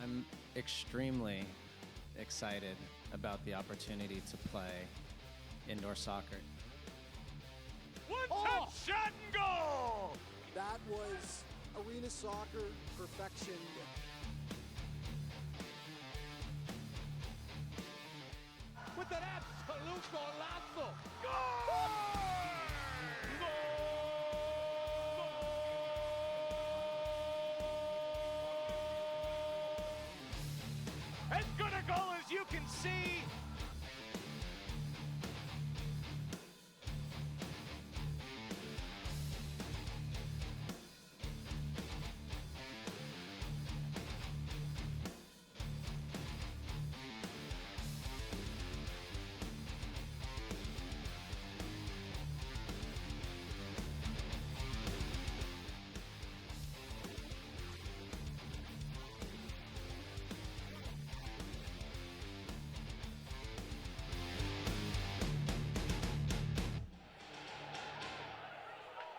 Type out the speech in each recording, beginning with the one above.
I'm extremely excited about the opportunity to play indoor soccer. One-touch shot and goal! That was arena soccer perfection. With an absolute golazo! Goal! As good a goal as you can see.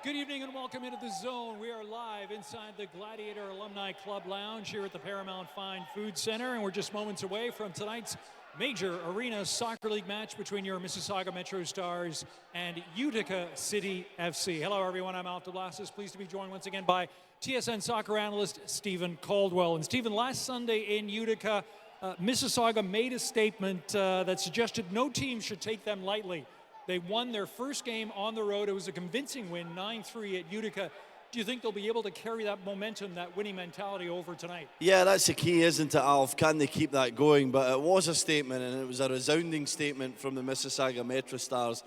Good evening and welcome into the Zone. We are live inside the Gladiator Alumni Club Lounge here at the Paramount Fine Food Center, and we're just moments away from tonight's major arena soccer league match between your Mississauga MetroStars and Utica City FC. Hello everyone, I'm Alf DeBlasis, pleased to be joined once again by TSN soccer analyst Stephen Caldwell. And Stephen, last Sunday in Utica, Mississauga made a statement that suggested no team should take them lightly. They won their first game on the road. It was a convincing win, 9-3 at Utica. Do you think they'll be able to carry that momentum, that winning mentality over tonight? Yeah, that's the key, isn't it, Alf? Can they keep that going? But it was a statement, and it was a resounding statement from the Mississauga MetroStars.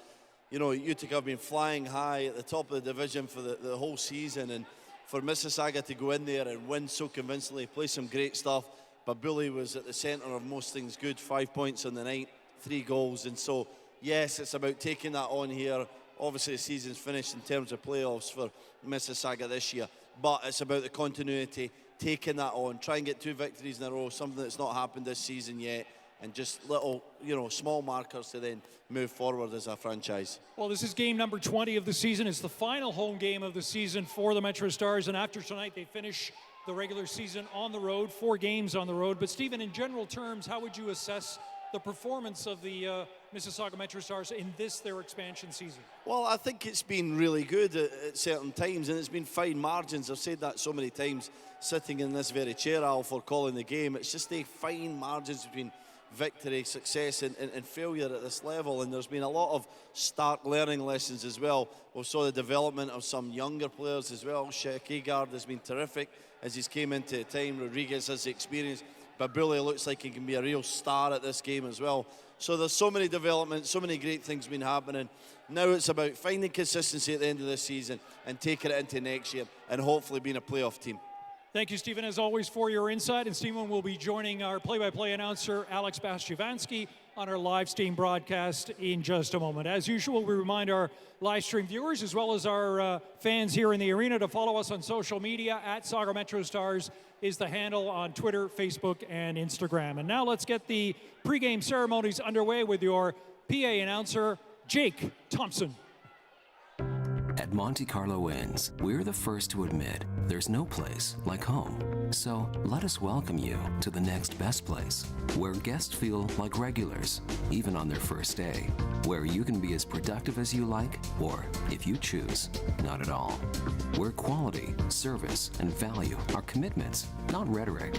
You know, Utica have been flying high at the top of the division for the whole season, and for Mississauga to go in there and win so convincingly, play some great stuff. But Bully was at the centre of most things good, 5 points on the night, 3 goals, and so yes, it's about taking that on here. Obviously, the season's finished in terms of playoffs for Mississauga this year, but it's about the continuity, taking that on, try and get 2 victories in a row, something that's not happened this season yet, and just little, small markers to then move forward as a franchise. Well, this is game number 20 of the season. It's the final home game of the season for the MetroStars, and after tonight, they finish the regular season on the road, 4 games on the road. But Stephen, in general terms, how would you assess the performance of the Mississauga MetroStars in their expansion season? Well, I think it's been really good at certain times, and it's been fine margins. I've said that so many times sitting in this very chair, Al, for calling the game. It's just the fine margins between victory, success, and failure at this level, and there's been a lot of stark learning lessons as well. We saw the development of some younger players as well. Shekigard has been terrific as he's came into the time. Rodriguez has the experience. But Bully looks like he can be a real star at this game as well. So there's so many developments, so many great things been happening. Now it's about finding consistency at the end of this season and taking it into next year and hopefully being a playoff team. Thank you, Stephen, as always, for your insight. And Stephen will be joining our play-by-play announcer, Alex Bastiavansky, on our live stream broadcast in just a moment. As usual, we remind our live stream viewers, as well as our fans here in the arena, to follow us on social media. At Saga MetroStars is the handle on Twitter, Facebook, and Instagram. And now let's get the pregame ceremonies underway with your PA announcer, Jake Thompson. At Monte Carlo Inns, we're the first to admit there's no place like home. So let us welcome you to the next best place, where guests feel like regulars, even on their first day, where you can be as productive as you like, or, if you choose, not at all. Where quality, service, and value are commitments, not rhetoric.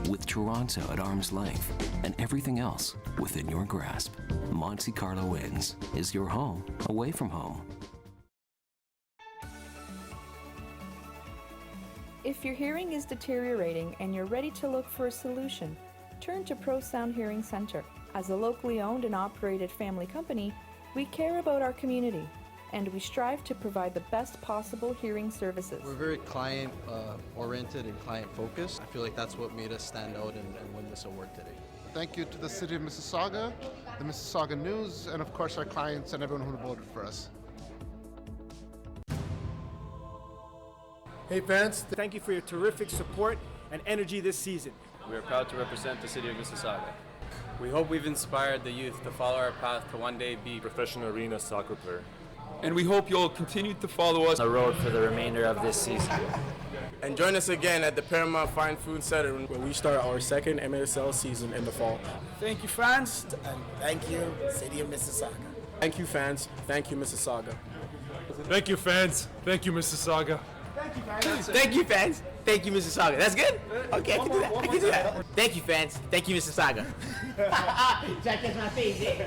With Toronto at arm's length and everything else within your grasp, Monte Carlo Inns is your home away from home. If your hearing is deteriorating and you're ready to look for a solution, turn to Pro Sound Hearing Center. As a locally owned and operated family company, we care about our community, and we strive to provide the best possible hearing services. We're very client-oriented and client-focused. I feel like that's what made us stand out and win this award today. Thank you to the City of Mississauga, the Mississauga News, and of course our clients and everyone who voted for us. Hey fans, thank you for your terrific support and energy this season. We are proud to represent the City of Mississauga. We hope we've inspired the youth to follow our path to one day be professional arena soccer player. And we hope you'll continue to follow us on the road for the remainder of this season. And join us again at the Paramount Fine Food Center where we start our second MSL season in the fall. Thank you, fans, and thank you, City of Mississauga. Thank you, fans. Thank you, Mississauga. Thank you, fans. Thank you, Mississauga. Thank you, fans. Thank you, Mississauga. That's good? Okay, I can do that. I can do that. Thank you, fans. Thank you, Mississauga. That's my face, yeah.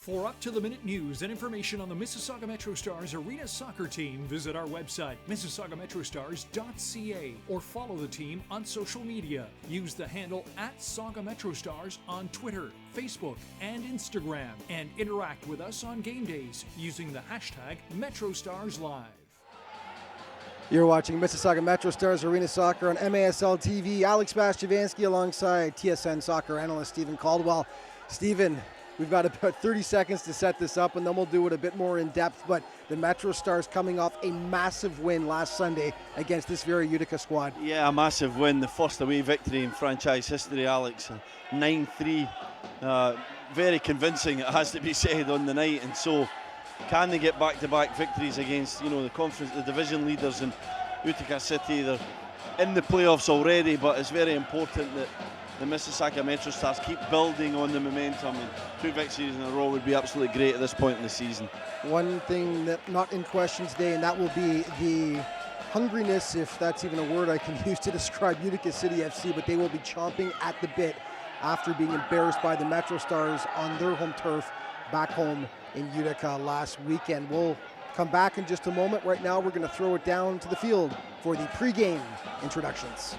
For up-to-the-minute news and information on the Mississauga MetroStars Arena Soccer Team, visit our website, MississaugaMetroStars.ca, or follow the team on social media. Use the handle @SaugaMetroStars on Twitter, Facebook, and Instagram, and interact with us on game days using the hashtag MetroStarsLive. You're watching Mississauga MetroStars Arena Soccer on MASL TV. Alex Bastiavansky alongside TSN soccer analyst Stephen Caldwell. Stephen, we've got about 30 seconds to set this up, and then we'll do it a bit more in depth. But the MetroStars coming off a massive win last Sunday against this very Utica squad. Yeah, a massive win. The first away victory in franchise history, Alex. 9-3. Very convincing, it has to be said, on the night. And so, can they get back-to-back victories against, the conference, the division leaders in Utica City? They're in the playoffs already, but it's very important that the Mississauga MetroStars keep building on the momentum, and 2 victories in a row would be absolutely great at this point in the season. One thing that not in question today, and that will be the hungriness, if that's even a word I can use to describe Utica City FC, but they will be chomping at the bit after being embarrassed by the MetroStars on their home turf back home in Utica last weekend. We'll come back in just a moment. Right now we're going to throw it down to the field for the pregame introductions.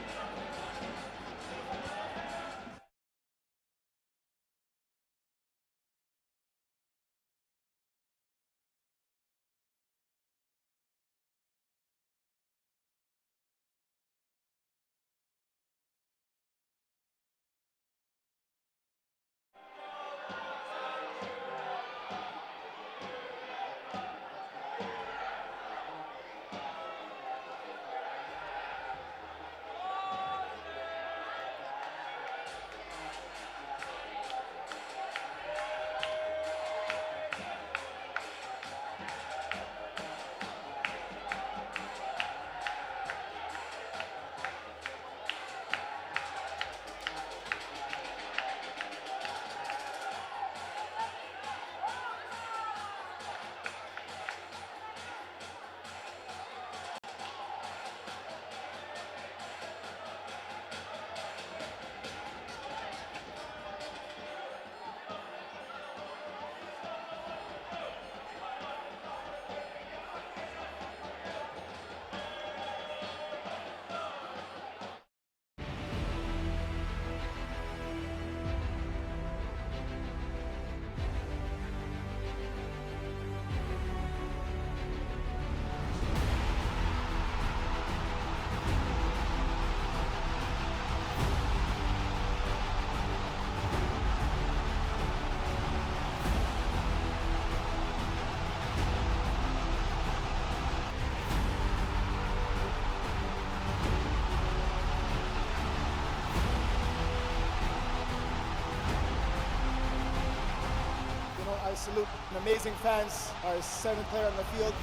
I salute an amazing fans, our 7th player on the field.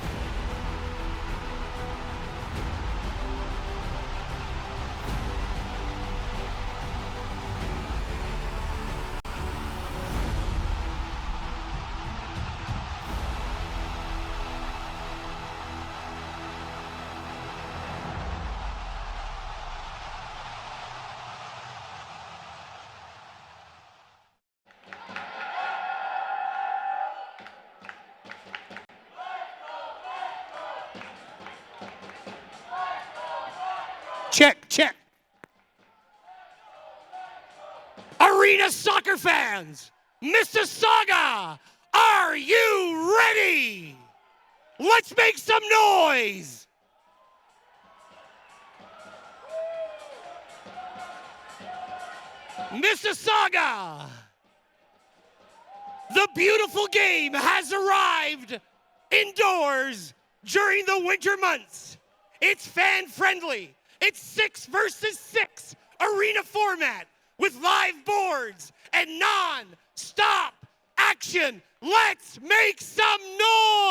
Check, check. Arena soccer fans, Mississauga, are you ready? Let's make some noise. Mississauga, the beautiful game has arrived indoors during the winter months. It's fan-friendly. It's 6 versus 6 arena format with live boards and non-stop action. Let's make some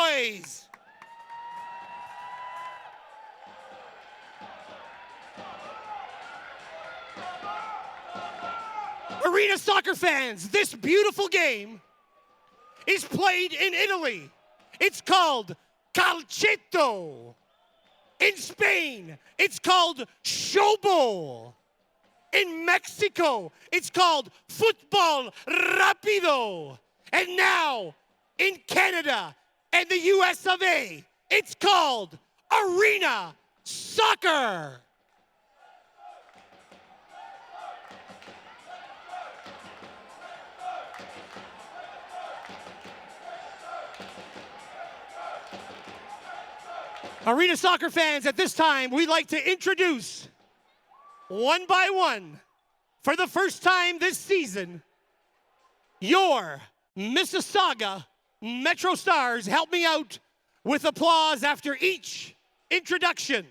noise! Arena soccer fans, this beautiful game is played in Italy. It's called calcetto. In Spain, it's called showball. In Mexico, it's called football rapido. And now, in Canada and the US of A, it's called arena soccer. Arena soccer fans, at this time, we'd like to introduce, one by one, for the first time this season, your Mississauga MetroStars. Help me out with applause after each introduction.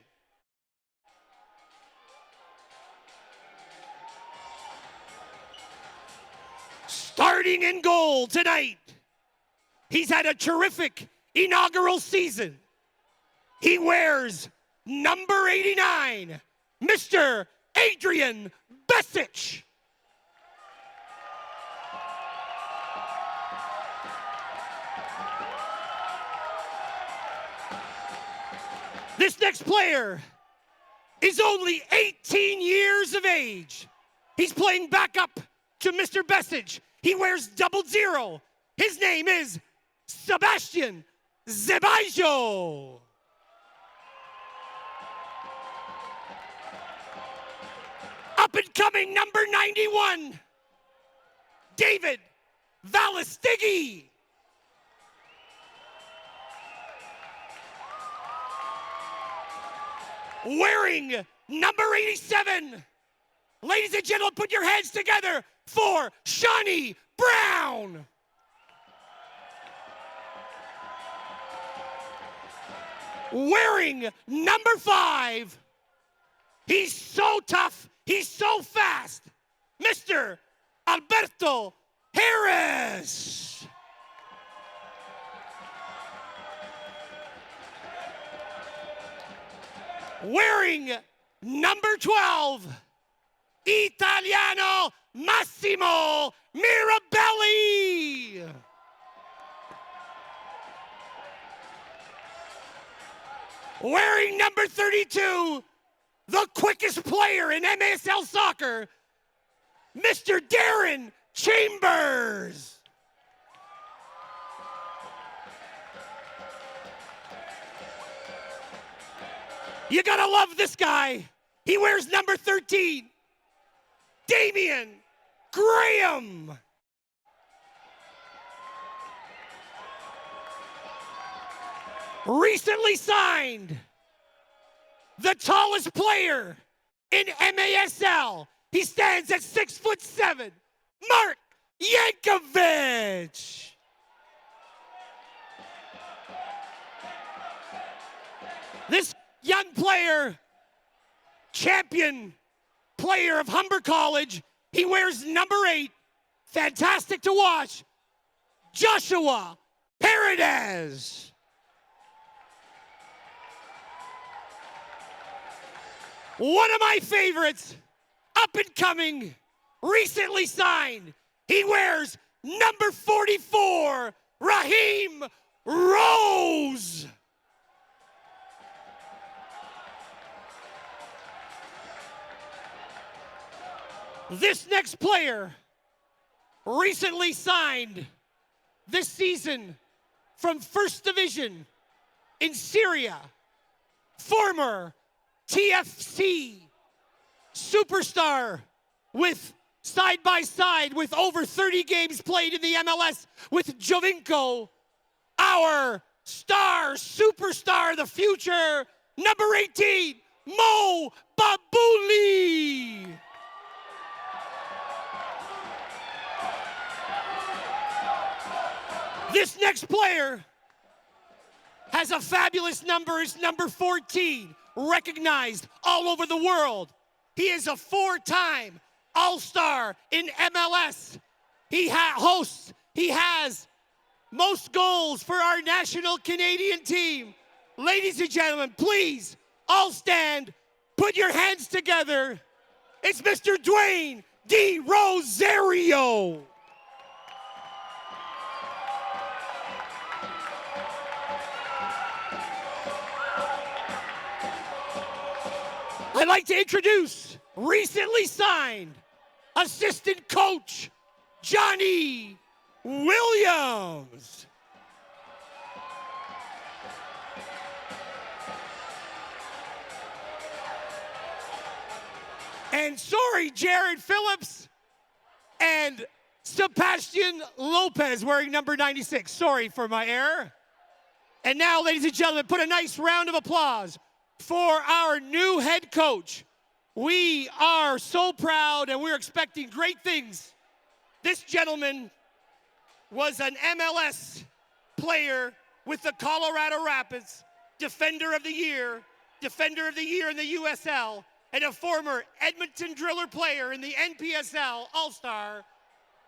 Starting in goal tonight, he's had a terrific inaugural season. He wears number 89, Mr. Adrian Besic. This next player is only 18 years of age. He's playing backup to Mr. Besic. He wears 00. His name is Sebastian Zebajo. Up and coming, number 91, David Valistigi. Wearing number 87, ladies and gentlemen, put your hands together for Shawnee Brown. Wearing number 5, he's so tough, he's so fast, Mr. Alberto Harris. Wearing number 12, Italiano Massimo Mirabelli. Wearing number 32, the quickest player in MSL soccer, Mr. Darren Chambers. You gotta love this guy. He wears number 13, Damian Graham. Recently signed, the tallest player in MASL. He stands at 6'7", Mark Jankovic. This young player, champion player of Humber College, he wears number 8. Fantastic to watch, Joshua Paredes. One of my favorites, up and coming, recently signed. He wears number 44, Raheem Rose. This next player, recently signed this season from First Division in Syria, former TFC superstar with side-by-side with over 30 games played in the MLS with Jovinko, our star, superstar, the future, number 18, Mo Babuli. This next player has a fabulous number. It's number 14. recognized all over the world. He is a 4-time All-Star in MLS. He has most goals for our national Canadian team. Ladies and gentlemen, please all stand, put your hands together. It's Mr. Dwayne D. Rosario. I'd like to introduce recently signed assistant coach Johnny Williams. And sorry, Jared Phillips and Sebastian Lopez wearing number 96. Sorry for my error. And now, ladies and gentlemen, put a nice round of applause for our new head coach. We are so proud and we're expecting great things. This gentleman was an MLS player with the Colorado Rapids, Defender of the Year in the USL, and a former Edmonton Driller player in the NPSL All-Star,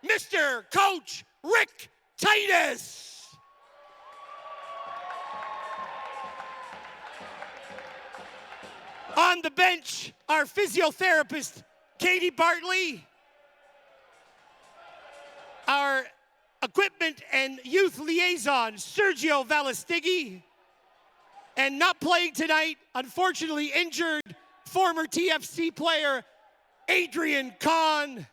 Mr. Coach Rick Titus. On the bench, our physiotherapist, Katie Bartley. Our equipment and youth liaison, Sergio Valestigui. And not playing tonight, unfortunately injured, former TFC player, Adrian Kahn.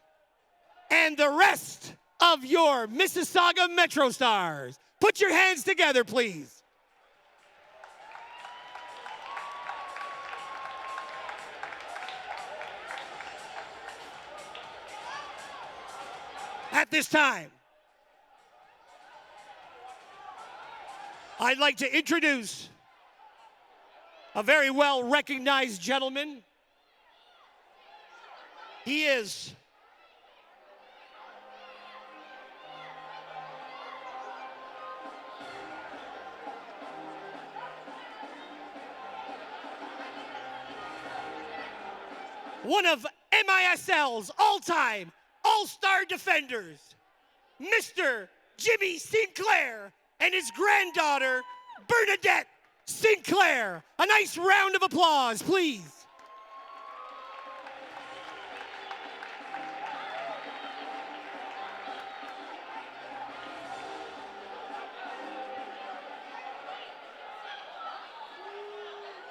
And the rest of your Mississauga MetroStars. Put your hands together, please. At this time, I'd like to introduce a very well-recognized gentleman. He is one of MISL's all-time All-Star defenders, Mr. Jimmy Sinclair and his granddaughter, Bernadette Sinclair. A nice round of applause, please.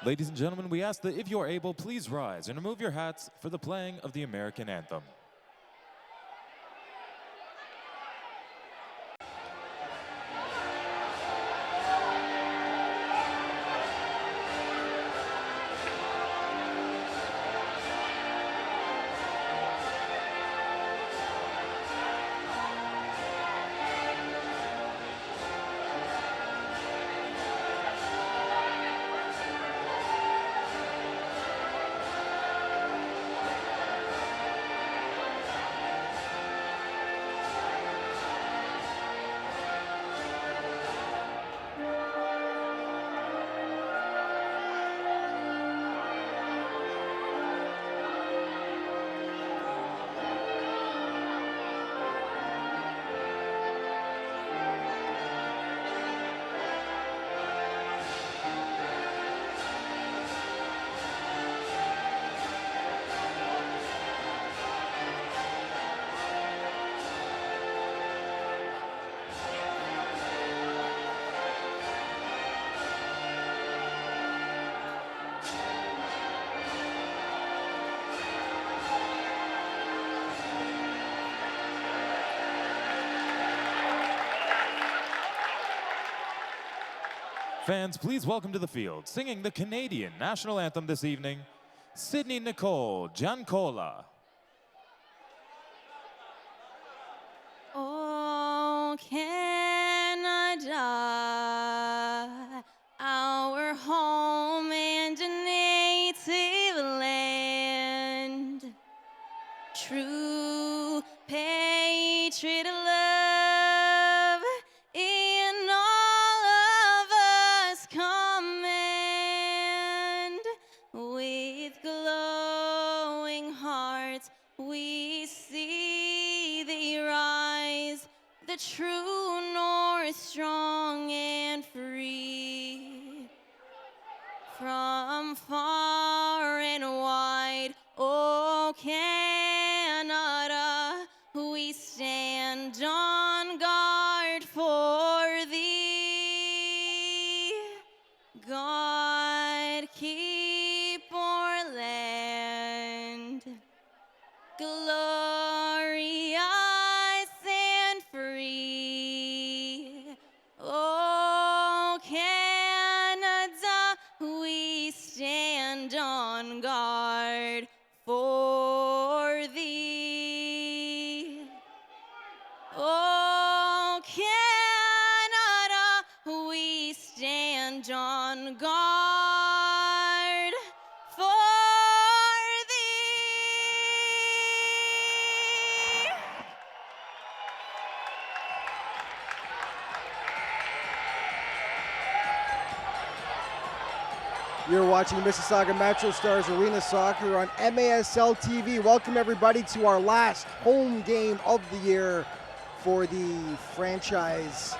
Ladies and gentlemen, we ask that if you're able, please rise and remove your hats for the playing of the American Anthem. Fans, please welcome to the field, singing the Canadian national anthem this evening, Sydney Nicole Jankovic. Oh, Canada, our home and native land, true patriot love in all of us command. the true north strong and free. From far and wide, oh Canada, we stand on guard for thee. God keep our land glorious and free. Oh Canada, we stand on guard for thee. Oh Canada, we stand on guard for You're watching Mississauga MetroStars Arena Soccer on MASL TV. Welcome everybody to our last home game of the year for the franchise.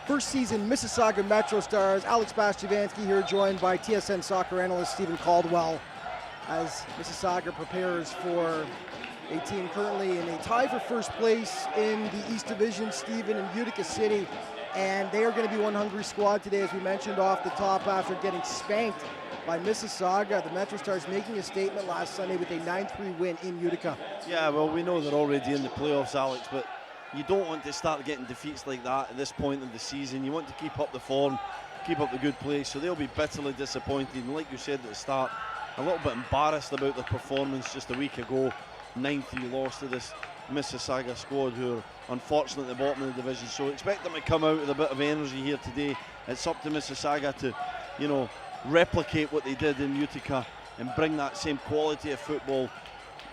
First season Mississauga MetroStars. Alex Bastiavansky here, joined by TSN soccer analyst Stephen Caldwell, as Mississauga prepares for a team currently in a tie for first place in the East Division, Stephen, in Utica City. And they are going to be one hungry squad today, as we mentioned off the top, after getting spanked by Mississauga. The MetroStars making a statement last Sunday with a 9-3 win in Utica. Yeah, well, we know they're already in the playoffs, Alex, but you don't want to start getting defeats like that at this point of the season. You want to keep up the form, keep up the good play, so they'll be bitterly disappointed. And like you said at the start, a little bit embarrassed about their performance just a week ago. 9-3 loss to this Mississauga squad, who are unfortunately at the bottom of the division. So expect them to come out with a bit of energy here today. It's up to Mississauga to, you know, replicate what they did in Utica and bring that same quality of football,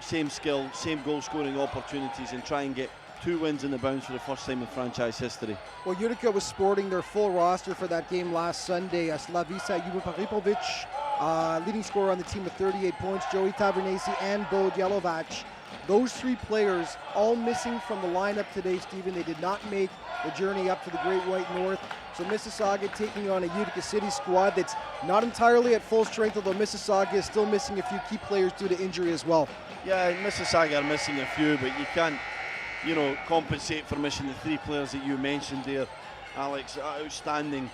same skill, same goal scoring opportunities, and try and get 2 wins in the bounds for the first time in franchise history. Well, Utica was sporting their full roster for that game last Sunday. Slavisa Juparipovic, leading scorer on the team with 38 points, Joey Tavernesi and Bo Jelovac. Those 3 players all missing from the lineup today, Stephen. They did not make the journey up to the Great White North. So Mississauga taking on a Utica City squad that's not entirely at full strength, although Mississauga is still missing a few key players due to injury as well. Yeah, Mississauga are missing a few, but you can't, you know, compensate for missing the 3 players that you mentioned there, Alex. Outstanding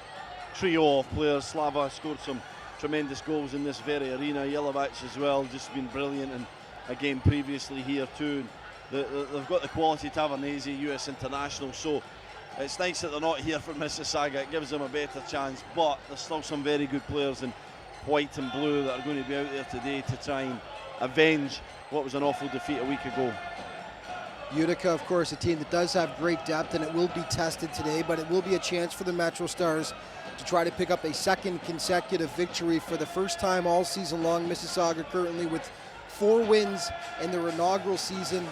trio of players. Slava scored some tremendous goals in this very arena. Jelovac as well, just been brilliant, and a game previously here too. They've got the quality. Tavernesi, US international, so it's nice that they're not here for Mississauga. It gives them a better chance, but there's still some very good players in white and blue that are going to be out there today to try and avenge what was an awful defeat a week ago. Utica, of course, a team that does have great depth, and it will be tested today, but it will be a chance for the MetroStars to try to pick up a second consecutive victory for the first time all season long. Mississauga currently with 4 wins in their inaugural season.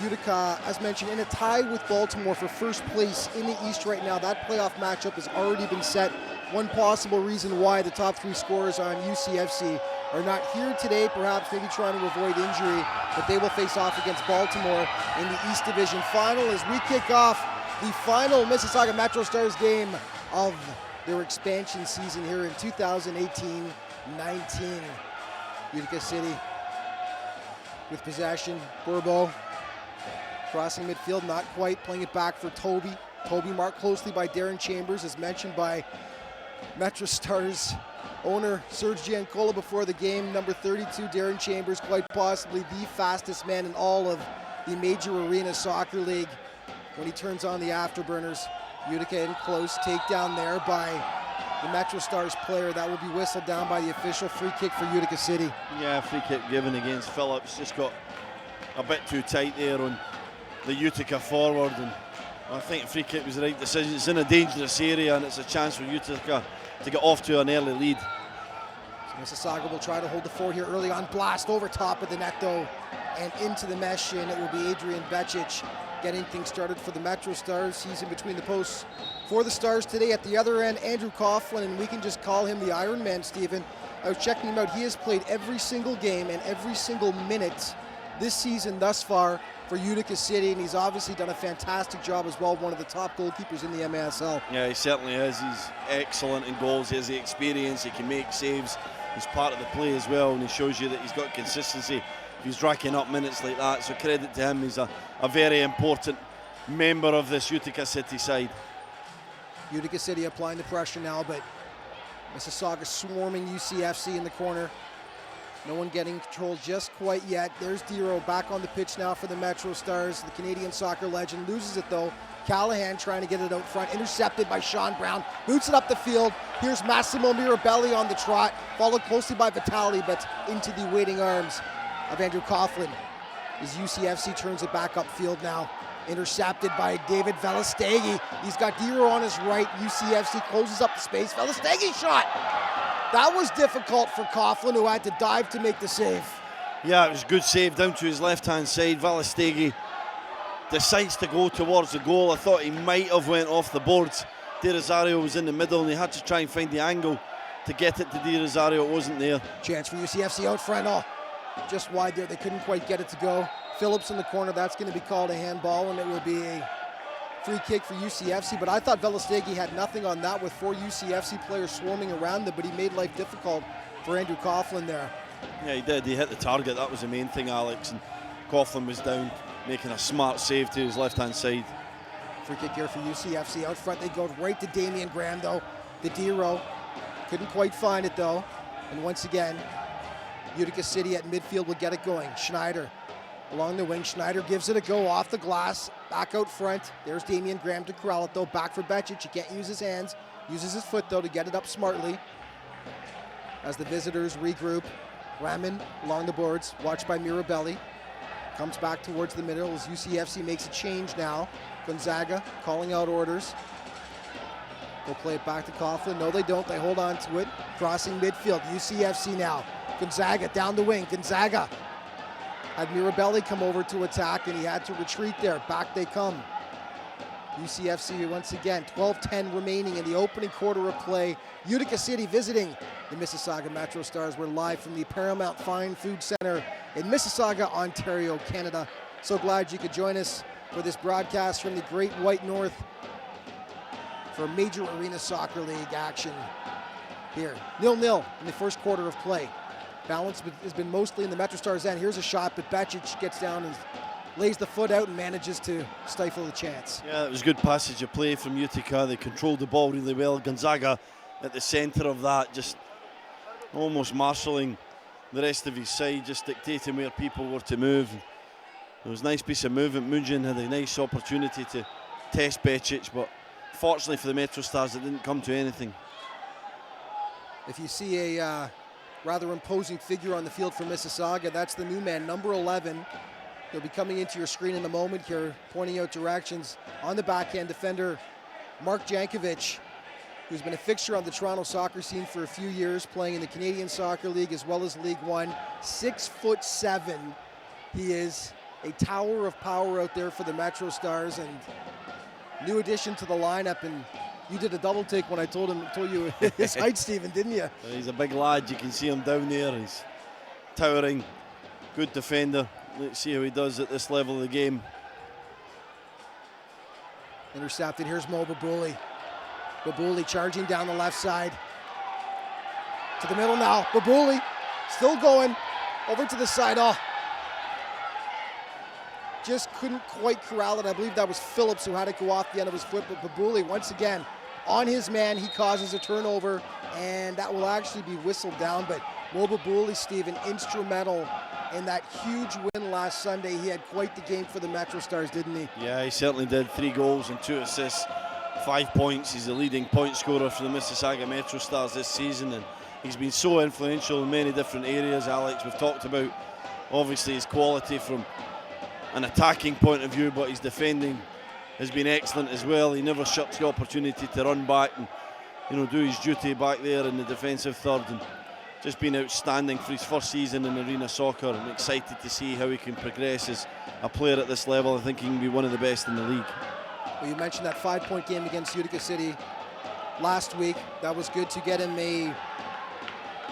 Utica, as mentioned, in a tie with Baltimore for first place in the East right now. That playoff matchup has already been set. One possible reason why the top 3 scorers on UCFC are not here today, perhaps maybe trying to avoid injury, but they will face off against Baltimore in the East Division final as we kick off the final Mississauga MetroStars game of their expansion season here in 2018-19. Utica City with possession. Bourbeau crossing midfield, not quite, playing it back for Toby. Toby marked closely by Darren Chambers, as mentioned by MetroStars owner Serge Giancola before the game. Number 32, Darren Chambers, quite possibly the fastest man in all of the Major Arena Soccer League when he turns on the afterburners. Utica in close, takedown there by the MetroStars player. That will be whistled down by the official. Free kick for Utica City. Yeah, free kick given against Phillips. Just got a bit too tight there on the Utica forward, and I think a free kick was the right decision. It's in a dangerous area, and it's a chance for Utica to get off to an early lead. So Mississauga will try to hold the fort here early on. Blast over top of the net though, and into the mesh, and it will be Adrian Becic getting things started for the MetroStars. He's in between the posts for the Stars today. At the other end, Andrew Coughlin, and we can just call him the Iron Man, Stephen. I was checking him out. He has played every single game and every single minute this season thus far for Utica City, and he's obviously done a fantastic job as well, one of the top goalkeepers in the MSL. Yeah, he certainly is. He's excellent in goals. He has the experience. He can make saves. He's part of the play as well, and he shows you that he's got consistency. He's racking up minutes like that, so credit to him. He's a very important member of this Utica City side. Utica City applying the pressure now, but Mississauga swarming UCFC in the corner. No one getting control just quite yet. There's Dero back on the pitch now for the MetroStars. The Canadian soccer legend loses it though. Callahan trying to get it out front, intercepted by Sean Brown, boots it up the field. Here's Massimo Mirabelli on the trot, followed closely by Vitali, but into the waiting arms of Andrew Coughlin as UCFC turns it back upfield now. Intercepted by David Velistegi. He's got Dero on his right. UCFC closes up the space. Velistegi shot! That was difficult for Coughlin, who had to dive to make the save. Yeah, it was a good save down to his left-hand side. Velistegi decides to go towards the goal. I thought he might have went off the boards. De Rosario was in the middle and he had to try and find the angle to get it to De Rosario. It wasn't there. Chance for UCFC out front. Oh, just wide there. They couldn't quite get it to go. Phillips in the corner. That's going to be called a handball, and it will be a free kick for UCFC. But I thought Velistegi had nothing on that with 4 UCFC players swarming around them, but he made life difficult for Andrew Coughlin there. Yeah, he did. He hit the target. That was the main thing, Alex. And Coughlin was down, making a smart save to his left-hand side. Free kick here for UCFC. Out front, they go right to Damian Graham, though. The Dero couldn't quite find it, though. And once again, Utica City at midfield will get it going. Schneider along the wing. Schneider gives it a go off the glass. Back out front. There's Damian Graham to corral it, though. Back for Becic. He can't use his hands. Uses his foot, though, to get it up smartly. As the visitors regroup. Raman along the boards. Watched by Mirabelli. Comes back towards the middle as UCFC makes a change now. Gonzaga calling out orders. They'll play it back to Coughlin. No, they don't. They hold on to it. Crossing midfield. UCFC now. Gonzaga down the wing. Gonzaga had Mirabelli come over to attack, and he had to retreat there. Back they come. UCFC once again. 12:10 remaining in the opening quarter of play. Utica City visiting the Mississauga MetroStars. We're live from the Paramount Fine Food Center in Mississauga, Ontario, Canada. So glad you could join us for this broadcast from the Great White North for Major Arena Soccer League action here. 0-0 in the first quarter of play. Balance has been mostly in the MetroStars end. Here's a shot, but Becic gets down and lays the foot out and manages to stifle the chance. Yeah, it was a good passage of play from Utica. They controlled the ball really well. Gonzaga at the centre of that, just almost marshalling the rest of his side, just dictating where people were to move. It was a nice piece of movement. Mujin had a nice opportunity to test Becic, but fortunately for the MetroStars, it didn't come to anything. If you see a rather imposing figure on the field for Mississauga, that's the new man, number 11. He'll be coming into your screen in a moment here, pointing out directions. On the backhand defender, Mark Jankovic, who's been a fixture on the Toronto soccer scene for a few years, playing in the Canadian Soccer League as well as League One. 6'7". He is a tower of power out there for the MetroStars, and new addition to the lineup. And you did a double take when I told you his height, Stephen, didn't you? He's a big lad. You can see him down there. He's towering, good defender. Let's see how he does at this level of the game. Intercepted. Here's Mo Babuli. Babuli charging down the left side. To the middle now. Babuli still going. Over to the side. Oh. Just couldn't quite corral it. I believe that was Phillips who had it go off the end of his foot. But Babuli, once again, on his man, he causes a turnover. And that will actually be whistled down. But Mo Babuli, Stephen, instrumental in that huge win last Sunday. He had quite the game for the MetroStars, didn't he? Yeah, he certainly did. 3 goals and 2 assists, 5 points. He's the leading point scorer for the Mississauga MetroStars this season, and he's been so influential in many different areas, Alex. We've talked about, obviously, his quality from an attacking point of view, but his defending has been excellent as well. He never shuts the opportunity to run back and, do his duty back there in the defensive third. And just been outstanding for his first season in arena soccer. I'm excited to see how he can progress as a player at this level. I think he can be one of the best in the league. Well, you mentioned that 5-point game against Utica City last week. That was good to get him a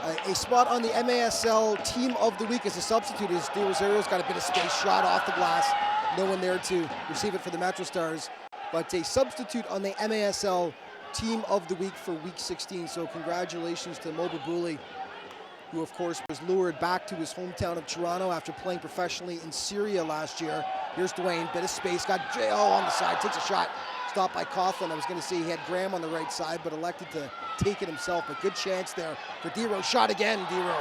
A spot on the MASL Team of the Week as a substitute is De Rosario's got a bit of space, shot off the glass. No one there to receive it for the MetroStars. But a substitute on the MASL Team of the Week for Week 16. So congratulations to Mo Babuli, who of course was lured back to his hometown of Toronto after playing professionally in Syria last year. Here's Dwayne, bit of space, got J.O. on the side, takes a shot. Stopped by Coughlin. I was going to say he had Graham on the right side, but elected to take it himself. But good chance there for Dero. Shot again, Dero.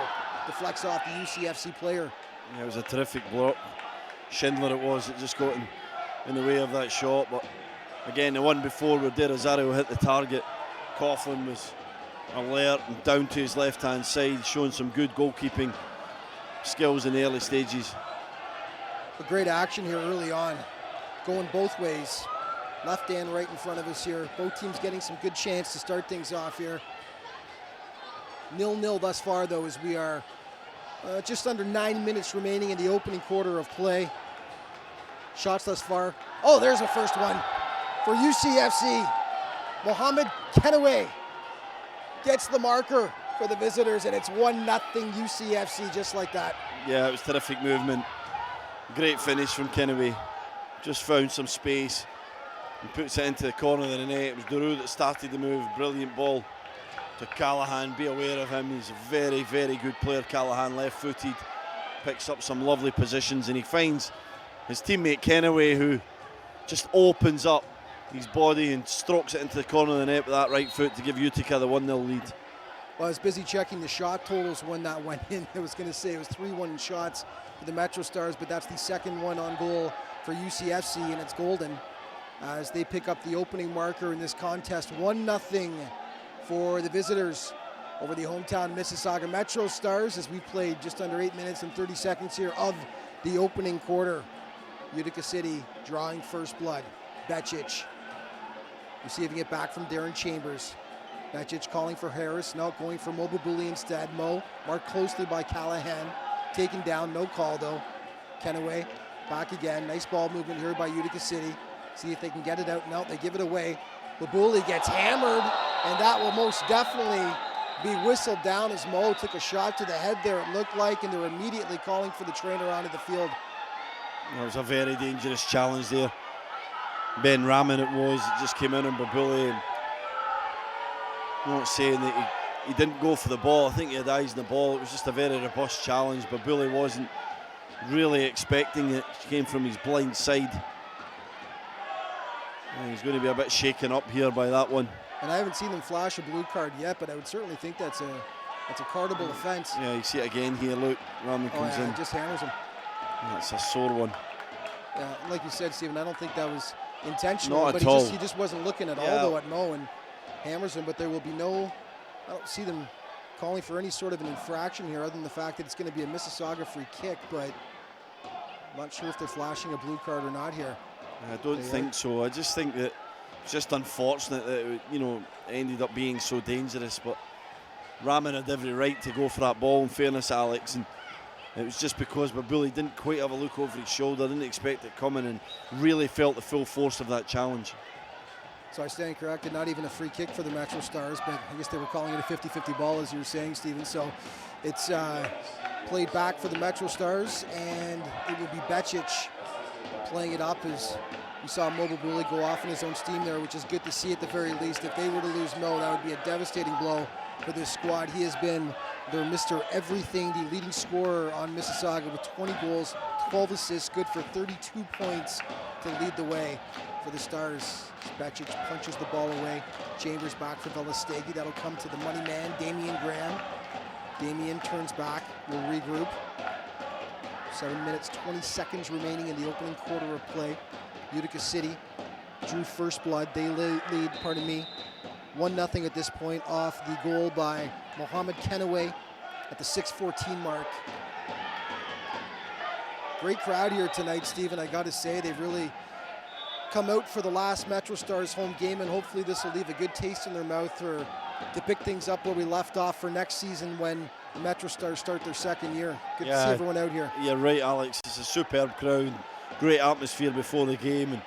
Deflects off the UCFC player. Yeah, it was a terrific block. Schindler it was, it just got in the way of that shot. But again, the one before where De Rosario hit the target, Coughlin was alert and down to his left-hand side, showing some good goalkeeping skills in the early stages. A great action here early on, going both ways. Left and right in front of us here. Both teams getting some good chance to start things off here. 0-0 thus far, though, as we are just under 9 minutes remaining in the opening quarter of play. Shots thus far. Oh, there's a first one for UCFC. Mohamed Kenaway gets the marker for the visitors, and it's 1-0 UCFC, just like that. Yeah, it was terrific movement. Great finish from Kenaway. Just found some space and puts it into the corner of the net. It was Daru that started the move. Brilliant ball to Callahan. Be aware of him. He's a very, very good player, Callahan, left-footed. Picks up some lovely positions, and he finds his teammate Kenaway, who just opens up his body and strokes it into the corner of the net with that right foot to give Utica the 1-0 lead. Well, I was busy checking the shot totals when that went in. I was going to say it was 3-1 shots for the MetroStars, but that's the second one on goal for UCFC, and it's golden as they pick up the opening marker in this contest. 1-0 for the visitors over the hometown Mississauga MetroStars as we played just under 8 minutes and 30 seconds here of the opening quarter. Utica City drawing first blood. Becic receiving it back from Darren Chambers. Becic calling for Harris, no, going for Mo Babuli instead. Mo marked closely by Callahan. Taken down, no call though. Kenaway back again. Nice ball movement here by Utica City. See if they can get it out. No, they give it away. Babuli gets hammered, and that will most definitely be whistled down as Mo took a shot to the head there, it looked like, and they're immediately calling for the trainer onto the field. It was a very dangerous challenge there. Ben Raman it was, it just came in on Babuli, and I'm not saying that he didn't go for the ball. I think he had eyes on the ball. It was just a very robust challenge. Babuli wasn't really expecting it. It came from his blind side. And he's going to be a bit shaken up here by that one. And I haven't seen them flash a blue card yet, but I would certainly think that's a cardable offense. Yeah, you see it again here. Look, Raman comes in. Just hammers him. That's a sore one. Yeah, like you said, Stephen, I don't think that was intentional. Not but at all. He just wasn't looking at all though at Mo and hammers him. But there will be no. I don't see them calling for any sort of an infraction here, other than the fact that it's going to be a Mississauga free kick. But I'm not sure if they're flashing a blue card or not here. I don't think so. I just think that it's just unfortunate that it, ended up being so dangerous. But Raman had every right to go for that ball, in fairness, Alex. And it was just because Babuli didn't quite have a look over his shoulder, didn't expect it coming, and really felt the full force of that challenge. So I stand corrected, not even a free kick for the MetroStars, but I guess they were calling it a 50-50 ball, as you were saying, Stephen. So it's played back for the MetroStars, and it will be Becic playing it up as we saw Mo Babuli go off in his own steam there, which is good to see at the very least. If they were to lose Mo, that would be a devastating blow for this squad. He has been their Mr. Everything, the leading scorer on Mississauga with 20 goals, 12 assists, good for 32 points to lead the way for the Stars. Becic punches the ball away. Chambers back for Velestegi. That'll come to the money man, Damian Graham. Damian turns back, will regroup. 7 minutes, 20 seconds remaining in the opening quarter of play. Utica City drew first blood. They lead, 1-0 at this point off the goal by Mohamed Kenaway at the 6:14 mark. Great crowd here tonight, Stephen. I got to say, they've really come out for the last MetroStars home game, and hopefully this will leave a good taste in their mouth to pick things up where we left off for next season when the MetroStars start their second year. Good to see everyone out here. You're right, Alex. It's a superb crowd, great atmosphere before the game, and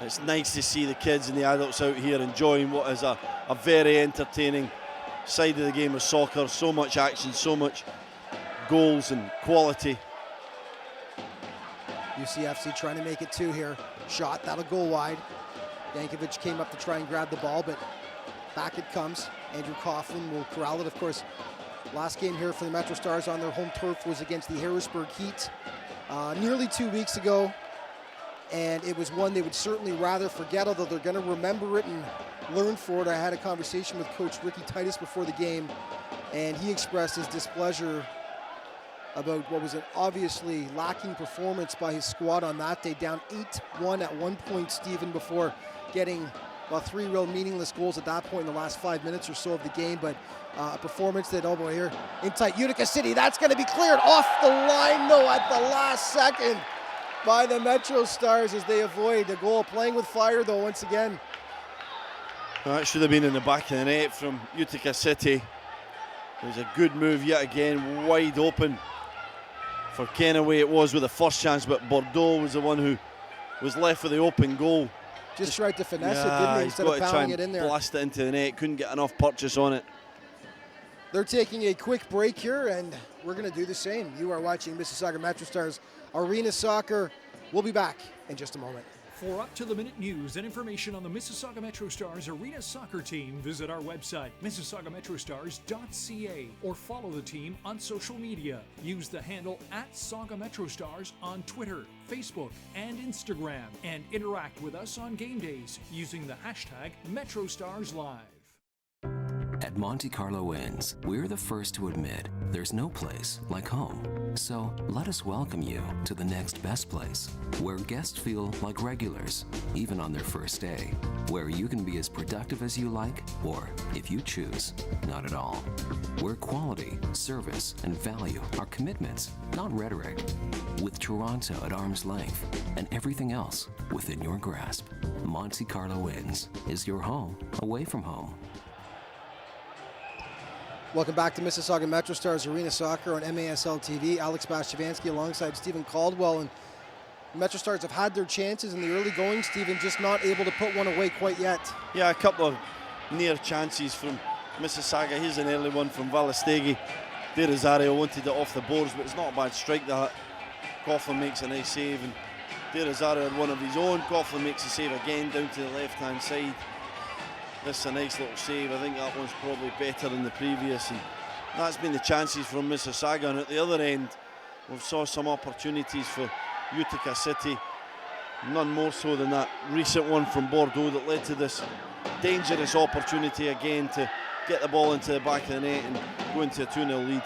it's nice to see the kids and the adults out here enjoying what is a very entertaining side of the game of soccer. So much action, so much goals and quality. UCFC trying to make it 2 here. Shot, that'll go wide. Jankovic came up to try and grab the ball, but back it comes. Andrew Coughlin will corral it. Of course, last game here for the MetroStars on their home turf was against the Harrisburg Heat nearly 2 weeks ago. And it was one they would certainly rather forget, although they're going to remember it and learn for it. I had a conversation with Coach Ricky Titus before the game, and he expressed his displeasure about what was an obviously lacking performance by his squad on that day, down 8-1 at one point, Stephen, before getting, well, 3 real meaningless goals at that point in the last 5 minutes or so of the game. But a performance that, oh boy, here in tight Utica City, that's going to be cleared off the line, though, at the last second by the MetroStars as they avoid a goal. Playing with fire, though, once again. That should have been in the back of the net from Utica City. It was a good move yet again, wide open for Kenaway. It was with the first chance, but Bordeaux was the one who was left with the open goal. Just tried to finesse it, didn't he, instead of pounding it in there. Blast it into the net, couldn't get enough purchase on it. They're taking a quick break here, and we're going to do the same. You are watching Mississauga MetroStars Arena Soccer. We'll be back in just a moment. For up-to-the-minute news and information on the Mississauga MetroStars Arena Soccer team, visit our website, mississaugametrostars.ca, or follow the team on social media. Use the handle @SaugaMetroStars on Twitter, Facebook, and Instagram, and interact with us on game days using the hashtag MetroStarsLive. At Monte Carlo Inns, we're the first to admit there's no place like home. So let us welcome you to the next best place, where guests feel like regulars, even on their first day, where you can be as productive as you like, or, if you choose, not at all. Where quality, service, and value are commitments, not rhetoric. With Toronto at arm's length and everything else within your grasp, Monte Carlo Inns is your home away from home. Welcome back to Mississauga MetroStars Arena Soccer on MASL TV. Alex Bastiavansky alongside Stephen Caldwell. And MetroStars have had their chances in the early going, Stephen, just not able to put one away quite yet. Yeah, a couple of near chances from Mississauga. Here's an early one from Valastegi. De Rosario wanted it off the boards, but it's not a bad strike that. Coughlin makes a nice save, and De Rosario had one of his own. Coughlin makes a save again down to the left-hand side. This is a nice little save. I think that one's probably better than the previous, and that's been the chances from Mississauga. And at the other end, we saw some opportunities for Utica City, none more so than that recent one from Bordeaux that led to this dangerous opportunity again to get the ball into the back of the net and go into a 2-0 lead.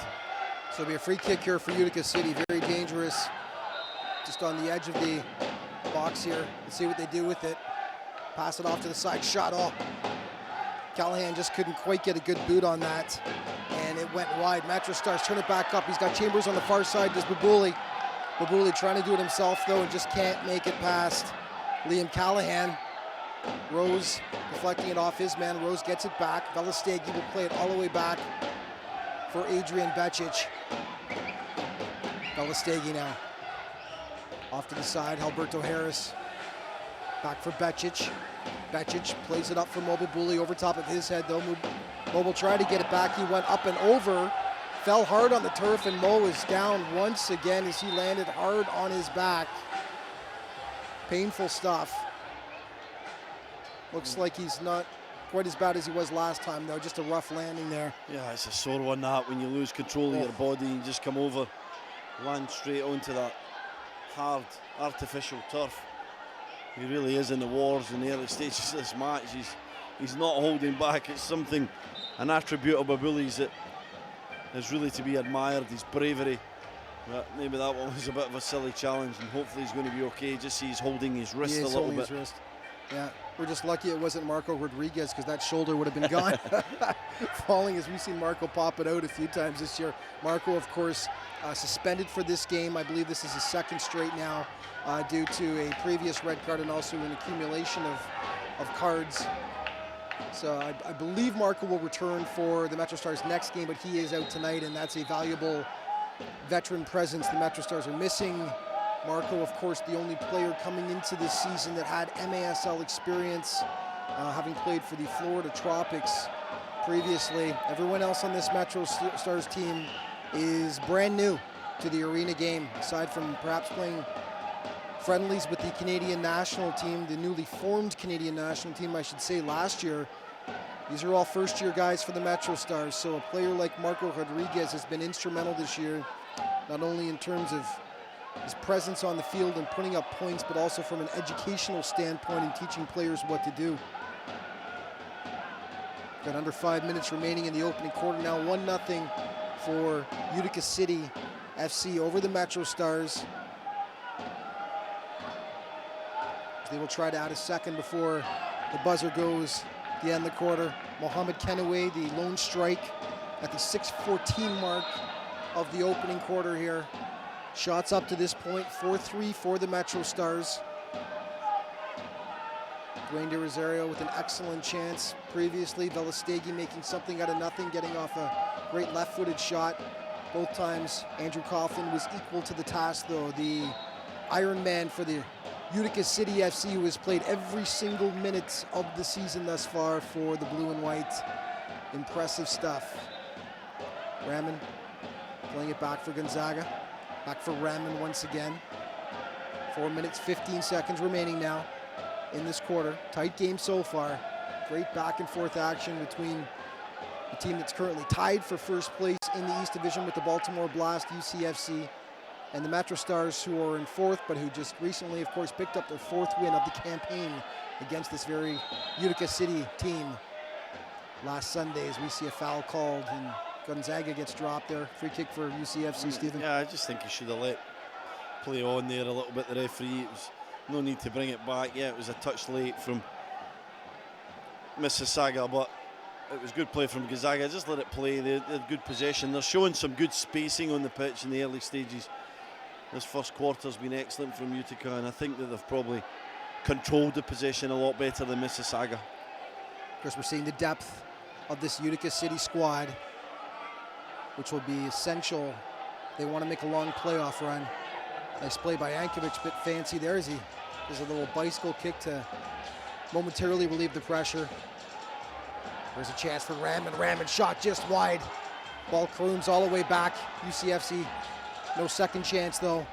So it'll be a free kick here for Utica City, very dangerous, just on the edge of the box here. Let's see what they do with it. Pass it off to the side, shot off. Callahan just couldn't quite get a good boot on that, and it went wide. MetroStars turn it back up. He's got Chambers on the far side. Does Babuli. Babuli trying to do it himself, though, and just can't make it past Liam Callahan. Rose deflecting it off his man. Rose gets it back. Velastegi will play it all the way back for Adrian Becic. Velastegi now. Off to the side, Alberto Harris. Back for Becic. Becic plays it up for Mo Babuli over top of his head, though. Mo will try to get it back. He went up and over, fell hard on the turf, and Mo is down once again as he landed hard on his back. Painful stuff. Looks like he's not quite as bad as he was last time, though. Just a rough landing there. Yeah, it's a sore one, that, when you lose control of your body and just come over, land straight onto that hard, artificial turf. He really is in the wars in the early stages of this match. He's not holding back. It's something, an attribute of Babuli's that is really to be admired, his bravery. But maybe that one was a bit of a silly challenge, and hopefully he's going to be okay. Just see he's holding his wrist a little bit. His wrist. Yeah, we're just lucky it wasn't Marco Rodriguez, because that shoulder would have been gone. Falling, as we've seen Marco pop it out a few times this year. Marco, of course, suspended for this game. I believe this is his second straight now, due to a previous red card and also an accumulation of cards. So I believe Marco will return for the MetroStars next game, but he is out tonight, and that's a valuable veteran presence the MetroStars are missing. Marco, of course, the only player coming into this season that had MASL experience, having played for the Florida Tropics previously. Everyone else on this MetroStars team is brand new to the arena game, aside from perhaps playing friendlies with the Canadian national team, the newly formed Canadian national team, I should say, last year. These are all first-year guys for the MetroStars, so a player like Marco Rodriguez has been instrumental this year, not only in terms of his presence on the field and putting up points, but also from an educational standpoint in teaching players what to do. Got under 5 minutes remaining in the opening quarter now, 1-0 for Utica City FC over the MetroStars. They will try to add a second before the buzzer goes at the end of the quarter. Mohamed Kenoué, the lone strike at the 6:14 mark of the opening quarter here. Shots up to this point, 4-3 for the MetroStars. Dwayne De Rosario with an excellent chance previously. Velistegi making something out of nothing, getting off a great left-footed shot. Both times, Andrew Coughlin was equal to the task, though. The Iron Man for the Utica City FC, who has played every single minute of the season thus far for the blue and white. Impressive stuff. Raman playing it back for Gonzaga. Back for Raman once again. 4 minutes, 15 seconds remaining now in this quarter. Tight game so far. Great back and forth action between the team that's currently tied for first place in the East Division with the Baltimore Blast, UCFC, and the MetroStars, who are in fourth, but who just recently, of course, picked up their fourth win of the campaign against this very Utica City team last Sunday, as we see a foul called and Gonzaga gets dropped there. Free kick for UCFC, Stephen. Yeah, I just think he should have let play on there a little bit, the referee. It was no need to bring it back. Yeah, it was a touch late from Mississauga, but it was good play from Gonzaga. Just let it play. They had good possession. They're showing some good spacing on the pitch in the early stages. This first quarter's been excellent from Utica, and I think that they've probably controlled the possession a lot better than Mississauga. Of course, we're seeing the depth of this Utica City squad, which will be essential. They want to make a long playoff run. Nice play by Jankovic, bit fancy there as he does a little bicycle kick to momentarily relieve the pressure. There's a chance for Raman. Raman shot just wide. Ball caroons all the way back. UCFC, no second chance though,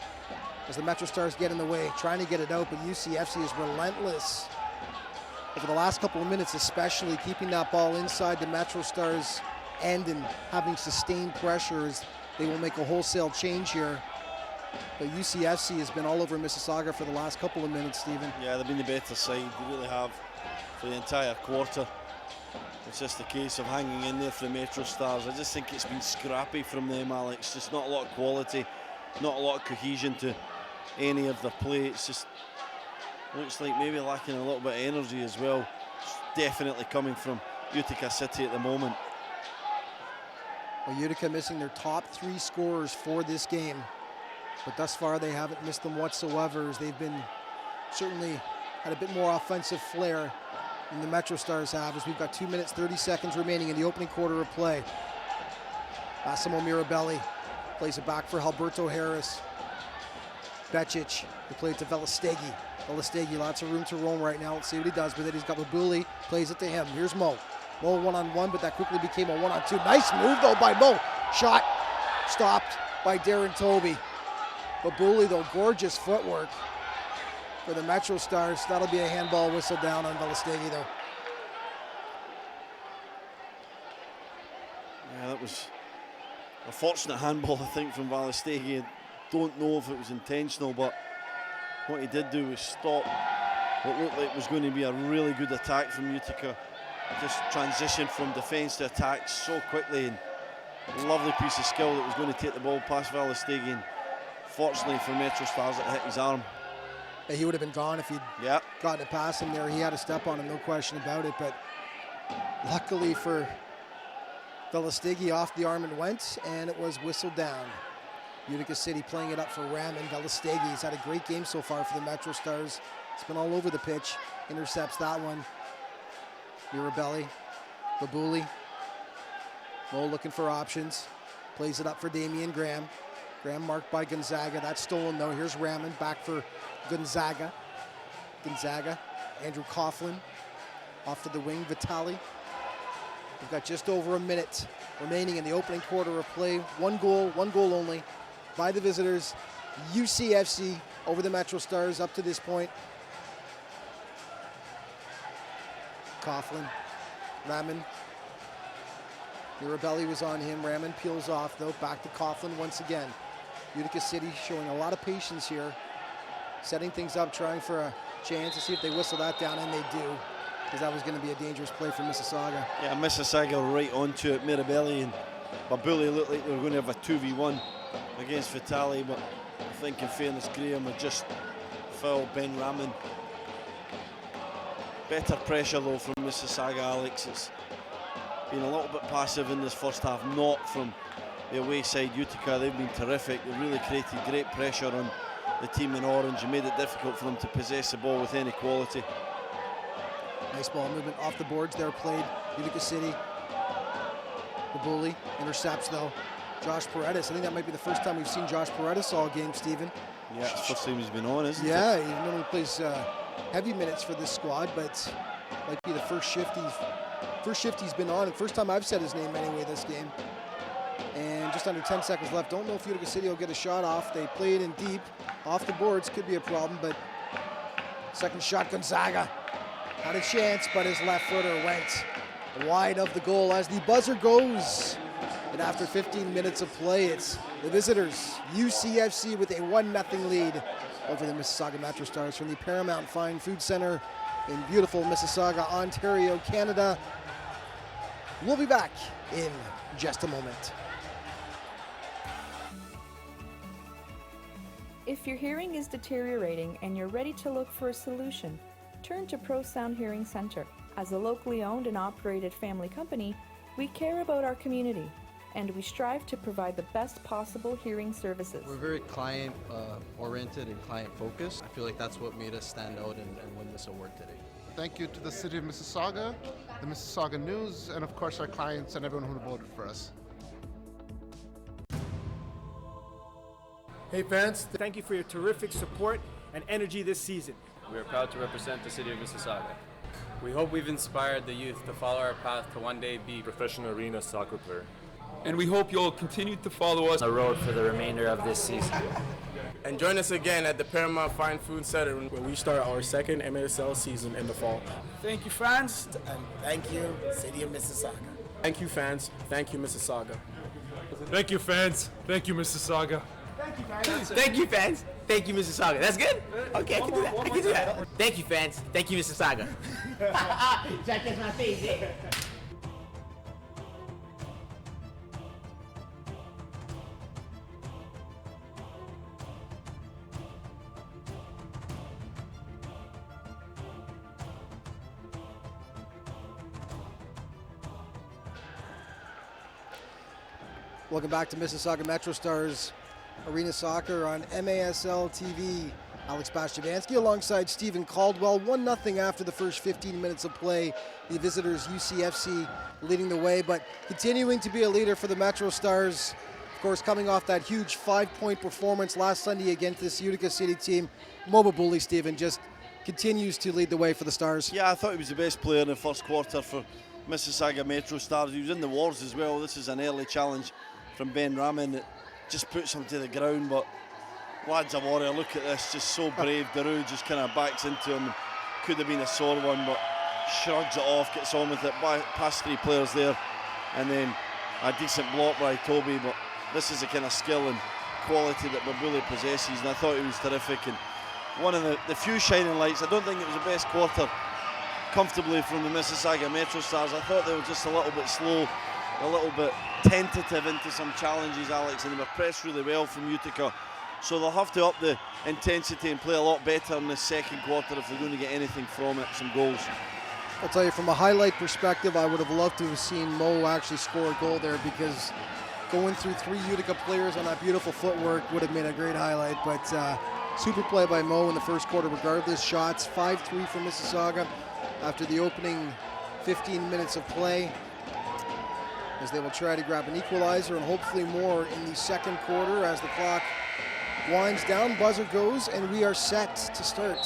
as the MetroStars get in the way, trying to get it out, but UCFC is relentless. Over the last couple of minutes especially, keeping that ball inside the MetroStars end and having sustained pressure as they will make a wholesale change here. But UCFC has been all over Mississauga for the last couple of minutes, Stephen. Yeah, they've been the better side, they really have, for the entire quarter. It's just a case of hanging in there for the MetroStars. I just think it's been scrappy from them, Alex. Just not a lot of quality, not a lot of cohesion to any of their play. It's just looks like maybe lacking a little bit of energy as well. It's definitely coming from Utica City at the moment. Well, Utica missing their top three scorers for this game, but thus far they haven't missed them whatsoever, as they've been certainly had a bit more offensive flair than the MetroStars have, as we've got 2 minutes, 30 seconds remaining in the opening quarter of play. Massimo Mirabelli plays it back for Alberto Harris. Becic, who played to Velistegi. Velistegi, lots of room to roam right now. Let's see what he does with it. He's got Babuli, plays it to him. Here's Mo. Mo one-on-one, but that quickly became a one-on-two. Nice move, though, by Mo. Shot stopped by Darren Toby. Babuli, though, gorgeous footwork for the MetroStars. That'll be a handball whistle down on Velistegi, though. Yeah, that was a fortunate handball, I think, from Velistegi. Don't know if it was intentional, but what he did do was stop what looked like was going to be a really good attack from Utica. Just transitioned from defence to attack so quickly, and a lovely piece of skill that was going to take the ball past Velistegi, and fortunately for MetroStars it hit his arm. Yeah, he would have been gone if he'd gotten it past him there. He had a step on him, no question about it, but luckily for Velistegi, off the arm and went, and it was whistled down. Utica City playing it up for Raman. Velistegi has had a great game so far for the MetroStars. It's been all over the pitch. Intercepts that one. Mirabelli, Babuli. Mo looking for options. Plays it up for Damian Graham. Graham marked by Gonzaga. That's stolen though. Here's Raman back for Gonzaga. Gonzaga. Andrew Coughlin off to the wing. Vitali We've got just over a minute remaining in the opening quarter of play. One goal only by the visitors. UCFC over the MetroStars up to this point. Coughlin, Raman. Mirabelli was on him. Raman peels off though. Back to Coughlin once again. Utica City showing a lot of patience here. Setting things up, trying for a chance to see if they whistle that down, and they do. Because that was going to be a dangerous play for Mississauga. Yeah, Mississauga right onto it. Mirabelli and Babuli looked like they were going to have a 2v1 against Vitali, but I think in fairness, Graham had just fouled Ben Raman. Better pressure though from Mississauga, Alex. It's been a little bit passive in this first half, not from the away side Utica. They've been terrific. They really created great pressure on the team in orange and made it difficult for them to possess the ball with any quality. Nice ball movement off the boards there played. Utica City. Babuli intercepts though. Josh Paredes. I think that might be the first time we've seen Josh Paredes all game, Stephen. Yeah, it's the first time he's been on, isn't it? Yeah, he normally plays heavy minutes for this squad, but might be the first shift he's been on, and first time I've said his name anyway this game. And just under 10 seconds left. Don't know if Utica City will get a shot off. They played in deep. Off the boards could be a problem, but second shot, Gonzaga had a chance, but his left footer went wide of the goal as the buzzer goes. And after 15 minutes of play, it's the visitors, UCFC, with a 1-0 lead over the Mississauga MetroStars from the Paramount Fine Food Center in beautiful Mississauga, Ontario, Canada. We'll be back in just a moment. If your hearing is deteriorating and you're ready to look for a solution, turn to Pro Sound Hearing Center. As a locally owned and operated family company, we care about our community, and we strive to provide the best possible hearing services. We're very client-oriented and client-focused. I feel like that's what made us stand out and win this award today. Thank you to the City of Mississauga, the Mississauga News, and of course our clients and everyone who voted for us. Hey fans, thank you for your terrific support and energy this season. We are proud to represent the City of Mississauga. We hope we've inspired the youth to follow our path to one day be professional arena soccer player. And we hope you'll continue to follow us on the road for the remainder of this season. And join us again at the Paramount Fine Food Center where we start our second MSL season in the fall. Thank you, fans, and thank you, City of Mississauga. Thank you, fans. Thank you, Mississauga. Thank you, fans. Thank you, Mississauga. Thank you, fans. Thank you, fans. Thank you, Mississauga. That's good? Okay, I can do that. I can do that. Thank you, fans. Thank you, Mississauga. Jack, that's my face, eh? Welcome back to Mississauga MetroStars Arena Soccer on MASL TV. Alex Bastiavansky alongside Stephen Caldwell. 1-0 after the first 15 minutes of play. The visitors, UCFC, leading the way, but continuing to be a leader for the MetroStars. Of course, coming off that huge 5-point performance last Sunday against this Utica City team. Mo Babuli, Stephen, just continues to lead the way for the Stars. Yeah, I thought he was the best player in the first quarter for Mississauga MetroStars. He was in the wars as well. This is an early challenge from Ben Raman that just puts him to the ground, but lad's a warrior. Look at this, just so brave. Daru just kind of backs into him. Could have been a sore one, but shrugs it off, gets on with it, past three players there, and then a decent block by Toby. But this is the kind of skill and quality that Babuli possesses, and I thought he was terrific. And one of the few shining lights. I don't think it was the best quarter comfortably from the Mississauga MetroStars. I thought they were just a little bit slow, a little bit tentative into some challenges, Alex, and they were pressed really well from Utica. So they'll have to up the intensity and play a lot better in the second quarter if they're going to get anything from it, some goals. I'll tell you, from a highlight perspective, I would have loved to have seen Mo actually score a goal there, because going through three Utica players on that beautiful footwork would have made a great highlight. But super play by Mo in the first quarter regardless. Shots 5-3 for Mississauga after the opening 15 minutes of play, as they will try to grab an equalizer and hopefully more in the second quarter as the clock winds down. Buzzer goes, and we are set to start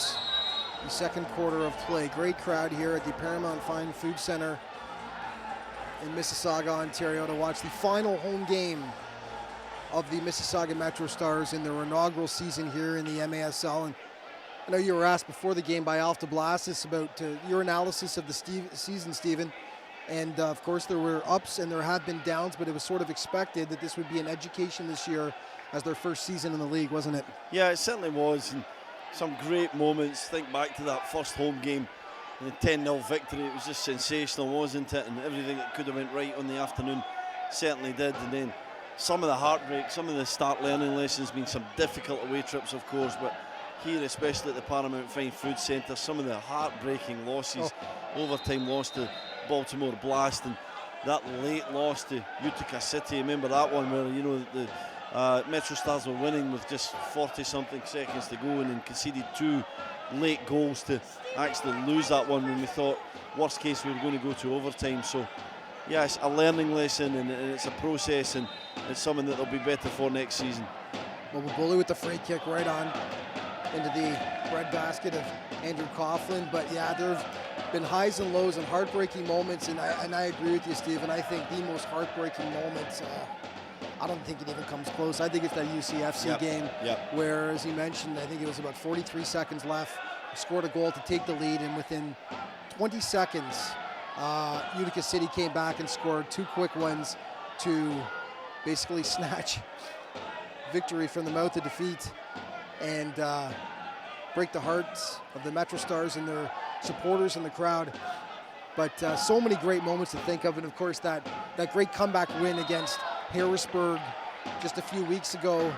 the second quarter of play. Great crowd here at the Paramount Fine Food Center in Mississauga, Ontario, to watch the final home game of the Mississauga MetroStars in their inaugural season here in the MASL. And I know you were asked before the game by Alf de Blasis about your analysis of the season, Stephen. And of course there were ups and there have been downs, but it was sort of expected that this would be an education this year as their first season in the league, wasn't it? Yeah, it certainly was. And some great moments. Think back to that first home game, the 10-0 victory. It was just sensational, wasn't it? And everything that could have went right on the afternoon certainly did. And then some of the heartbreak, some of the start learning lessons, been some difficult away trips, of course, but here, especially at the Paramount Fine Food Centre, some of the heartbreaking losses, overtime loss to Baltimore Blast, and that late loss to Utica City. Remember that one where, you know, the MetroStars were winning with just 40-something seconds to go and then conceded 2 late goals to actually lose that one when we thought, worst case, we were going to go to overtime. So, yeah, it's a learning lesson and it's a process, and it's something that they'll be better for next season. Well, Bully with the free kick right on into the breadbasket of Andrew Coughlin. But yeah, there have been highs and lows and heartbreaking moments, and I agree with you, Stephen. I think the most heartbreaking moments, I don't think it even comes close. I think it's that UCFC game where, as you mentioned, I think it was about 43 seconds left, scored a goal to take the lead, and within 20 seconds, Utica City came back and scored 2 quick ones to basically snatch victory from the mouth of defeat and break the hearts of the MetroStars and their supporters in the crowd. But so many great moments to think of, and of course that great comeback win against Harrisburg just a few weeks ago,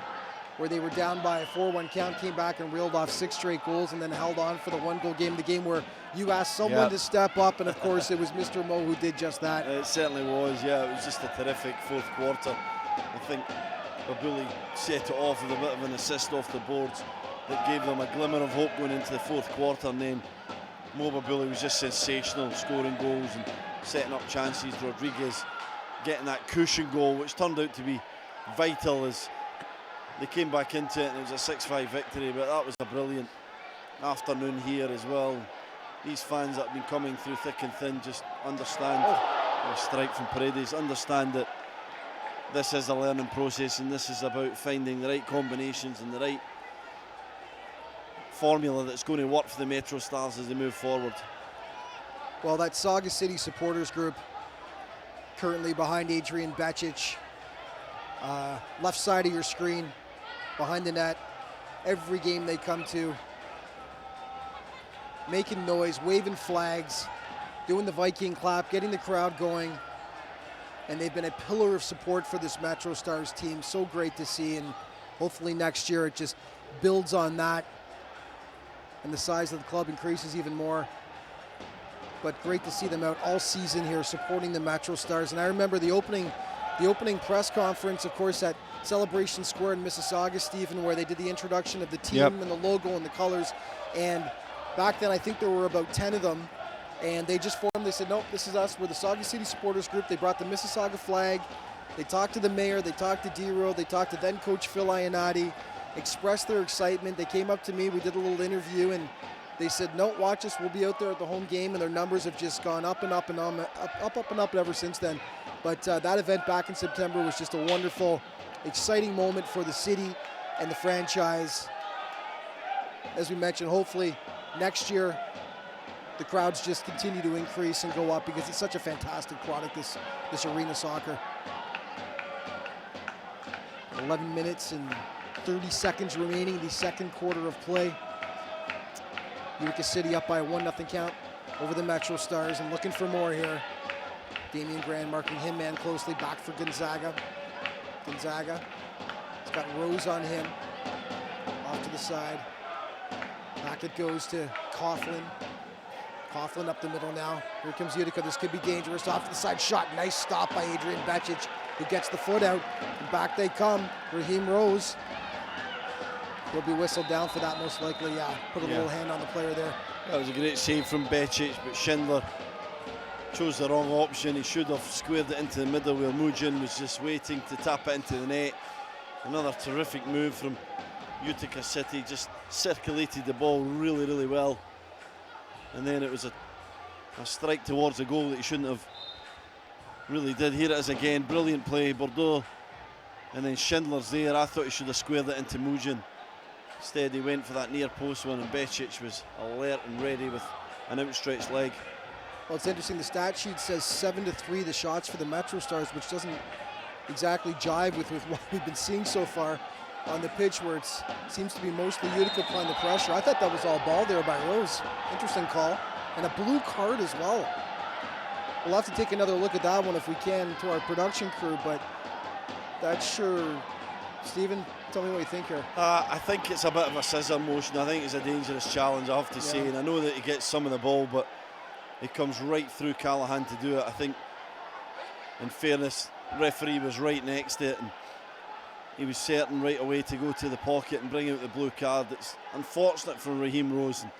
where they were down by a 4-1 count, came back and reeled off 6 straight goals, and then held on for the 1-goal game. The game where you asked someone to step up, and of course it was Mr. Mo who did just that. It certainly was, yeah. It was just a terrific fourth quarter. I think Babuli set it off with a bit of an assist off the boards that gave them a glimmer of hope going into the fourth quarter, and then Mo Babuli was just sensational, scoring goals and setting up chances. Rodriguez getting that cushion goal, which turned out to be vital as they came back into it, and it was a 6-5 victory. But that was a brilliant afternoon here as well. These fans that have been coming through thick and thin just understand, a strike from Paredes, understand that this is a learning process, and this is about finding the right combinations and the right formula that's going to work for the MetroStars as they move forward. Well, that Sauga City supporters group currently behind Adrian Becic, left side of your screen, behind the net, every game they come to, making noise, waving flags, doing the Viking clap, getting the crowd going, and they've been a pillar of support for this MetroStars team. So great to see, and hopefully next year it just builds on that and the size of the club increases even more. But great to see them out all season here supporting the MetroStars. And I remember the opening press conference, of course, at Celebration Square in Mississauga, Stephen, where they did the introduction of the team and the logo and the colors. And back then, I think there were about 10 of them. And they just formed, they said, nope, this is us. We're the Sauga City Supporters Group. They brought the Mississauga flag. They talked to the mayor. They talked to D-Row. They talked to then Coach Phil Ionati, expressed their excitement. They came up to me. We did a little interview, and they said, no, watch us. We'll be out there at the home game. And their numbers have just gone up and up and up ever since then. But that event back in September was just a wonderful, exciting moment for the city and the franchise. As we mentioned, hopefully next year, the crowds just continue to increase and go up because it's such a fantastic product, this arena soccer. 11 minutes and 30 seconds remaining, the second quarter of play. Utica City up by a 1-0 count over the MetroStars and looking for more here. Damian Grand marking him man closely, back for Gonzaga. Gonzaga, he's got Rose on him, off to the side. Back it goes to Coughlin. Coughlin up the middle now. Here comes Utica. This could be dangerous. Off to the side shot. Nice stop by Adrian Becic, who gets the foot out. And back they come. Raheem Rose. He'll be whistled down for that most likely. Put a little hand on the player there. That was a great save from Becic, but Schindler chose the wrong option. He should have squared it into the middle where Mujin was just waiting to tap it into the net. Another terrific move from Utica City. Just circulated the ball really, really well. And then it was a strike towards a goal that he shouldn't have Really did. Here it is again. Brilliant play. Bordeaux. And then Schindler's there. I thought he should have squared it into Mujin. Instead, he went for that near post one, and Becic was alert and ready with an outstretched leg. Well, it's interesting. The stat sheet says 7-3 the shots for the MetroStars, which doesn't exactly jive with what we've been seeing so far on the pitch, where it seems to be mostly Utica applying the pressure. I thought that was all ball there by Rose. Interesting call. And a blue card as well. We'll have to take another look at that one if we can to our production crew, but that's sure. Stephen, tell me what you think here. I think it's a bit of a scissor motion. I think it's a dangerous challenge, I have to say. And I know that he gets some of the ball, but he comes right through Callahan to do it. I think, in fairness, referee was right next to it, and he was certain right away to go to the pocket and bring out the blue card. It's unfortunate for Raheem Rose, and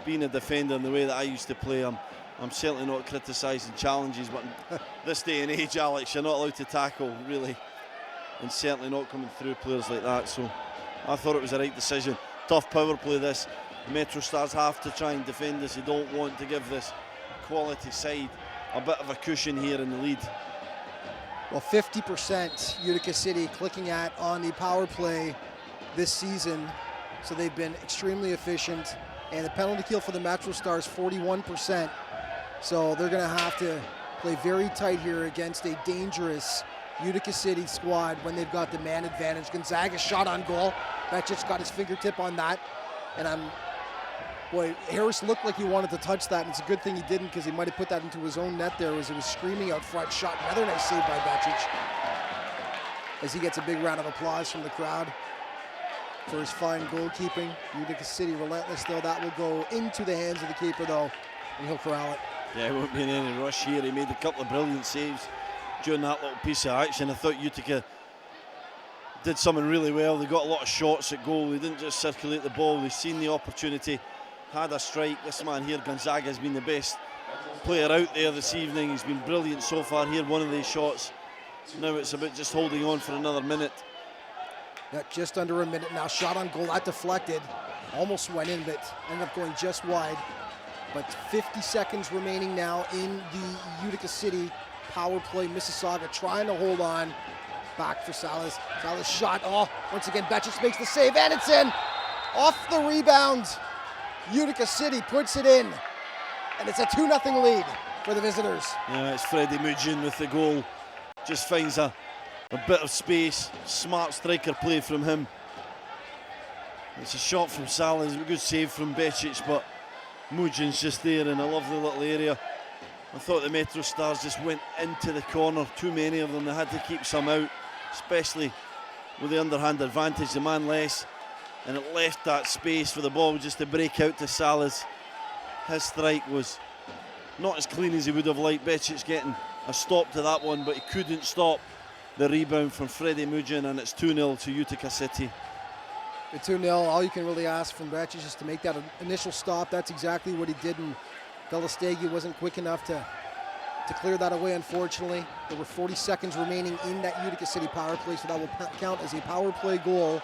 being a defender in the way that I used to play, I'm certainly not criticising challenges, but in this day and age, Alex, you're not allowed to tackle, really, and certainly not coming through players like that. So I thought it was the right decision. Tough power play this. MetroStars have to try and defend this. They don't want to give this quality side a bit of a cushion here in the lead. Well, 50% Utica City clicking at on the power play this season, so they've been extremely efficient. And the penalty kill for the MetroStars, 41%. So they're going to have to play very tight here against a dangerous Utica City squad when they've got the man advantage. Gonzaga shot on goal. Becic got his fingertip on that. And boy, Harris looked like he wanted to touch that, and it's a good thing he didn't, because he might have put that into his own net there as he was screaming out front. Shot, another nice save by Becic, as he gets a big round of applause from the crowd for his fine goalkeeping. Utica City relentless, though. That will go into the hands of the keeper, though, and he'll corral it. Yeah, he won't be in any rush here. He made a couple of brilliant saves during that little piece of action. I thought Utica did something really well. They got a lot of shots at goal. They didn't just circulate the ball. They've seen the opportunity, had a strike. This man here, Gonzaga, has been the best player out there this evening. He's been brilliant so far here, one of these shots. Now it's about just holding on for another minute. Yeah, just under a minute now. Shot on goal, that deflected. Almost went in, but ended up going just wide. But 50 seconds remaining now in the Utica City power play. Mississauga trying to hold on. Back for Salas. Salas shot. Oh, once again, Becic makes the save, and it's in. Off the rebound. Utica City puts it in. And it's a 2-0 lead for the visitors. Yeah, it's Freddie Mujin with the goal. Just finds a bit of space. Smart striker play from him. It's a shot from Salas. A good save from Becic, but Mujin's just there in a lovely little area. I thought the MetroStars just went into the corner. Too many of them. They had to keep some out, especially with the underhand advantage, the man less. And it left that space for the ball just to break out to Salas. His strike was not as clean as he would have liked. Becic getting a stop to that one, but he couldn't stop the rebound from Freddie Mujin, and it's 2-0 to Utica City. The 2-0, all you can really ask from Becic is to make that initial stop. That's exactly what he did, and Velostegi wasn't quick enough to clear that away, unfortunately. There were 40 seconds remaining in that Utica City power play, so that will count as a power play goal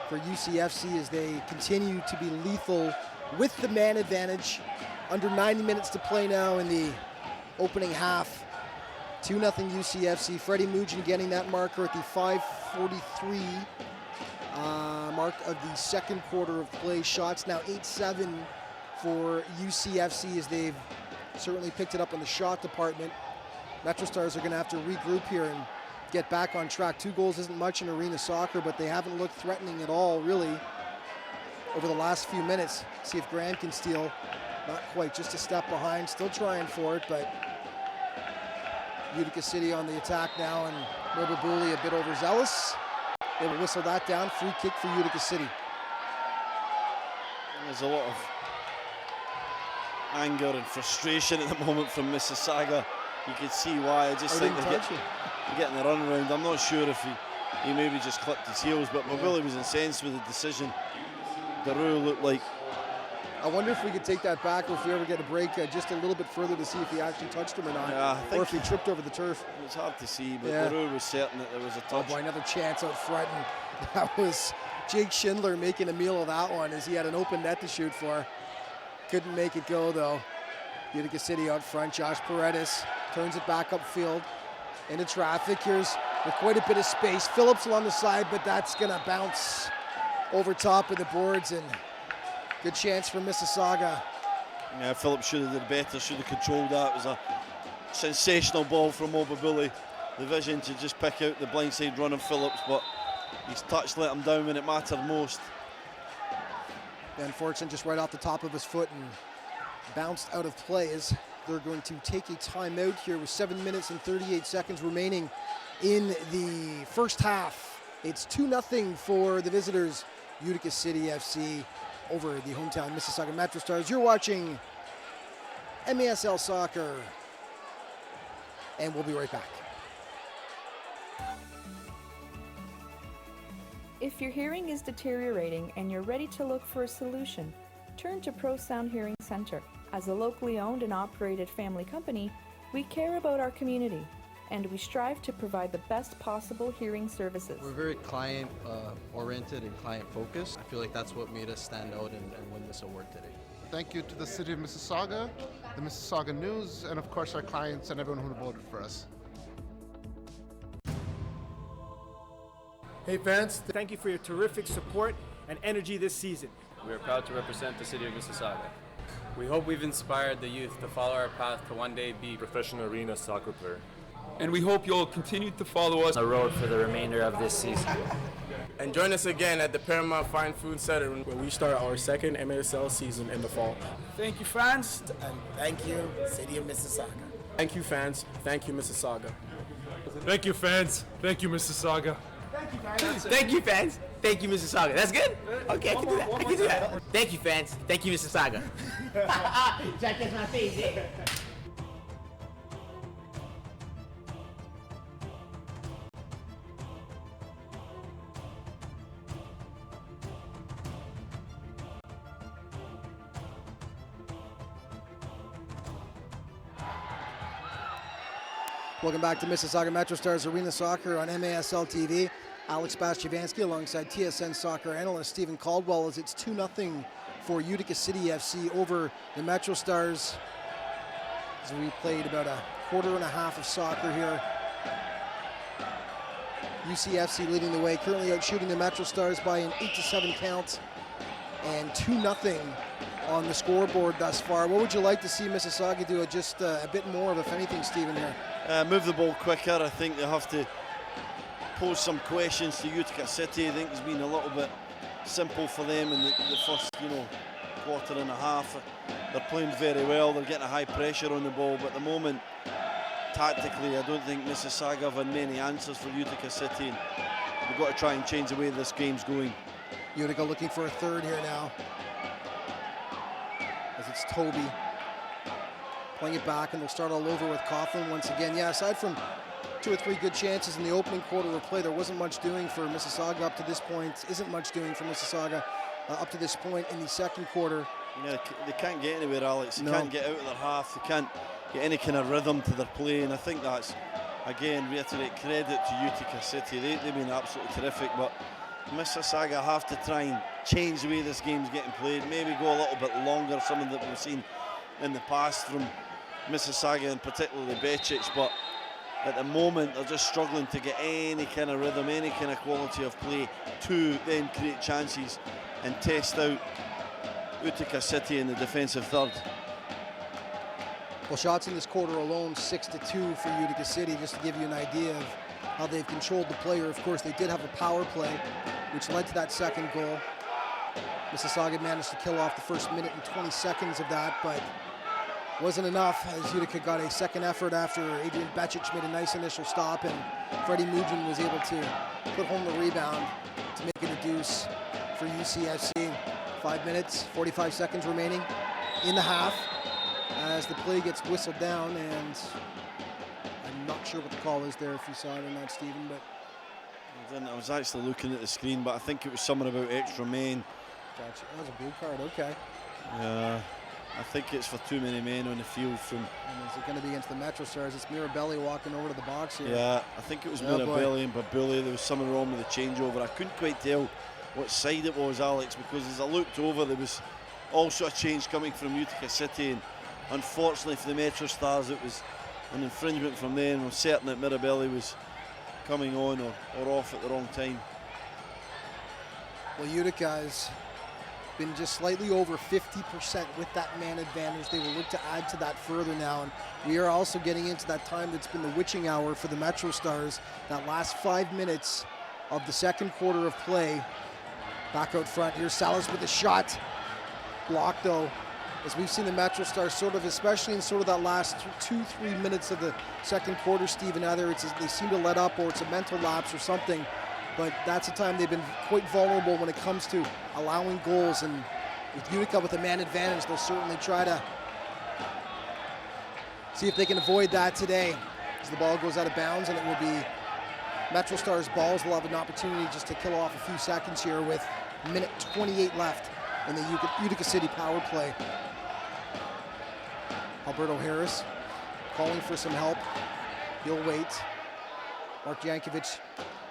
for UCFC as they continue to be lethal with the man advantage. Under 90 minutes to play now in the opening half. 2-0 UCFC. Freddie Mujin getting that marker at the 5:43 mark of the second quarter of play. Shots now 8-7 for UCFC as they've certainly picked it up in the shot department. MetroStars are going to have to regroup here and get back on track. 2 goals isn't much in arena soccer, but they haven't looked threatening at all, really, over the last few minutes. See if Grant can steal. Not quite, just a step behind. Still trying for it, but Utica City on the attack now, and Mobabuli a bit overzealous. They will whistle that down. Free kick for Utica City. There's a lot of anger and frustration at the moment from Mississauga. You can see why. I just think they're getting the run around. I'm not sure if he maybe just clipped his heels, but Mobili was incensed with the decision. Daru looked like... I wonder if we could take that back, or if we ever get a break just a little bit further to see if he actually touched him or not, or if he tripped over the turf. It's hard to see, but Daru was certain that there was a touch. Oh boy, another chance out front, and that was Jake Schindler making a meal of that one as he had an open net to shoot for. Couldn't make it go though. Utica City out front. Josh Paredes turns it back upfield. into traffic. Here's with quite a bit of space. Phillips along the side, but that's going to bounce over top of the boards, and good chance for Mississauga. Yeah, Phillips should have did better, should have controlled that. It was a sensational ball from Obabuli. The vision to just pick out the blindside run of Phillips, but his touch let him down when it mattered most. Unfortunate, just right off the top of his foot and bounced out of play as they're going to take a timeout here with 7 minutes and 38 seconds remaining in the first half. It's 2-0 for the visitors, Utica City FC, over the hometown Mississauga MetroStars. You're watching MASL Soccer, and we'll be right back. If your hearing is deteriorating and you're ready to look for a solution, turn to Pro Sound Hearing Center. As a locally owned and operated family company, we care about our community, and we strive to provide the best possible hearing services. We're very client-oriented and client-focused. I feel like that's what made us stand out and win this award today. Thank you to the City of Mississauga, the Mississauga News, and of course our clients and everyone who voted for us. Hey fans, thank you for your terrific support and energy this season. We are proud to represent the city of Mississauga. We hope we've inspired the youth to follow our path to one day be professional arena soccer player. And we hope you'll continue to follow us on the road for the remainder of this season. And join us again at the Paramount Fine Food Center where we start our second MSL season in the fall. Thank you, fans, and thank you, City of Mississauga. Thank you, fans. Thank you, Mississauga. Thank you, fans. Thank you, Mississauga. Thank you, fans. Thank you, Mississauga. That's good? Okay, I can do that. I can do that. Thank you, fans. Thank you, Mississauga. Jack, that's my face, eh? Welcome back to Mississauga MetroStars Arena Soccer on MASL TV. Alex Bastiavansky alongside TSN soccer analyst Stephen Caldwell as it's 2-0 for Utica City FC over the MetroStars. As we played about a quarter and a half of soccer here. UCFC leading the way, currently out shooting the MetroStars by an 8-7 count, and 2-0 on the scoreboard thus far. What would you like to see Mississauga do just a bit more of, if anything, Stephen, here? Move the ball quicker. I think they have to pose some questions to Utica City. I think it's been a little bit simple for them in the first, quarter and a half. They're playing very well. They're getting a high pressure on the ball, but at the moment, tactically, I don't think Mississauga have had many answers for Utica City. And we've got to try and change the way this game's going. Utica looking for a third here now, as it's Toby playing it back, and they'll start all over with Coughlin once again. Yeah, aside from 2 or 3 good chances in the opening quarter of play, there wasn't much doing for Mississauga up to this point. Isn't much doing for Mississauga up to this point in the second quarter. Yeah, they can't get anywhere, Alex. They No. can't get out of their half. They can't get any kind of rhythm to their play, and I think that's, again, reiterate credit to Utica City. They've been absolutely terrific, but Mississauga have to try and change the way this game's getting played. Maybe go a little bit longer, something that we've seen in the past from Mississauga and particularly Becic, but at the moment they're just struggling to get any kind of rhythm, any kind of quality of play to then create chances and test out Utica City in the defensive third. Well, shots in this quarter alone, 6-2 for Utica City, just to give you an idea of how they've controlled the player. Of course, they did have a power play, which led to that second goal. Mississauga managed to kill off the first minute and 20 seconds of that, but wasn't enough, as Utica got a second effort after Adrian Becic made a nice initial stop, and Freddie Mugin was able to put home the rebound to make it a deuce for UCFC. 5 minutes, 45 seconds remaining in the half as the play gets whistled down, and I'm not sure what the call is there, if you saw it or not, Stephen, but I was actually looking at the screen, but I think it was something about extra men. gotcha. That was a blue card, okay. I think it's for too many men on the field from... And is it going to be against the MetroStars? It's Mirabelli walking over to the box here. Yeah, I think it was Mirabelli and Babuli. There was something wrong with the changeover. I couldn't quite tell what side it was, Alex, because as I looked over, there was also a change coming from Utica City, and unfortunately for the MetroStars, it was an infringement from them. I'm certain that Mirabelli was coming on or off at the wrong time. Well, Utica has been just slightly over 50% with that man advantage. They will look to add to that further now. And we are also getting into that time that's been the witching hour for the MetroStars. That last 5 minutes of the second quarter of play. Back out front, here's Salas with a shot. Blocked though, as we've seen the MetroStars sort of, especially in sort of that last 2-3 minutes of the second quarter, Stephen, either they seem to let up or it's a mental lapse or something. But that's a time they've been quite vulnerable when it comes to allowing goals. And with Utica with a man advantage, they'll certainly try to see if they can avoid that today. As the ball goes out of bounds, and it will be MetroStars balls. Will have an opportunity just to kill off a few seconds here with minute 28 left in the Utica City power play. Alberto Harris calling for some help. He'll wait. Mark Jankovic,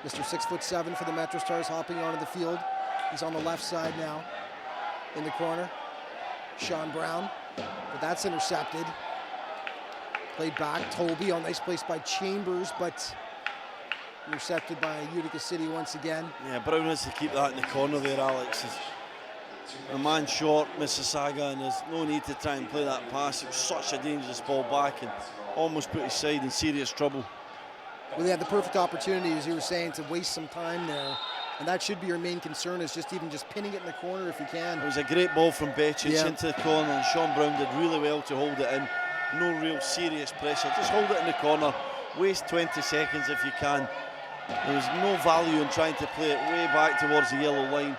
Mr. 6'7" for the MetroStars, hopping onto the field. He's on the left side now, in the corner. Sean Brown, but that's intercepted. Played back, Toby, on nice place by Chambers, but intercepted by Utica City once again. Yeah, Brown has to keep that in the corner there, Alex. A man short, Mississauga, and there's no need to try and play that pass. It was such a dangerous ball back and almost put his side in serious trouble. Well, they had the perfect opportunity, as you were saying, to waste some time there. And that should be your main concern, is just even just pinning it in the corner if you can. It was a great ball from Bečić into the corner, and Sean Brown did really well to hold it in. No real serious pressure. Just hold it in the corner. Waste 20 seconds if you can. There was no value in trying to play it way back towards the yellow line.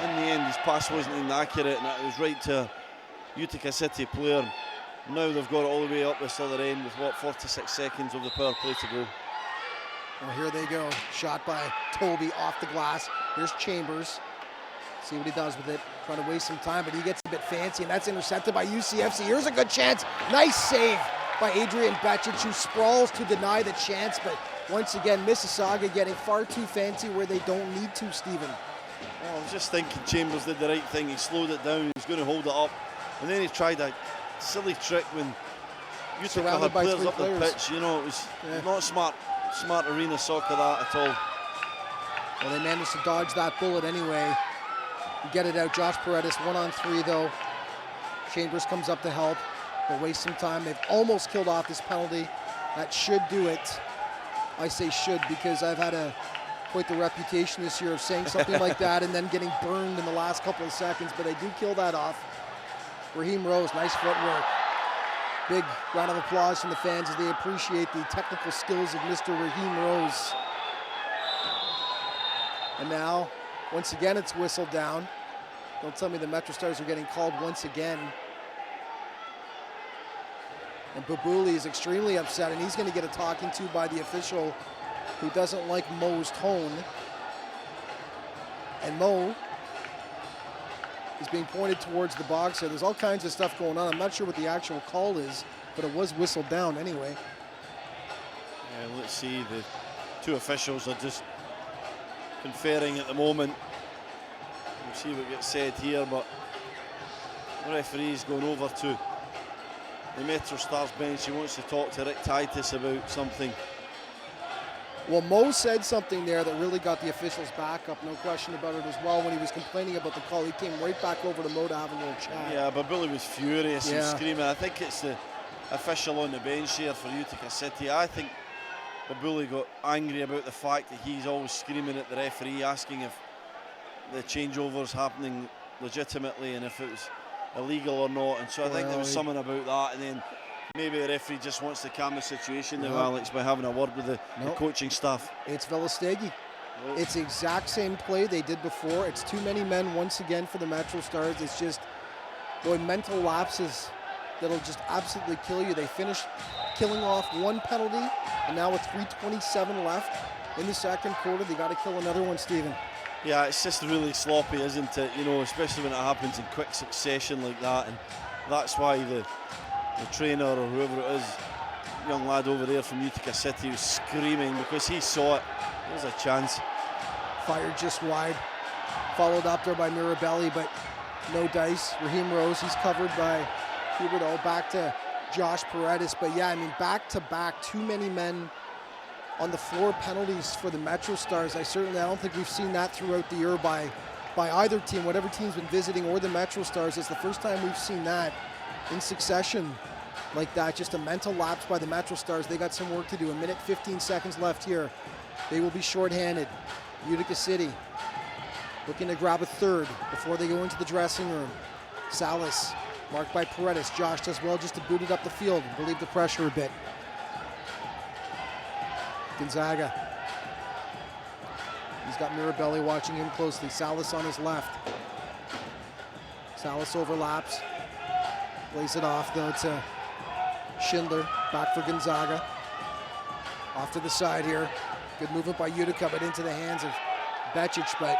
In the end, his pass wasn't even accurate, and it was right to a Utica City player. Now they've got it all the way up this other end with, 46 seconds of the power play to go. Well, here they go. Shot by Toby off the glass. Here's Chambers. See what he does with it. Trying to waste some time, but he gets a bit fancy, and that's intercepted by UCFC. Here's a good chance. Nice save by Adrian Bečić, who sprawls to deny the chance, but once again, Mississauga getting far too fancy where they don't need to, Stephen. I was just thinking Chambers did the right thing. He slowed it down. He was going to hold it up, and then he tried a silly trick when Utica had players up the pitch. You know, it was not smart arena soccer that at all. Well, they managed to dodge that bullet anyway. Get it out. Josh Paredes 1-on-3 though. Chambers comes up to help. They'll waste some time. They've almost killed off this penalty. That should do it. I say should because I've had quite the reputation this year of saying something like that and then getting burned in the last couple of seconds, but I do kill that off. Raheem Rose, nice footwork. Big round of applause from the fans as they appreciate the technical skills of Mr. Raheem Rose. And now, once again, it's whistled down. Don't tell me the MetroStars are getting called once again. And Babuli is extremely upset, and he's going to get a talking to by the official who doesn't like Mo's tone. And Mo is being pointed towards the box here. There's all kinds of stuff going on. I'm not sure what the actual call is, but it was whistled down anyway. Yeah, let's see. The two officials are just conferring at the moment. We'll see what gets said here, but the referee's going over to the MetroStars bench. He wants to talk to Rick Titus about something. Well, Mo said something there that really got the officials back up, no question about it as well. When he was complaining about the call, he came right back over to Mo to have a little chat. Yeah, but Billy was furious and screaming. I think it's the official on the bench here for Utica City. I think Babuli got angry about the fact that he's always screaming at the referee, asking if the changeover's happening legitimately and if it was illegal or not. And so I think there was something about that. And then maybe the referee just wants to calm the situation now, Alex, by having a word with the coaching staff. It's Velostegi. It's the exact same play they did before. It's too many men once again for the MetroStars. It's just going mental lapses that'll just absolutely kill you. They finished killing off one penalty, and now with 3:27 left in the second quarter, they got to kill another one, Stephen. Yeah, it's just really sloppy, isn't it? You know, especially when it happens in quick succession like that, and that's why the trainer or whoever it is, young lad over there from Utica City, was screaming because he saw it. There's a chance. Fired just wide. Followed up there by Mirabelli, but no dice. Raheem Rose, he's covered by Huberto. Back to Josh Paredes. But yeah, I mean, back-to-back, too many men on the floor penalties for the MetroStars. I don't think we've seen that throughout the year by either team, whatever team's been visiting, or the MetroStars. It's the first time we've seen that in succession like that. Just a mental lapse by the MetroStars. They got some work to do. 1:15 seconds left here. They will be shorthanded. Utica City looking to grab a third before they go into the dressing room. Salas marked by Paredes. Josh does well just to boot it up the field and relieve the pressure a bit. Gonzaga. He's got Mirabelli watching him closely. Salas on his left. Salas overlaps. Plays it off though to Schindler. Back for Gonzaga. Off to the side here. Good movement by Utica, but into the hands of Becic. But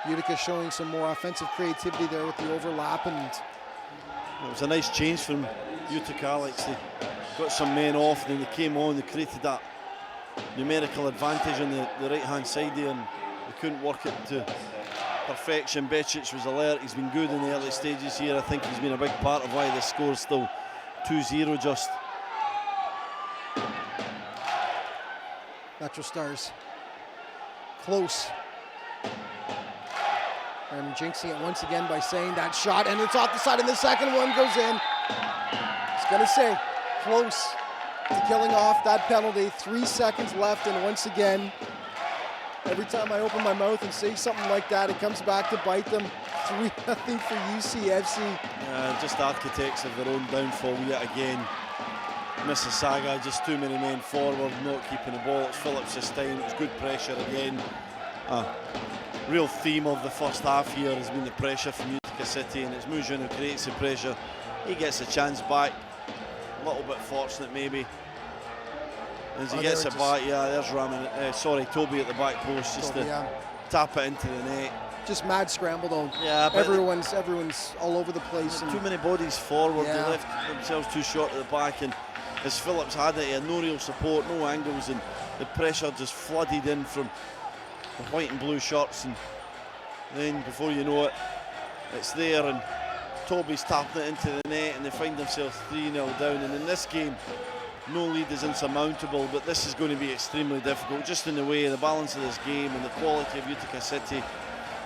Utica showing some more offensive creativity there with the overlap. And it was a nice change from Utica, Alex. They got some men off, and then they came on. They created that numerical advantage on the right-hand side there, and they couldn't work it to perfection. Becic was alert. He's been good in the early stages here. I think he's been a big part of why the score's still 2-0 just. MetroStars close. And jinxing it once again by saying that shot, and it's off the side, and the second one goes in. I was gonna say, close to killing off that penalty. 3 seconds left, and once again, every time I open my mouth and say something like that, it comes back to bite them. 3-0 for UCFC. Just architects of their own downfall yet again. Mississauga, just too many men forward, not keeping the ball. It's Phillips this time. It's good pressure again. Real theme of the first half here has been the pressure from Utica City, and it's Mujin who creates the pressure. He gets a chance back. A little bit fortunate maybe. As he gets it back, there's Toby at the back post just to tap it into the net. Just mad scramble though. Yeah, but everyone's all over the place. Too many bodies forward. They left themselves too short at the back, and as Phillips had it, he had no real support, no angles, and the pressure just flooded in from the white and blue shirts, and then before you know it, it's there, and Toby's tapping it into the net, and they find themselves 3-0 down. And in this game, no lead is insurmountable, but this is going to be extremely difficult, just in the way of the balance of this game and the quality of Utica City,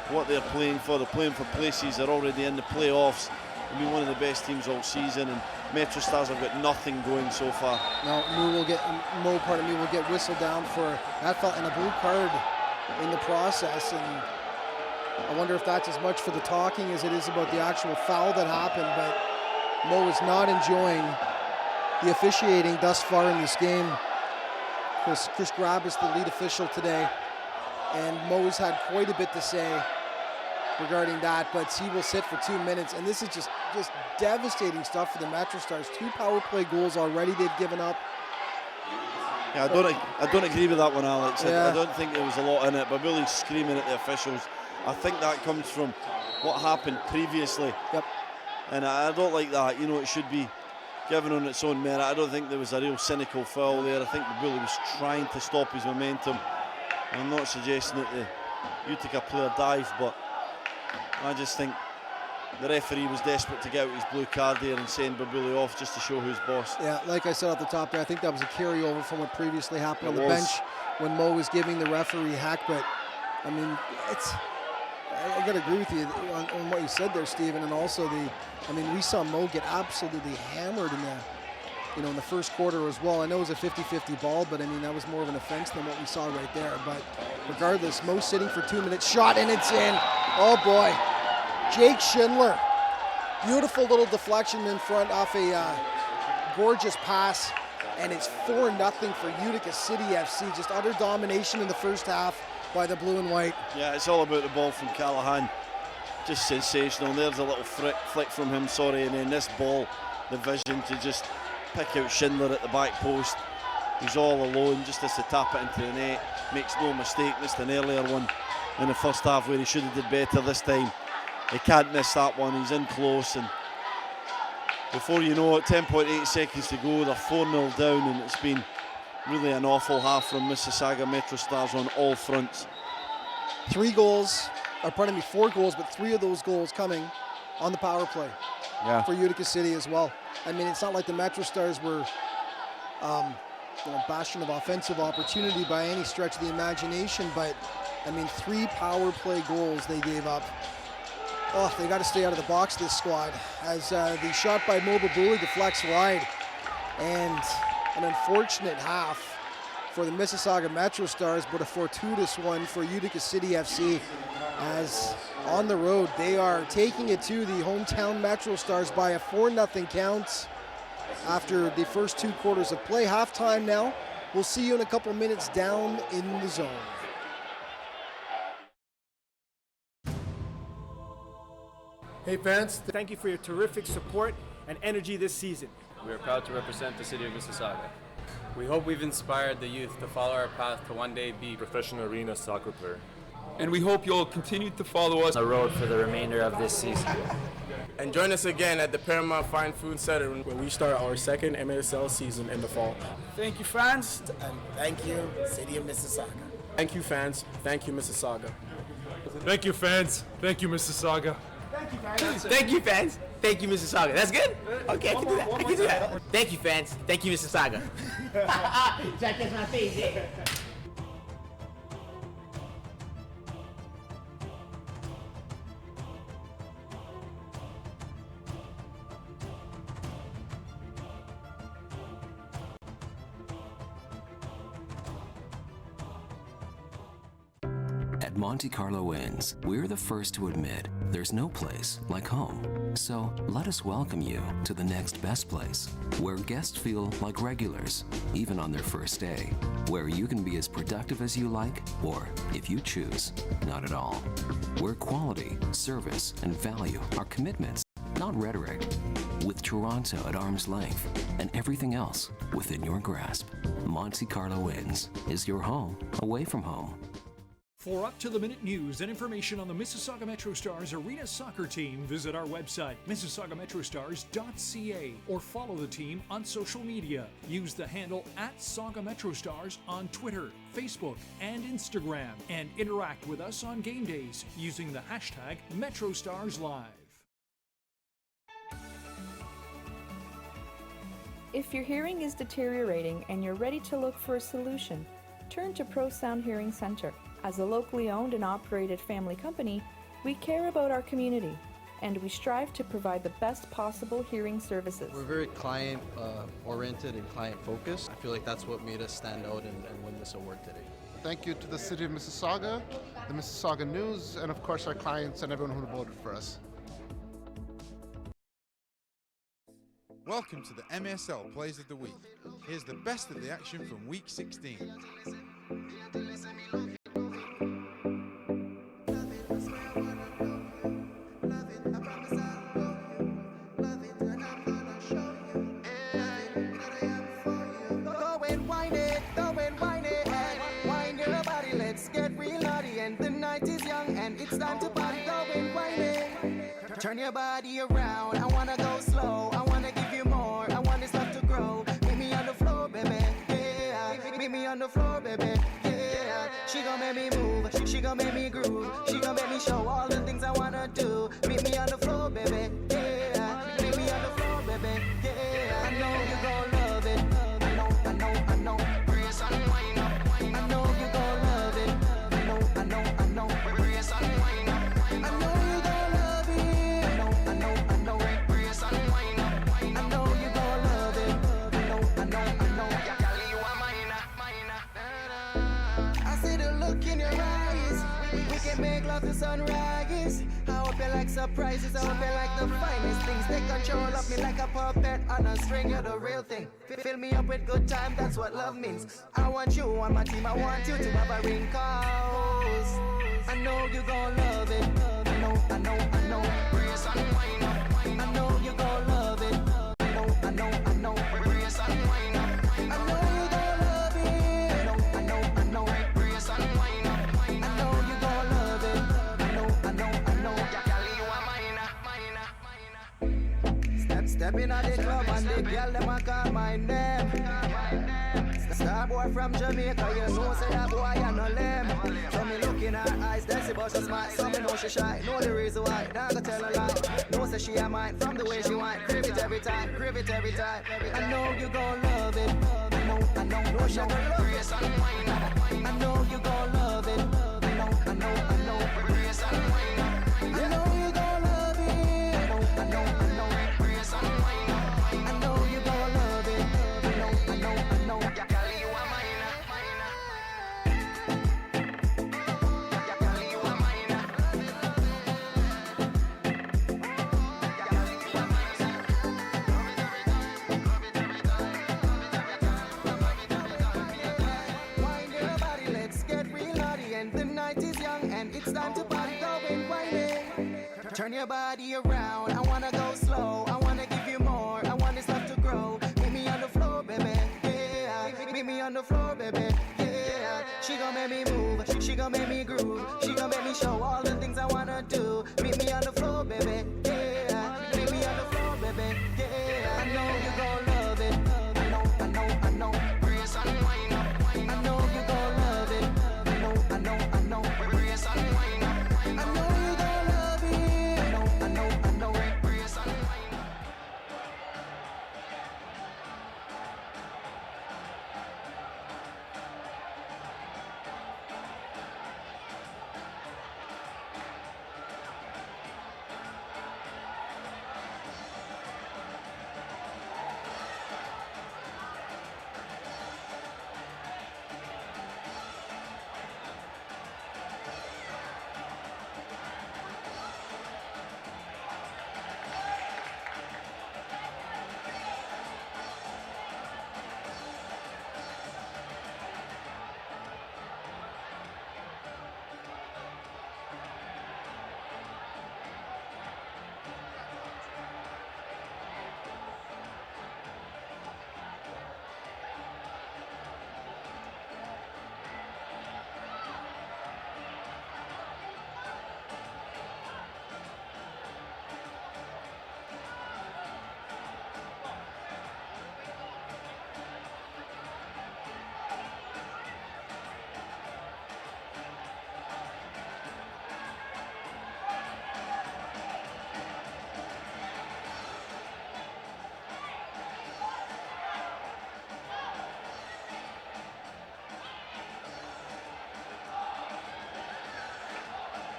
what they're playing for. They're playing for places. They're already in the playoffs. They've been one of the best teams all season, and MetroStars have got nothing going so far. Now, Mo will get whistled down for that foul and a blue card in the process, and I wonder if that's as much for the talking as it is about the actual foul that happened. But Mo is not enjoying the officiating thus far in this game. Chris Grab is the lead official today, and Mo has had quite a bit to say regarding that, but he will sit for 2 minutes, and this is just devastating stuff for the MetroStars. 2 power play goals already they've given up. Yeah, I don't agree with that one, Alex. I don't think there was a lot in it, but really screaming at the officials. I think that comes from what happened previously. Yep. And I don't like that. You know, it should be given on its own merit. I don't think there was a real cynical foul there. I think the bully was trying to stop his momentum. I'm not suggesting that the Utica player dived, but I just think the referee was desperate to get out his blue card there and send Babuli off just to show who's boss. Yeah, like I said at the top there, I think that was a carryover from what previously happened on the bench when Mo was giving the referee hack. But I mean, I got to agree with you on what you said there, Stephen, and also we saw Mo get absolutely hammered in the first quarter as well. I know it was a 50-50 ball, but I mean, that was more of an offense than what we saw right there. But regardless, Mo sitting for 2 minutes, shot, and it's in. Oh boy. Jake Schindler, beautiful little deflection in front off a gorgeous pass, and it's 4-0 for Utica City FC. Just utter domination in the first half by the blue and white. Yeah, it's all about the ball from Callahan. Just sensational. There's a little flick from him, and then this ball, the vision to just pick out Schindler at the back post. He's all alone, just has to tap it into the net. Makes no mistake, missed an earlier one in the first half where he should have did better this time. He can't miss that one. He's in close, and before you know it, 10.8 seconds to go, they're 4-0 down, and it's been really an awful half from Mississauga MetroStars on all fronts. 4 goals, but 3 of those goals coming on the power play. for Utica City as well. I mean, it's not like the MetroStars were bastion of offensive opportunity by any stretch of the imagination, but I mean, 3 power play goals they gave up. Oh, they got to stay out of the box, this squad, as the shot by Moba Bully deflects wide, and an unfortunate half for the Mississauga MetroStars, but a fortuitous one for Utica City FC, as on the road they are taking it to the hometown MetroStars by a 4-0 count after the first 2 quarters of play. Halftime now. We'll see you in a couple minutes down in the zone. Hey fans, thank you for your terrific support and energy this season. We are proud to represent the city of Mississauga. We hope we've inspired the youth to follow our path to one day be professional arena soccer player. And we hope you'll continue to follow us on the road for the remainder of this season. And join us again at the Paramount Fine Food Center when we start our second MSL season in the fall. Thank you, fans, and thank you, City of Mississauga. Thank you, fans. Thank you, Mississauga. Thank you, fans. Thank you, Mississauga. Thank you, fans. Thank you, Mississauga. That's good? Okay, I can do that. I can do that. Thank you, fans. Thank you, Mississauga. Jack, that's my face, yeah. At Monte Carlo Inns, we're the first to admit there's no place like home. So let us welcome you to the next best place, where guests feel like regulars, even on their first day, where you can be as productive as you like, or, if you choose, not at all. Where quality, service, and value are commitments, not rhetoric. With Toronto at arm's length and everything else within your grasp, Monte Carlo Inns is your home away from home. For up-to-the-minute news and information on the Mississauga MetroStars Arena Soccer Team, visit our website, mississaugametrostars.ca, or follow the team on social media. Use the handle @SaugaMetroStars on Twitter, Facebook, and Instagram, and interact with us on game days using the hashtag MetroStarsLive. If your hearing is deteriorating and you're ready to look for a solution, turn to Pro Sound Hearing Center. As a locally owned and operated family company, we care about our community, and we strive to provide the best possible hearing services. We're very client-oriented and client-focused. I feel like that's what made us stand out and win this award today. Thank you to the City of Mississauga, the Mississauga News, and of course our clients and everyone who voted for us. Welcome to the MSL Plays of the Week. Here's the best of the action from Week 16. It's time to party, go and whine it. Turn your body around. I wanna go slow. I wanna give you more. I want this love to grow. Meet me on the floor, baby. Yeah. Meet me on the floor, baby. Yeah. She gon' make me move. She gon' make me groove. She gon' make me show all the things I wanna do. Meet me on the floor, baby. Yeah. Meet me on the floor, baby. Yeah. I know you gon' love it. I know. Brace and wind up. I know you gon' love it. I know. Brace and wind up. I know you gon' love it. I know. Brace and wind up. I know you gon' love it. I know. Girl, you are mine. I see the look in your eyes. We can make love to sunrise. I hope you like surprises. I hope you like the finest things. They control of me like a puppet on a string. You're the real thing. Fill me up with good time. That's what love means. I want you on my team. I want you to have a wrinkles. I know you gon' love it. I know. Brace and wind up. I know you gon' love it. I know. Brace and wind up. I know you gon' love it. I know. Brace and wind up. I know you gon' love it. I know. Girl, you are mine. Step in at the club and the girl them a call my name. Star boy from Jamaica, you know say that boy I no lame. So me look in her eyes, then see but she smart. So me know she shy, know the reason why. Now I go tell her lie. Know say she a mine from the way she whine. Crave it every time, crave it every time. I know you gon' love it. I know she gon' love it. I know you gon' love it. I know. Brace and wine up. I know you gon' love it. I know. Brace and wine up. I know you gon' love it. I know. Ya cali you a mine. Ya cali you a mine. Ya cali you a mine. Wind your body, let's get real naughty. And the night is young and it's time to party, going whining. Turn your body around, I wanna go slow. I wanna give you more, I want this love to grow. Meet me on the floor, baby, yeah. Meet me on the floor, baby, yeah. She gon' make me move, she gon' make me groove. She gon' make me show all the things I wanna do. Meet me on the floor, baby, yeah. Meet me on the floor, baby, yeah. I know you gon' love it. I know. Brace and wine up. I know you gon' love it. I know. Brace and wine up. I know you gon' love it. I know. Brace and wine up.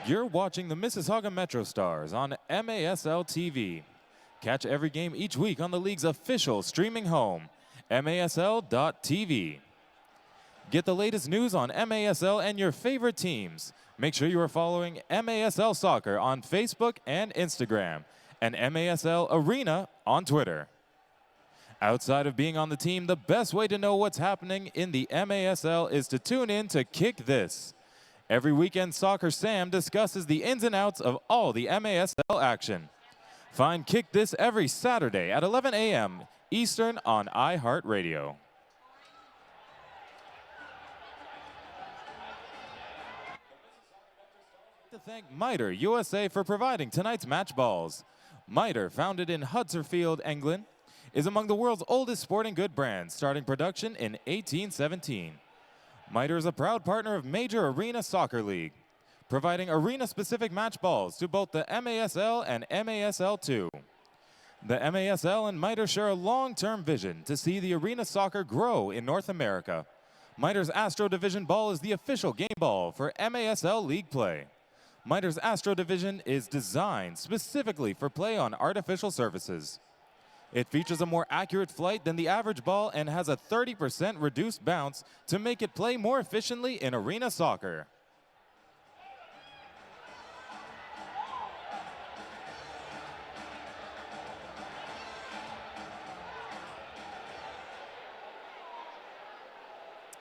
You're watching the Mississauga MetroStars on MASL TV. Catch every game each week on the league's official streaming home, MASL.tv. Get the latest news on MASL and your favorite teams. Make sure you are following MASL Soccer on Facebook and Instagram, and MASL Arena on Twitter. Outside of being on the team, the best way to know what's happening in the MASL is to tune in to Kick This. Every weekend, Soccer Sam discusses the ins and outs of all the MASL action. Find Kick This every Saturday at 11 a.m. Eastern on iHeartRadio. To thank Mitre USA for providing tonight's match balls. Mitre, founded in Huddersfield, England, is among the world's oldest sporting good brands, starting production in 1817. Mitre is a proud partner of Major Arena Soccer League, providing arena-specific match balls to both the MASL and MASL2. The MASL and Mitre share a long-term vision to see the arena soccer grow in North America. Mitre's Astro Division ball is the official game ball for MASL League play. Mitre's Astro Division is designed specifically for play on artificial surfaces. It features a more accurate flight than the average ball and has a 30% reduced bounce to make it play more efficiently in arena soccer.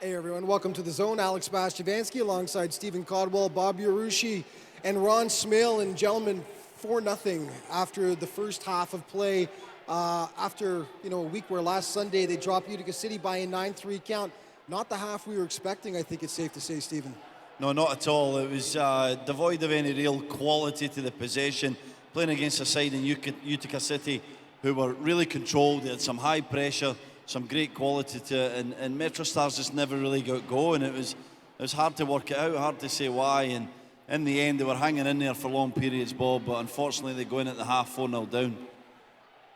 Hey everyone, welcome to The Zone. Alex Bastiavansky alongside Stephen Codwell, Bob Yarushi, and Ron Smale. And gentlemen, 4-0 after the first half of play. After a week where last Sunday they dropped Utica City by a 9-3 count. Not the half we were expecting, I think it's safe to say, Stephen. No, not at all. It was devoid of any real quality to the possession. Playing against a side in Utica City who were really controlled. They had some high pressure, some great quality to it, and MetroStars just never really got going. It was hard to work it out, hard to say why, and in the end they were hanging in there for long periods, Bob, but unfortunately they go in at the half 4-0 down.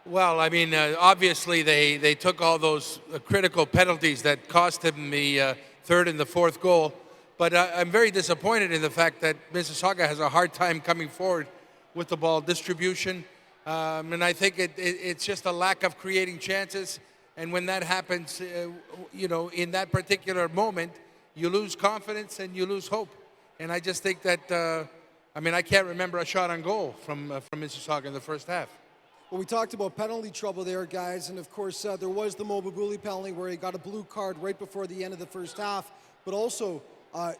Well, I mean, obviously they took all those critical penalties that cost him the third and the fourth goal, but I'm very disappointed in the fact that Mississauga has a hard time coming forward with the ball distribution, and I think it's just a lack of creating chances, and when that happens, you know, in that particular moment, you lose confidence and you lose hope. And I just think that, I mean, I can't remember a shot on goal from Mississauga in the first half. Well, we talked about penalty trouble there, guys, and of course there was the Mobabuli penalty where he got a blue card right before the end of the first half, but also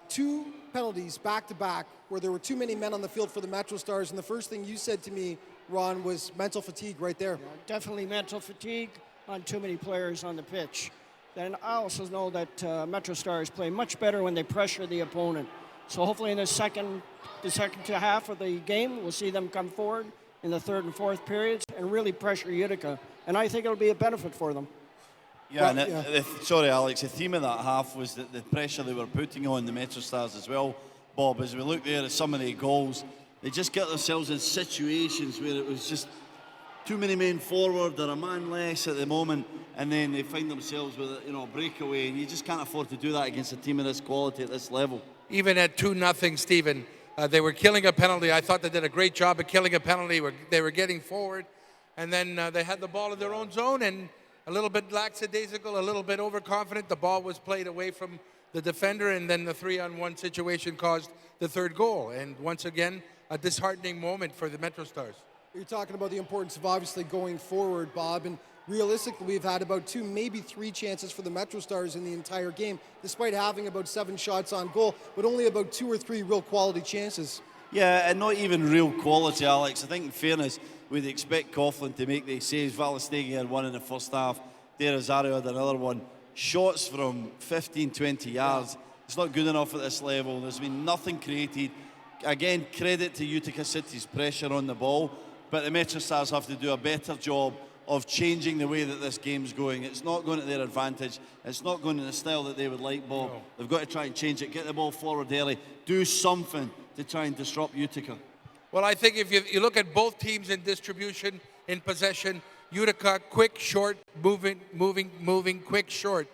2 penalties back-to-back where there were too many men on the field for the MetroStars, and the first thing you said to me, Ron, was mental fatigue right there. Yeah, definitely mental fatigue on too many players on the pitch. Then I also know that MetroStars play much better when they pressure the opponent. So hopefully in the second half of the game, we'll see them come forward in the third and fourth periods and really pressure Utica. And I think it'll be a benefit for them. Yeah, and sorry, Alex, the theme of that half was the pressure they were putting on the MetroStars as well, Bob. As we look there at some of the goals, they just get themselves in situations where it was just too many men forward or a man less at the moment, and then they find themselves with a breakaway, and you just can't afford to do that against a team of this quality at this level. Even at 2-0, Stephen, they were killing a penalty. I thought they did a great job of killing a penalty. They were getting forward, and then they had the ball in their own zone, and a little bit lackadaisical, a little bit overconfident. The ball was played away from the defender, and then the 3-on-1 situation caused the third goal. And once again, a disheartening moment for the MetroStars. You're talking about the importance of obviously going forward, Bob, and realistically we've had about 2, maybe 3 chances for the MetroStars in the entire game, despite having about 7 shots on goal, but only about 2 or 3 real quality chances. Yeah, and not even real quality, Alex. I think in fairness, we'd expect Coughlin to make the saves. Valistegi had one in the first half. De Rosario had another one. Shots from 15, 20 yards. It's not good enough at this level. There's been nothing created. Again, credit to Utica City's pressure on the ball, but the MetroStars have to do a better job of changing the way that this game's going. It's not going to their advantage. It's not going in the style that they would like, Bob. No. They've got to try and change it, get the ball forward early, do something to try and disrupt Utica. Well, I think if you look at both teams in distribution, in possession, Utica quick, short, moving, quick, short.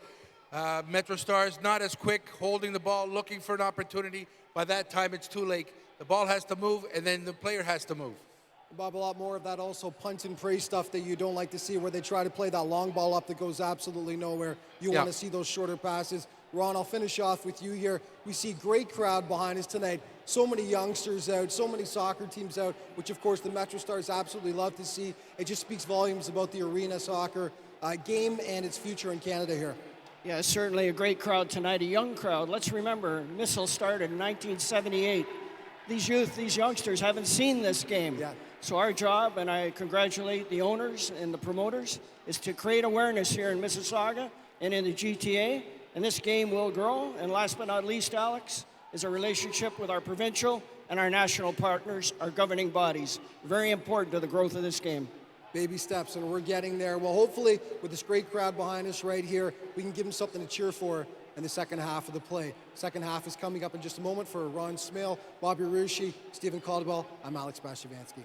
MetroStars not as quick, holding the ball, looking for an opportunity. By that time, it's too late. The ball has to move, and then the player has to move. Bob, a lot more of that also punt and pray stuff that you don't like to see, where they try to play that long ball up that goes absolutely nowhere. You want to see those shorter passes. Ron, I'll finish off with you here. We see great crowd behind us tonight. So many youngsters out, so many soccer teams out, which of course the MetroStars absolutely love to see. It just speaks volumes about the arena soccer game and its future in Canada here. Yeah, certainly a great crowd tonight, a young crowd. Let's remember, Msl started in 1978. These youth, these youngsters haven't seen this game. Yeah. So our job, and I congratulate the owners and the promoters, is to create awareness here in Mississauga and in the GTA, and this game will grow. And last but not least, Alex, is a relationship with our provincial and our national partners, our governing bodies. Very important to the growth of this game. Baby steps, and we're getting there. Well, hopefully, with this great crowd behind us right here, we can give them something to cheer for in the second half of the play. Second half is coming up in just a moment. For Ron Smale, Bobby Rushi, Stephen Caldwell, I'm Alex Bashevansky.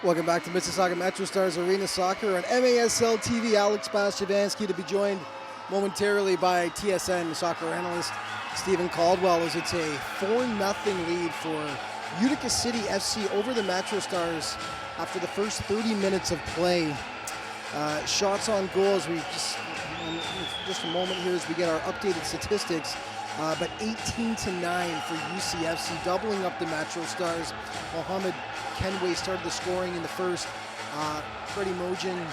Welcome back to Mississauga MetroStars Arena Soccer on MASL TV. Alex Bastiavansky to be joined momentarily by TSN soccer analyst Stephen Caldwell as it's a 4-0 lead for Utica City FC over the MetroStars after the first 30 minutes of play. Shots on goal as we just a moment here as we get our updated statistics. But 18-9 for UCFC, doubling up the MetroStars. Mohamed Kenway started the scoring in the first. Freddie Mojin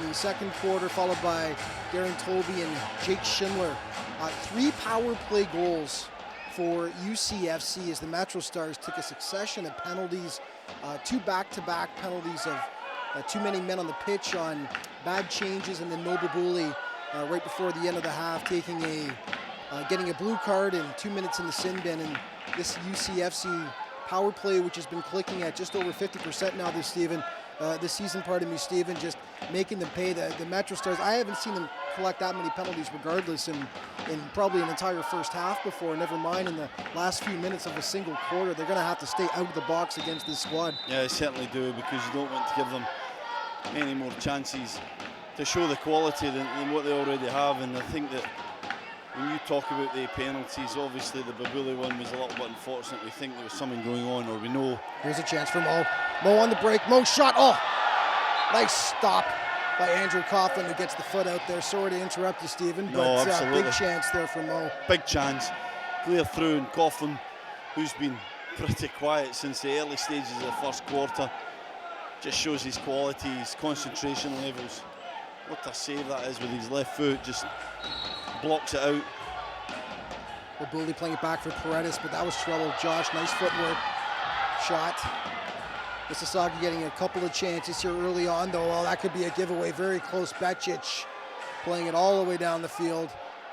in the second quarter, followed by Darren Tolby and Jake Schindler. 3 power play goals for UCFC as the MetroStars took a succession of penalties, 2 back-to-back penalties of too many men on the pitch on bad changes, and then Nobabuli right before the end of the half getting a blue card and 2 minutes in the sin bin. And this UCFC power play, which has been clicking at just over 50% now this season, Stephen, just making them pay. The MetroStars, I haven't seen them collect that many penalties regardless in probably an entire first half before, never mind in the last few minutes of a single quarter. They're going to have to stay out of the box against this squad. Yeah, they certainly do, because you don't want to give them any more chances to show the quality than what they already have. And I think that when you talk about the penalties, obviously the Babuli one was a little bit unfortunate. We think there was something going on, or we know. Here's a chance for Mo. Mo on the break. Mo shot. Oh, nice stop by Andrew Coughlin, who gets the foot out there. Sorry to interrupt you, Stephen, but big chance there for Mo. Big chance. Clear through, and Coughlin, who's been pretty quiet since the early stages of the first quarter, just shows his quality, his concentration levels. What a save that is with his left foot, just blocks it out. Babuli playing it back for Paredes, but that was trouble. Josh, nice footwork. Shot. Mississauga getting a couple of chances here early on, though. Well, that could be a giveaway. Very close. Becic playing it all the way down the field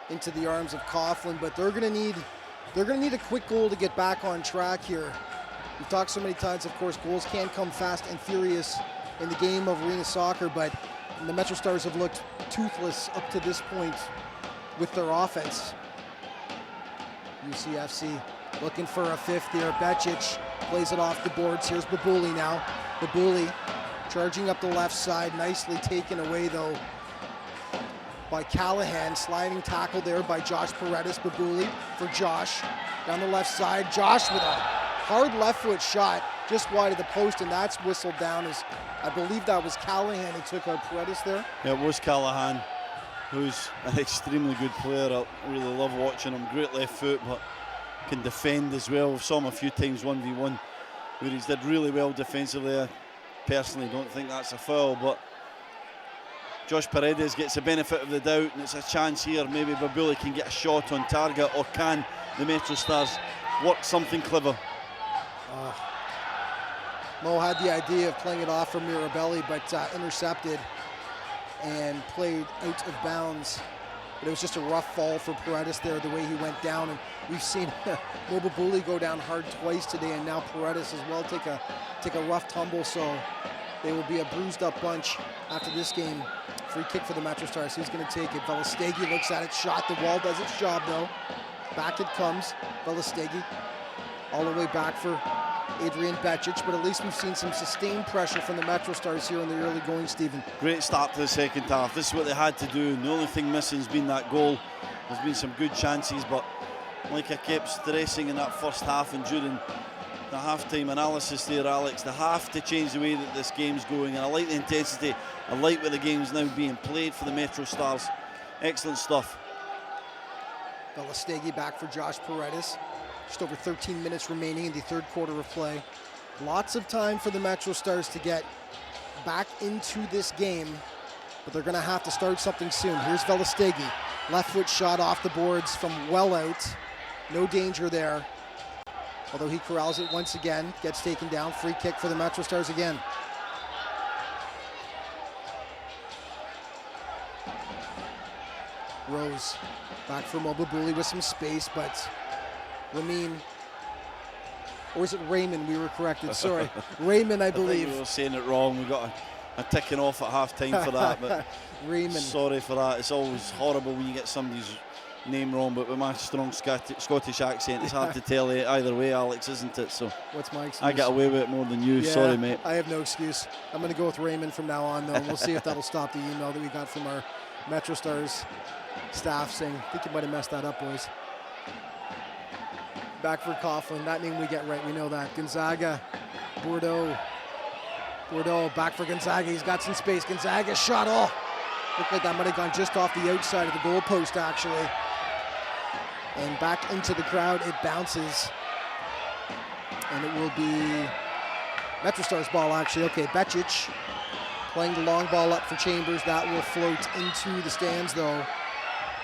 into the arms of Coughlin, but they're going to need a quick goal to get back on track here. We've talked so many times, of course, goals can come fast and furious in the game of arena soccer, but the MetroStars have looked toothless up to this point with their offense. UCFC looking for a fifth here. Becic plays it off the boards. Here's Babuli now. Babuli charging up the left side. Nicely taken away, though, by Callahan. Sliding tackle there by Josh Paredes. Babuli for Josh. Down the left side. Josh with a hard left foot shot just wide of the post, and that's whistled down as I believe that was Callahan who took out Paredes there. Yeah, it was Callahan, who's an extremely good player. I really love watching him. Great left foot, but can defend as well. We've saw him a few times 1v1 where he's did really well defensively. I personally don't think that's a foul, but Josh Paredes gets the benefit of the doubt, and it's a chance here. Maybe Babuli can get a shot on target, or can the MetroStars work something clever? Mo had the idea of playing it off from Mirabelli, but intercepted and played out of bounds. But it was just a rough fall for Paredes there, the way he went down. And we've seen Babuli go down hard twice today, and now Paredes as well take a rough tumble. So they will be a bruised up bunch after this game. Free kick for the MetroStars. Who's going to take it? Velistegi looks at it, shot. The wall does its job though. Back it comes. Velistegi all the way back for Adrian Becic, but at least we've seen some sustained pressure from the MetroStars here in the early going, Stephen. Great start to the second half. This is what they had to do, and the only thing missing has been that goal. There's been some good chances, but like I kept stressing in that first half and during the half-time analysis there, Alex, they have to change the way that this game's going, and I like the intensity. I like where the game's now being played for the MetroStars. Excellent stuff. Velistegi back for Josh Paredes. Just over 13 minutes remaining in the third quarter of play. Lots of time for the MetroStars to get back into this game, but they're going to have to start something soon. Here's Velistegi. Left foot shot off the boards from well out. No danger there. Although he corrals it once again. Gets taken down. Free kick for the MetroStars again. Rose back for Mobabuli with some space, but Ramin, or is it Raymond? We were corrected. Sorry, Raymond, I believe. I think we were saying it wrong. We got a ticking off at half time for that, but Raymond. Sorry for that. It's always horrible when you get somebody's name wrong, but with my strong Scottish accent, it's hard to tell either way, Alex, isn't it? So what's my excuse? I get away with it more than you. Yeah, sorry, mate. I have no excuse. I'm going to go with Raymond from now on, though. We'll see if that'll stop the email that we got from our MetroStars staff saying, I think you might have messed that up, boys. Back for Coughlin. That name we get right. We know that. Gonzaga. Bordeaux. Back for Gonzaga. He's got some space. Gonzaga shot. Oh, looked like that might have gone just off the outside of the goal post, actually. And back into the crowd. It bounces. And it will be MetroStars ball, actually. Okay, Becic playing the long ball up for Chambers. That will float into the stands, though.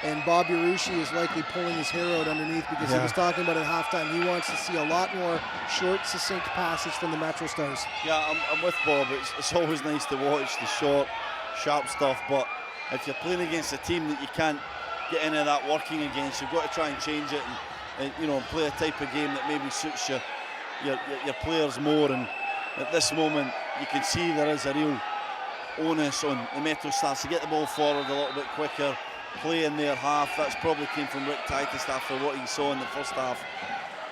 And Bob Yarushi is likely pulling his hair out underneath because he was talking about at halftime. He wants to see a lot more short, succinct passes from the MetroStars. Yeah, I'm with Bob. It's always nice to watch the short, sharp stuff, but if you're playing against a team that you can't get any of that working against, you've got to try and change it and you know, play a type of game that maybe suits your players more. And at this moment, you can see there is a real onus on the MetroStars to get the ball forward a little bit quicker, play in their half. That's probably came from Rick Titus after what he saw in the first half.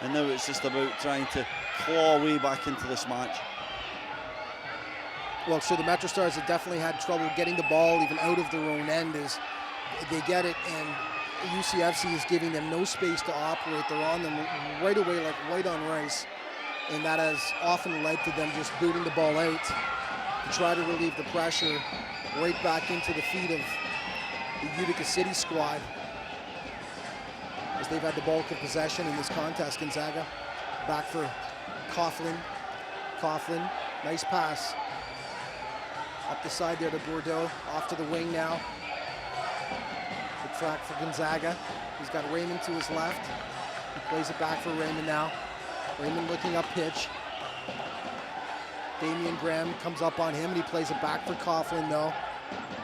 And now it's just about trying to claw way back into this match. Well, so the MetroStars have definitely had trouble getting the ball even out of their own end as they get it, and UCFC is giving them no space to operate. They're on them right away like white on rice, and that has often led to them just booting the ball out to try to relieve the pressure right back into the feet of the Utica City squad as they've had the bulk of possession in this contest. Gonzaga back for Coughlin. Coughlin, nice pass up the side there to Bordeaux, off to the wing now. Good track for Gonzaga. He's got Raymond to his left. He plays it back for Raymond now. Raymond looking up pitch. Damian Graham comes up on him and he plays it back for Coughlin though.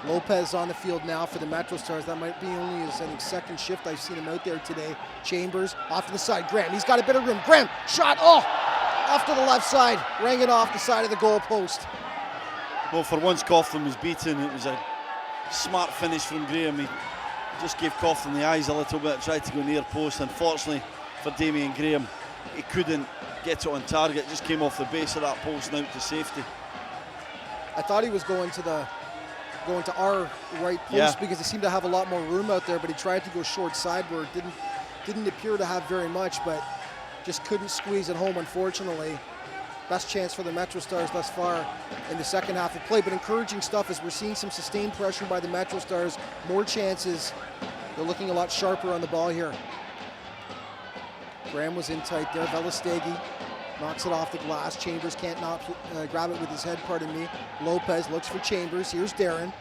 Lopez on the field now for the MetroStars. That might be only his, I think, second shift I've seen him out there today. Chambers off to the side. Graham, he's got a bit of room. Graham, shot, oh! Off to the left side, rang it off the side of the goal post. Well, for once Coughlin was beaten. It was a smart finish from Graham. He just gave Coughlin the eyes a little bit, tried to go near post. Unfortunately for Damian Graham, he couldn't get it on target. Just came off the base of that post and out to safety. I thought he was going to our right post because he seemed to have a lot more room out there, but he tried to go short side where it didn't appear to have very much, but just couldn't squeeze it home, unfortunately. Best chance for the MetroStars thus far in the second half of play, but encouraging stuff as we're seeing some sustained pressure by the MetroStars, more chances. They're looking a lot sharper on the ball here. Graham was in tight there. Velistegi knocks it off the glass. Chambers can't grab it with his head, pardon me. Lopez looks for Chambers. Here's Darren.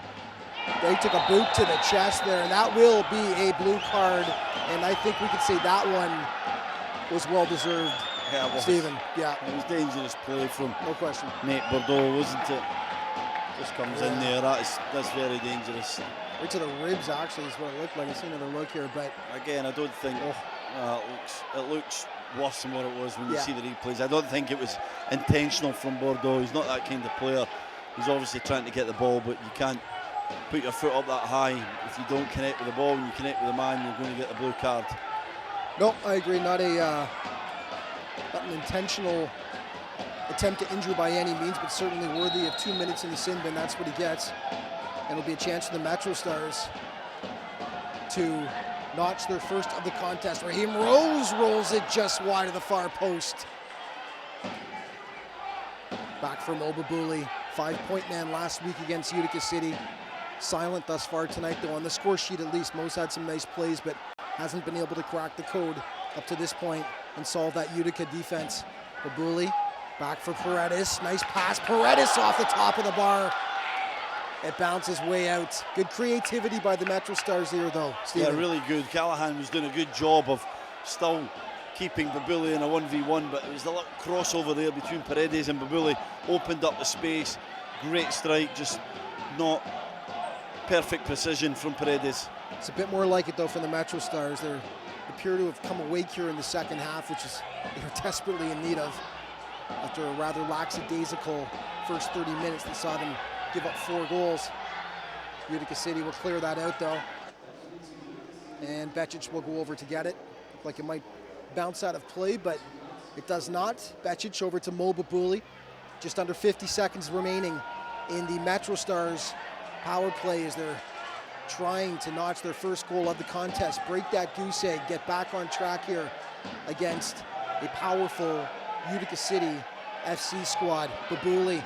They took a boot to the chest there, and that will be a blue card. And I think we could say that one was well-deserved. Yeah, it was. Stephen, yeah. It was dangerous play from no question. Nate Bordeaux, wasn't it? Just comes in there. That's very dangerous. Right to the ribs, actually, is what it looked like. I see another look here, but again, I don't think it looks worse than what it was when you see the replays. I don't think it was intentional from Bordeaux. He's not that kind of player. He's obviously trying to get the ball, but you can't put your foot up that high. If you don't connect with the ball and you connect with the man, you're going to get the blue card. No, I agree. Not an intentional attempt to injure by any means, but certainly worthy of 2 minutes in the sin bin. That's what he gets. And it'll be a chance for the MetroStars to notch their first of the contest. Raheem Rose rolls it just wide of the far post. Back from Obabuli, 5-point man last week against Utica City. Silent thus far tonight, though, on the score sheet at least. Mo's had some nice plays, but hasn't been able to crack the code up to this point and solve that Utica defense. Obabuli, back for Paredes. Nice pass. Paredes off the top of the bar. It bounces way out. Good creativity by the MetroStars here, though, Stephen. Yeah, really good. Callahan was doing a good job of still keeping Babuli in a 1v1, but it was the little crossover there between Paredes and Babuli. Opened up the space. Great strike, just not perfect precision from Paredes. It's a bit more like it, though, from the MetroStars. They appear to have come awake here in the second half, which is they're desperately in need of. After a rather lackadaisical first 30 minutes, they saw them give up 4 goals. Utica City will clear that out, though. And Becic will go over to get it. Looked like it might bounce out of play, but it does not. Becic over to Mo Babuli. Just under 50 seconds remaining in the MetroStars power play as they're trying to notch their first goal of the contest. Break that goose egg, get back on track here against a powerful Utica City FC squad. Babuli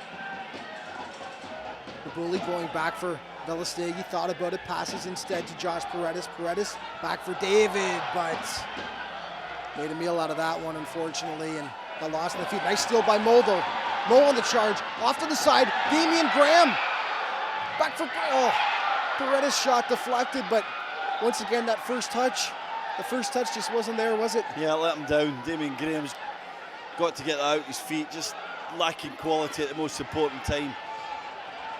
going back for Velistegi, thought about it, passes instead to Josh Paredes. Paredes back for David, but made a meal out of that one, unfortunately, and got lost in the feet. Nice steal by Mo, though. Mo on the charge, off to the side, Damian Graham. Back for, Paredes shot deflected, but once again, the first touch just wasn't there, was it? Yeah, let him down. Damian Graham's got to get that out his feet, just lacking quality at the most important time.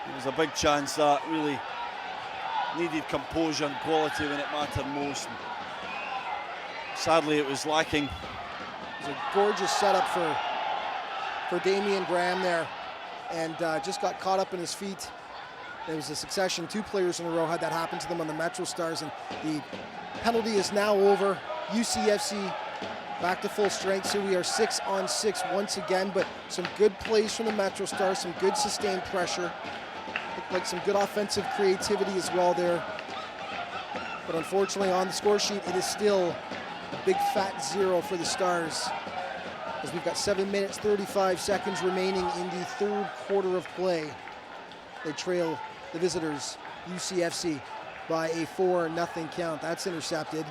It was a big chance that really needed composure and quality when it mattered most. And sadly, it was lacking. It was a gorgeous setup for Damian Graham there, and just got caught up in his feet. There was a succession, 2 players in a row had that happen to them on the MetroStars, and the penalty is now over. UCFC back to full strength, so we are 6-on-6 once again, but some good plays from the MetroStars, some good sustained pressure. Looked like some good offensive creativity as well there. But unfortunately on the score sheet, it is still a big fat 0 for the Stars, as we've got 7 minutes, 35 seconds remaining in the third quarter of play. They trail the visitors, UCFC, by a 4-0 count. That's intercepted.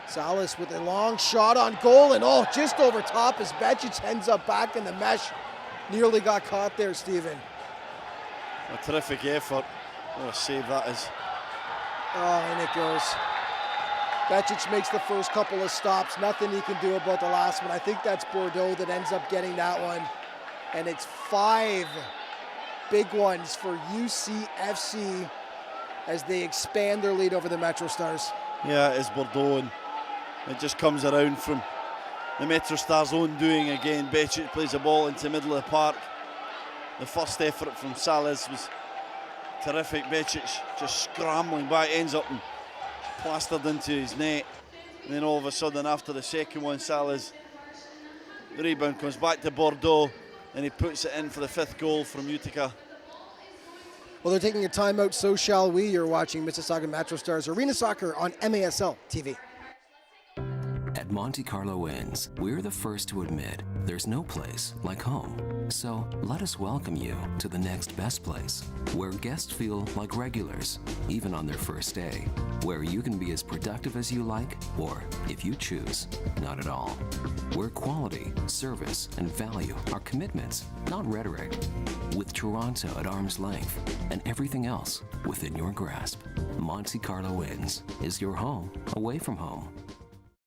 Salas with a long shot on goal, and just over top as Becic ends up back in the mesh. Nearly got caught there, Stephen. A terrific effort. What a save that is. And it goes. Becic makes the first couple of stops. Nothing he can do about the last one. I think that's Bordeaux that ends up getting that one. And it's 5 big ones for UCFC as they expand their lead over the MetroStars. Yeah, it is Bordeaux, and it just comes around from the MetroStars' own doing again. Becic plays the ball into the middle of the park. The first effort from Salas was terrific. Becic just scrambling back, ends up and plastered into his net. And then all of a sudden, after the second one, Salas, the rebound comes back to Bordeaux, and he puts it in for the 5th goal from Utica. Well, they're taking a timeout, so shall we. You're watching Mississauga MetroStars Arena Soccer on MASL TV. At Monte Carlo Inns, we're the first to admit there's no place like home. So let us welcome you to the next best place, where guests feel like regulars, even on their first day, where you can be as productive as you like, or, if you choose, not at all. Where quality, service, and value are commitments, not rhetoric. With Toronto at arm's length and everything else within your grasp, Monte Carlo Inns is your home away from home.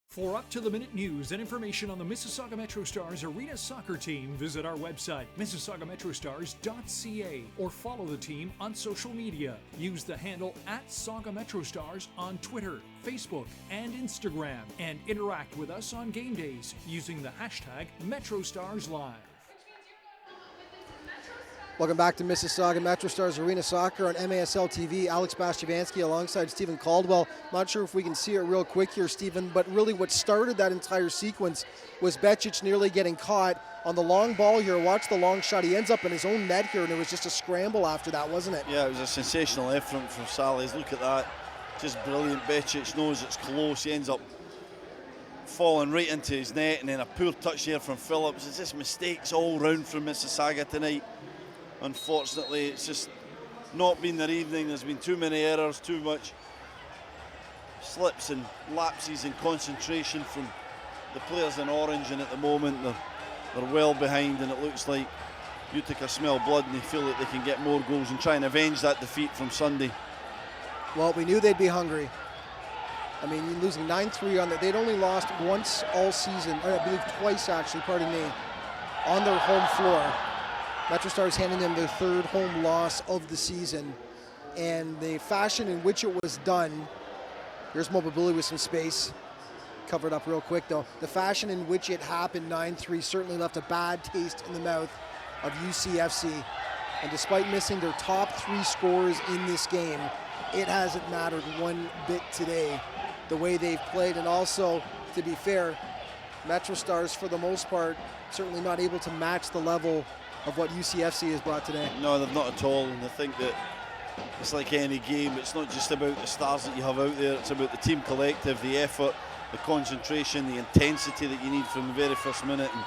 For up-to-the-minute news and information on the Mississauga MetroStars Arena Soccer team, visit our website, mississaugametrostars.ca, or follow the team on social media. Use the handle @SaugaMetroStars on Twitter, Facebook, and Instagram, and interact with us on game days using the hashtag MetroStarsLive. Welcome back to Mississauga MetroStars Arena Soccer on MASL TV. Alex Bastiavansky alongside Stephen Caldwell. Not sure if we can see it real quick here, Stephen, but really what started that entire sequence was Becic nearly getting caught on the long ball here. Watch the long shot. He ends up in his own net here, and it was just a scramble after that, wasn't it? Yeah, it was a sensational effort from Salas. Look at that. Just brilliant. Becic knows it's close. He ends up falling right into his net, and then a poor touch here from Phillips. It's just mistakes all round from Mississauga tonight. Unfortunately, it's just not been their evening. There's been too many errors, too much slips and lapses in concentration from the players in orange, and at the moment they're well behind, and it looks like Utica smell blood and they feel that they can get more goals and try and avenge that defeat from Sunday. Well, we knew they'd be hungry. I mean, losing 9-3 on that. They'd only lost once all season, or I believe twice actually, pardon me, on their home floor. MetroStars handing them their 3rd home loss of the season, and the fashion in which it was done, here's Mo Babuli with some space, covered up real quick though. The fashion in which it happened, 9-3, certainly left a bad taste in the mouth of UCFC, and despite missing their top 3 scorers in this game, it hasn't mattered one bit today, the way they've played. And also, to be fair, MetroStars, for the most part, certainly not able to match the level of what UCFC has brought today. No, they've not at all, and I think that it's like any game. It's not just about the stars that you have out there, it's about the team collective, the effort, the concentration, the intensity that you need from the very first minute. And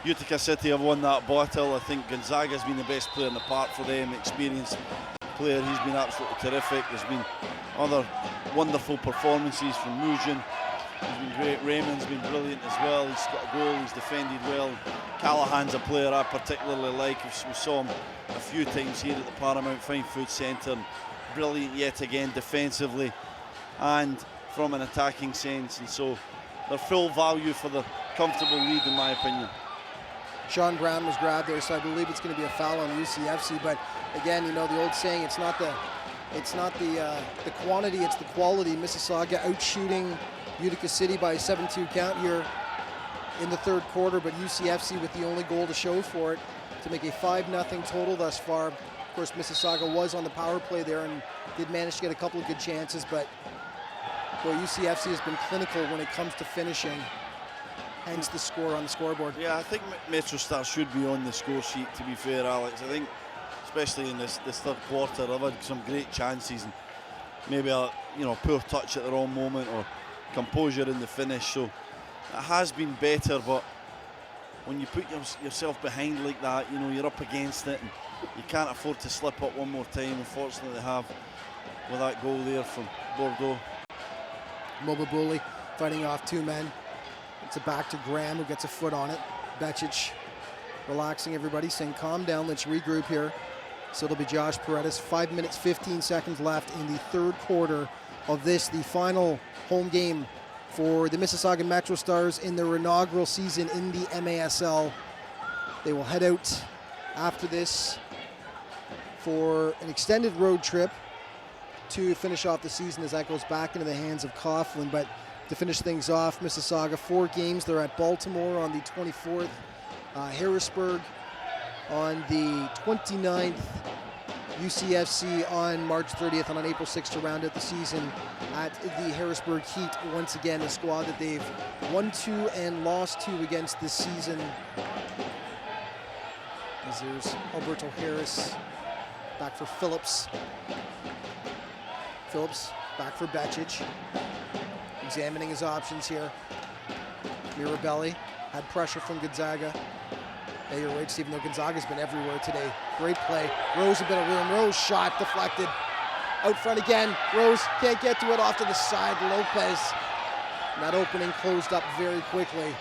Utica City have won that battle. I think Gonzaga's been the best player in the park for them, experienced player. He's been absolutely terrific. There's been other wonderful performances from Mujan. He's been great. Raymond's been brilliant as well. He's got a goal, he's defended well. Callahan's a player I particularly like. We saw him a few times here at the Paramount Fine Food Centre. Brilliant yet again defensively and from an attacking sense. And so they're full value for the comfortable lead, in my opinion. Sean Brown was grabbed there, so I believe it's going to be a foul on UCFC. But again, you know the old saying, it's not the quantity, it's the quality. Mississauga out shooting Utica City by a 7-2 count here in the third quarter, but UCFC with the only goal to show for it to make a 5-0 total thus far. Of course, Mississauga was on the power play there and did manage to get a couple of good chances, but boy, UCFC has been clinical when it comes to finishing, hence the score on the scoreboard. Yeah, I think MetroStars should be on the score sheet, to be fair, Alex. I think, especially in this third quarter, they've had some great chances and maybe a poor touch at the wrong moment or composure in the finish. So it has been better, but when you put yourself behind like that, you're up against it and you can't afford to slip up one more time. Unfortunately, they have with that goal there from Bordeaux. Mobabuli fighting off two men. It's a back to Graham, who gets a foot on it. Becic relaxing everybody, saying calm down, let's regroup here. So it'll be Josh Paredes. 5 minutes, 15 seconds left in the third quarter of this, the final home game for the Mississauga MetroStars in their inaugural season in the MASL. They will head out after this for an extended road trip to finish off the season as that goes back into the hands of Coughlin. But to finish things off, Mississauga, 4 games. They're at Baltimore on the 24th, Harrisburg on the 29th, UCFC on March 30th, and on April 6th to round out the season at the Harrisburg Heat. Once again, a squad that they've won 2 and lost 2 against this season. As there's Alberto Harris back for Phillips. Phillips back for Becic. Examining his options here. Mirabelli had pressure from Gonzaga. Yeah, you're right, Stephen, though Gonzaga's been everywhere today. Great play. Rose a bit of room. Rose shot deflected. Out front again. Rose can't get to it, off to the side. Lopez. And that opening closed up very quickly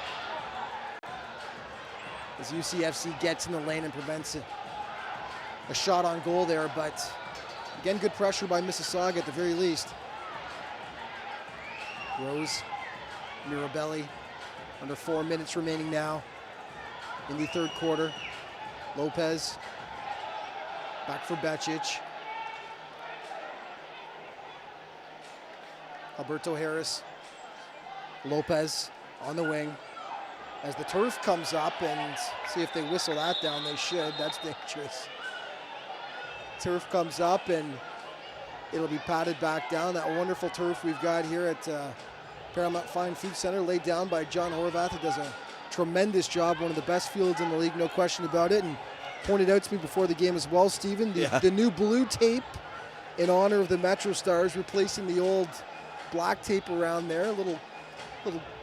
as UCFC gets in the lane and prevents it. A shot on goal there, but again, good pressure by Mississauga at the very least. Rose, Mirabelli, under 4 minutes remaining now in the third quarter. Lopez, back for Becic. Alberto Harris, Lopez on the wing. As the turf comes up, and see if they whistle that down, they should, that's dangerous. Turf comes up and it'll be patted back down. That wonderful turf we've got here at Paramount Fine Food Center, laid down by John Horvath, who does a tremendous job, one of the best fields in the league, no question about it, and pointed out to me before the game as well, Stephen, the new blue tape in honor of the MetroStars, replacing the old black tape around there, a little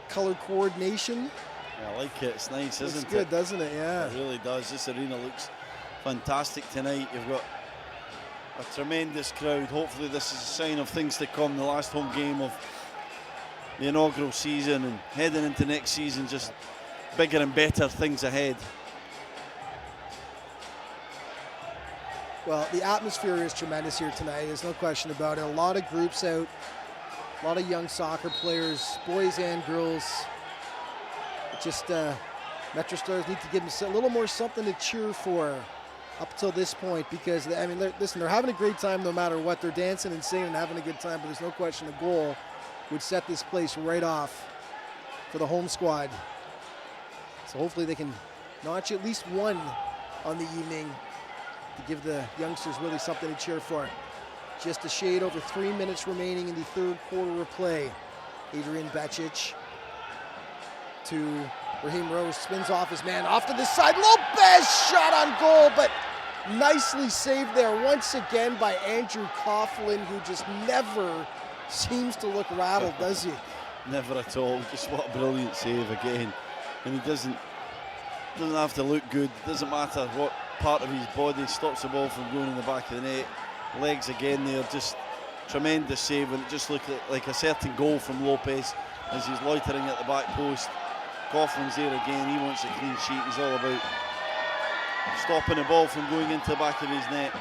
color coordination. Yeah, I like it. It's nice, isn't it? It's good, doesn't it? Yeah. It really does. This arena looks fantastic tonight. You've got a tremendous crowd. Hopefully this is a sign of things to come. The last home game of the inaugural season, and heading into next season, just bigger and better things ahead. Well, the atmosphere is tremendous here tonight. There's no question about it. A lot of groups out, a lot of young soccer players, boys and girls. Just MetroStars need to give them a little more something to cheer for up till this point, because I mean, listen, they're having a great time no matter what. They're dancing and singing and having a good time, but there's no question a goal would set this place right off for the home squad. So hopefully they can notch at least one on the evening to give the youngsters really something to cheer for. Just a shade over 3 minutes remaining in the third quarter of play. Adrian Becic to Raheem Rose, spins off his man, off to the side. Lopez shot on goal, but nicely saved there once again by Andrew Coughlin, who just never seems to look rattled, does he? Never at all. Just what a brilliant save again. And he doesn't have to look good. Doesn't matter what part of his body stops the ball from going in the back of the net. Legs again there, just tremendous save, and it just looked like a certain goal from Lopez as he's loitering at the back post. Coughlin's there again. He wants a clean sheet. He's all about stopping the ball from going into the back of his net.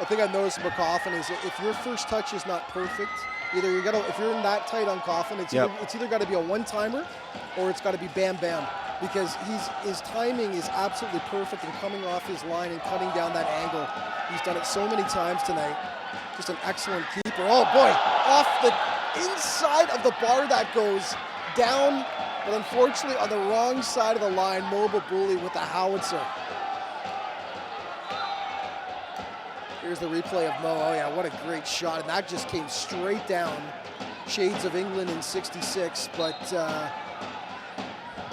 I think I've noticed about Coughlin is if your first touch is not perfect, either you gotta, if you're in that tight on Coughlin, it's either got to be a one-timer or it's got to be bam bam, because his timing is absolutely perfect in coming off his line and cutting down that angle. He's done it so many times tonight. Just an excellent keeper. Oh boy, off the inside of the bar that goes down, but unfortunately on the wrong side of the line. Mo Babuli with the howitzer. Here's the replay of Mo. Oh yeah, what a great shot. And that just came straight down. Shades of England in 66, but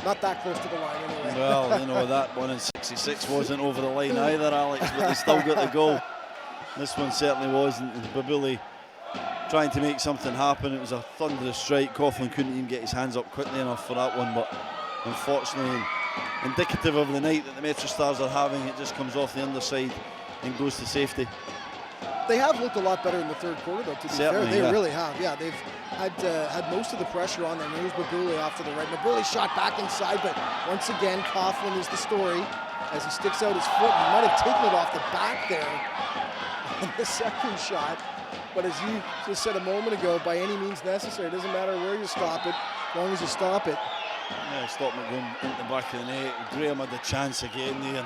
not that close to the line anyway. Well, you know, that one in 66 wasn't over the line either, Alex, but they still got the goal. This one certainly wasn't. Babuli trying to make something happen. It was a thunderous strike. Coughlin couldn't even get his hands up quickly enough for that one, but unfortunately, indicative of the night that the MetroStars are having, it just comes off the underside and goes to safety. They have looked a lot better in the third quarter, though, to be fair. They really have. Yeah, they've had most of the pressure on them. There's Babuli off to the right. Babuli shot back inside, but once again, Coughlin is the story as he sticks out his foot. He might have taken it off the back there on the second shot. But as you just said a moment ago, by any means necessary, it doesn't matter where you stop it, as long as you stop it. Yeah, stop it going into the back of the net. Graham had the chance again there.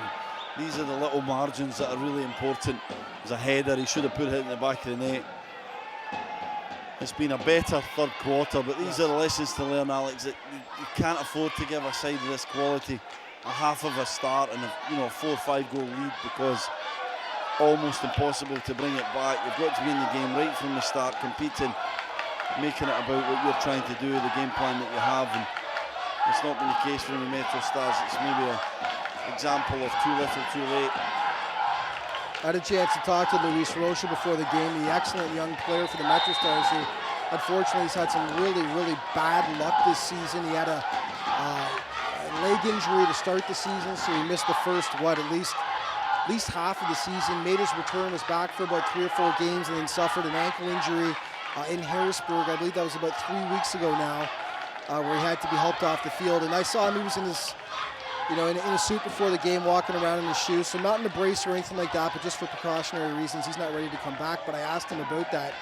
These are the little margins that are really important. As a header, he should have put it in the back of the net. It's been a better third quarter, but these are the lessons to learn, Alex, that you can't afford to give a side of this quality a half of a start and a 4 or 5 goal lead, because almost impossible to bring it back. You've got to be in the game right from the start, competing, making it about what you're trying to do, the game plan that you have, and it's not been the case for the MetroStars. It's maybe an example of too little, too late. I had a chance to talk to Luis Rocha before the game, the excellent young player for the MetroStars, who unfortunately has had some really, really bad luck this season. He had a leg injury to start the season, so he missed the first, at least half of the season. Made his return, was back for about 3 or 4 games, and then suffered an ankle injury in Harrisburg. I believe that was about 3 weeks ago now, where he had to be helped off the field. And I saw him, he was in his, in a suit before the game, walking around in his shoes. So not in a brace or anything like that, but just for precautionary reasons. He's not ready to come back. But I asked him about that,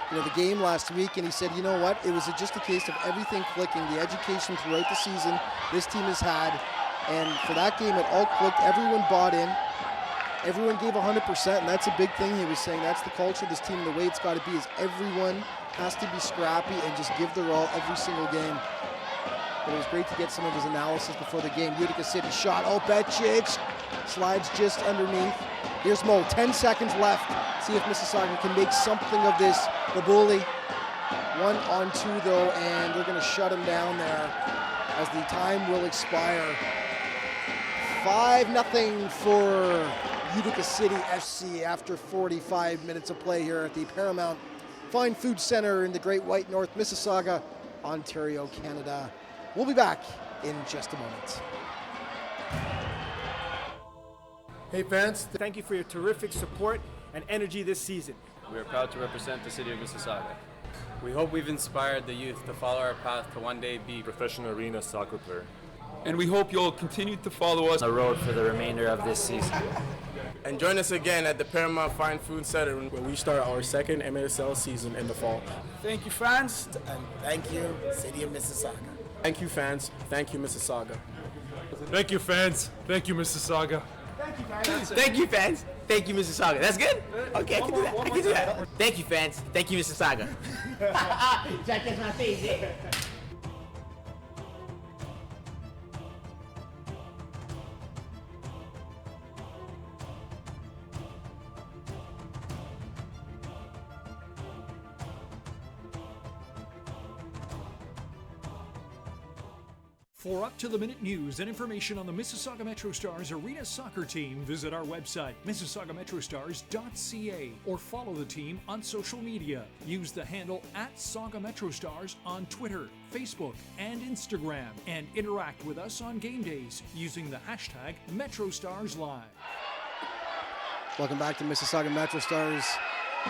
the game last week, and he said, you know what, it was just a case of everything clicking, the education throughout the season this team has had. And for that game, it all clicked. Everyone bought in. Everyone gave 100%, and that's a big thing. He was saying that's the culture of this team. The way it's got to be is everyone has to be scrappy and just give their all every single game. But it was great to get some of his analysis before the game. Utica City shot. Oh, Becic slides just underneath. Here's Mo. 10 seconds left. See if Mississauga can make something of this. Babuli 1-on-2 though, and they're going to shut him down there as the time will expire. 5-0 for Utica City FC after 45 minutes of play here at the Paramount Fine Food Center in the Great White North, Mississauga, Ontario, Canada. We'll be back in just a moment. Hey fans, thank you for your terrific support and energy this season. We are proud to represent the city of Mississauga. We hope we've inspired the youth to follow our path to one day be professional arena soccer player. And we hope you'll continue to follow us on the road for the remainder of this season. And join us again at the Paramount Fine Food Center, where we start our second MSL season in the fall. Thank you, fans, and thank you, City of Mississauga. Thank you, fans. Thank you, Mississauga. Thank you, fans. Thank you, Mississauga. Thank you, fans. Thank you, fans. Thank you, Mississauga. That's good? Okay, I can do that. I can do that. Thank you, fans. Thank you, Mississauga. Jack, that's my face, eh? For up-to-the-minute news and information on the Mississauga MetroStars Arena Soccer Team, visit our website, MississaugaMetroStars.ca, or follow the team on social media. Use the handle @SaugaMetroStars on Twitter, Facebook, and Instagram, and interact with us on game days using the hashtag MetroStarsLive. Welcome back to Mississauga MetroStars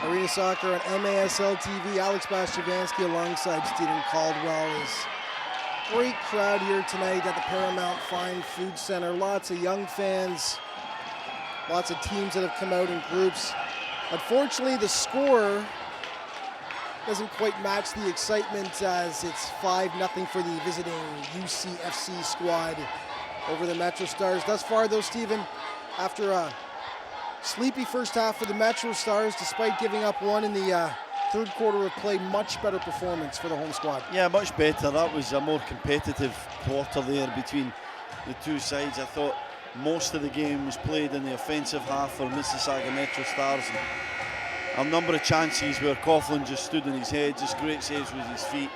Arena Soccer on MASL TV. Alex Bastiavansky alongside Stephen Caldwell. Is great crowd here tonight at the Paramount Fine Food Center. Lots of young fans, lots of teams that have come out in groups. Unfortunately, the score doesn't quite match the excitement as it's 5-0 for the visiting UCFC squad over the MetroStars. Thus far, though, Stephen, after a sleepy first half for the MetroStars, despite giving up one in the third quarter of play, much better performance for the home squad. Yeah, much better. That was a more competitive quarter there between the two sides. I thought most of the game was played in the offensive half for Mississauga MetroStars. A number of chances where Coughlin just stood on his head, just great saves with his feet.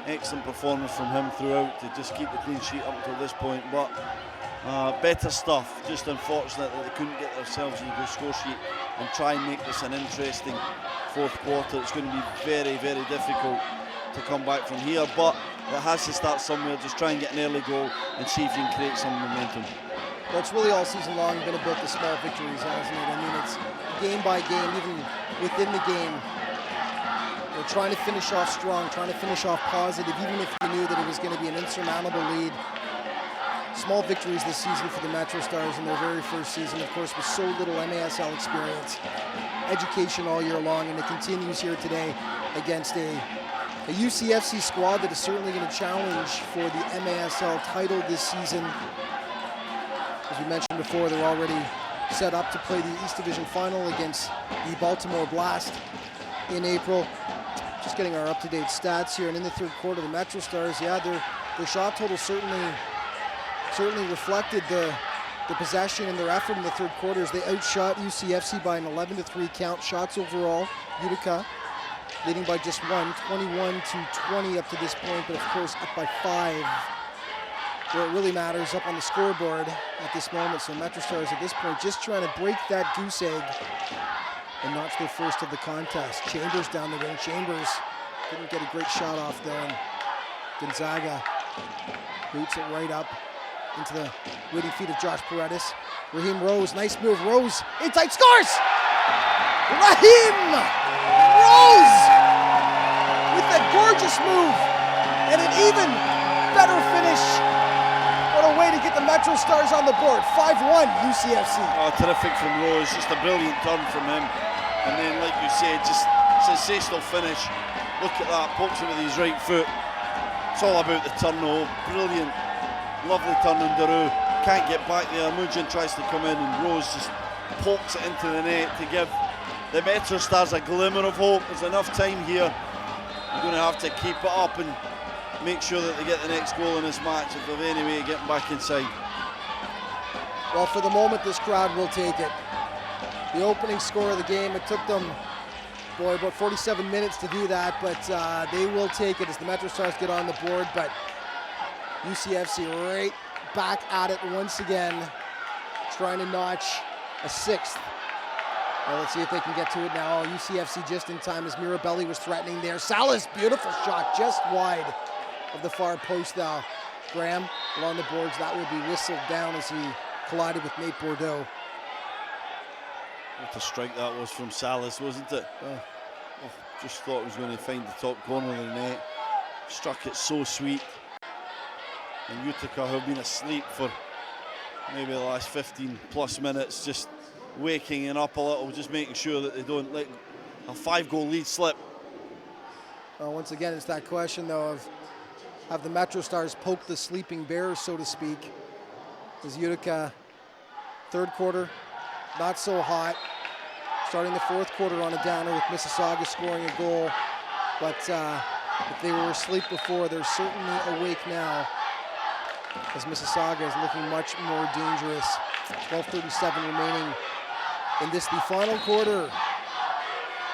Excellent performance from him throughout to just keep the clean sheet up until this point. But better stuff. Just unfortunate that they couldn't get themselves into the score sheet and try and make this an interesting fourth quarter. It's going to be very, very difficult to come back from here, but it has to start somewhere. Just try and get an early goal and see if you can create some momentum. Well, it's really all season long been about the small victories, hasn't it? I mean, it's game by game, even within the game. They're trying to finish off strong, trying to finish off positive, even if you knew that it was going to be an insurmountable lead. Small victories this season for the MetroStars in their very first season, of course, with so little MASL experience. Education all year long, and it continues here today against a UCFC squad that is certainly going to challenge for the MASL title this season. As we mentioned before, they're already set up to play the East Division final against the Baltimore Blast in April. Just getting our up-to-date stats here, and in the third quarter, the MetroStars, yeah, their shot total certainly reflected the possession and their effort in the third quarter as they outshot UCFC by an 11-3 count. Shots overall, Utica leading by just one, 21-20 up to this point, but of course up by 5. Where it really matters, up on the scoreboard at this moment. So MetroStars at this point just trying to break that goose egg and notch their first of the contest. Chambers down the wing. Chambers didn't get a great shot off though, and Gonzaga boots it right up into the waiting feet of Josh Paredes. Raheem Rose, nice move. Rose inside, scores! Raheem Rose with that gorgeous move and an even better finish. What a way to get the MetroStars on the board. 5-1 UCFC. Oh, terrific from Rose. Just a brilliant turn from him. And then, like you said, just sensational finish. Look at that, pokes it with his right foot. It's all about the turn though. Brilliant, lovely turn on Daru. Can't get back there. Mujan tries to come in and Rose just pokes it into the net to give the MetroStars a glimmer of hope. There's enough time here. You're going to have to keep it up and make sure that they get the next goal in this match if they've any way of getting back inside. Well, for the moment, this crowd will take it. The opening score of the game, it took them, boy, about 47 minutes to do that, but they will take it as the MetroStars get on the board. But UCFC right back at it once again, trying to notch a 6th. Well, let's see if they can get to it now. UCFC just in time as Mirabelli was threatening there. Salas, beautiful shot, just wide of the far post now. Graham along the boards, that will be whistled down as he collided with Nate Bordeaux. What a strike that was from Salas, wasn't it? Just thought it was going to find the top corner of the net. Struck it so sweet. And Utica, who have been asleep for maybe the last 15 plus minutes, just waking it up a little, just making sure that they don't let a 5-goal lead slip. Well, once again, it's that question, though, of have the MetroStars poked the sleeping bears, so to speak. As Utica, third quarter, not so hot. Starting the fourth quarter on a downer with Mississauga scoring a goal. But if they were asleep before, they're certainly awake now, as Mississauga is looking much more dangerous. 12:37 remaining in this, the final quarter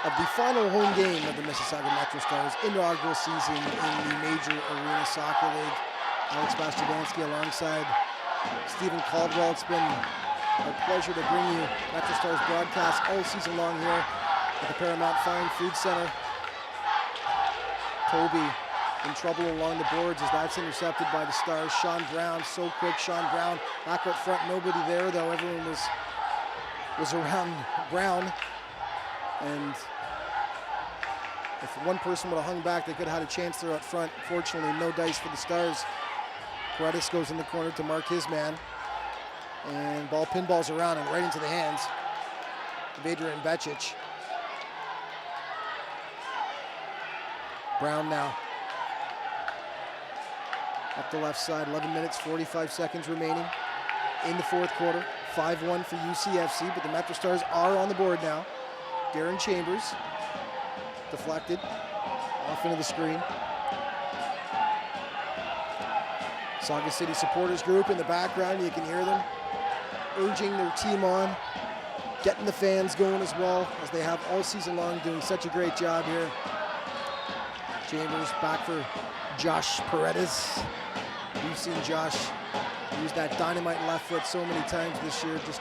of the final home game of the Mississauga MetroStars inaugural season in the Major Arena Soccer League. Alex Bastidansky alongside Stephen Caldwell. It's been a pleasure to bring you MetroStars broadcast all season long here at the Paramount Fine Food Center. Toby in trouble along the boards as that's intercepted by the Stars. Sean Brown, so quick. Sean Brown back up front, nobody there though. Everyone was around Brown, and if one person would have hung back, they could have had a chance there up front. Fortunately, no dice for the Stars. Paredes goes in the corner to mark his man, and ball pinballs around and right into the hands of Adrian Becic. Brown now up the left side. 11 minutes, 45 seconds remaining in the fourth quarter. 5-1 for UCFC, but the MetroStars are on the board now. Darren Chambers deflected off into the screen. Sauga City supporters group in the background, you can hear them urging their team on, getting the fans going as well, as they have all season long, doing such a great job here. Chambers back for Josh Paredes. We've seen Josh use that dynamite left foot so many times this year, just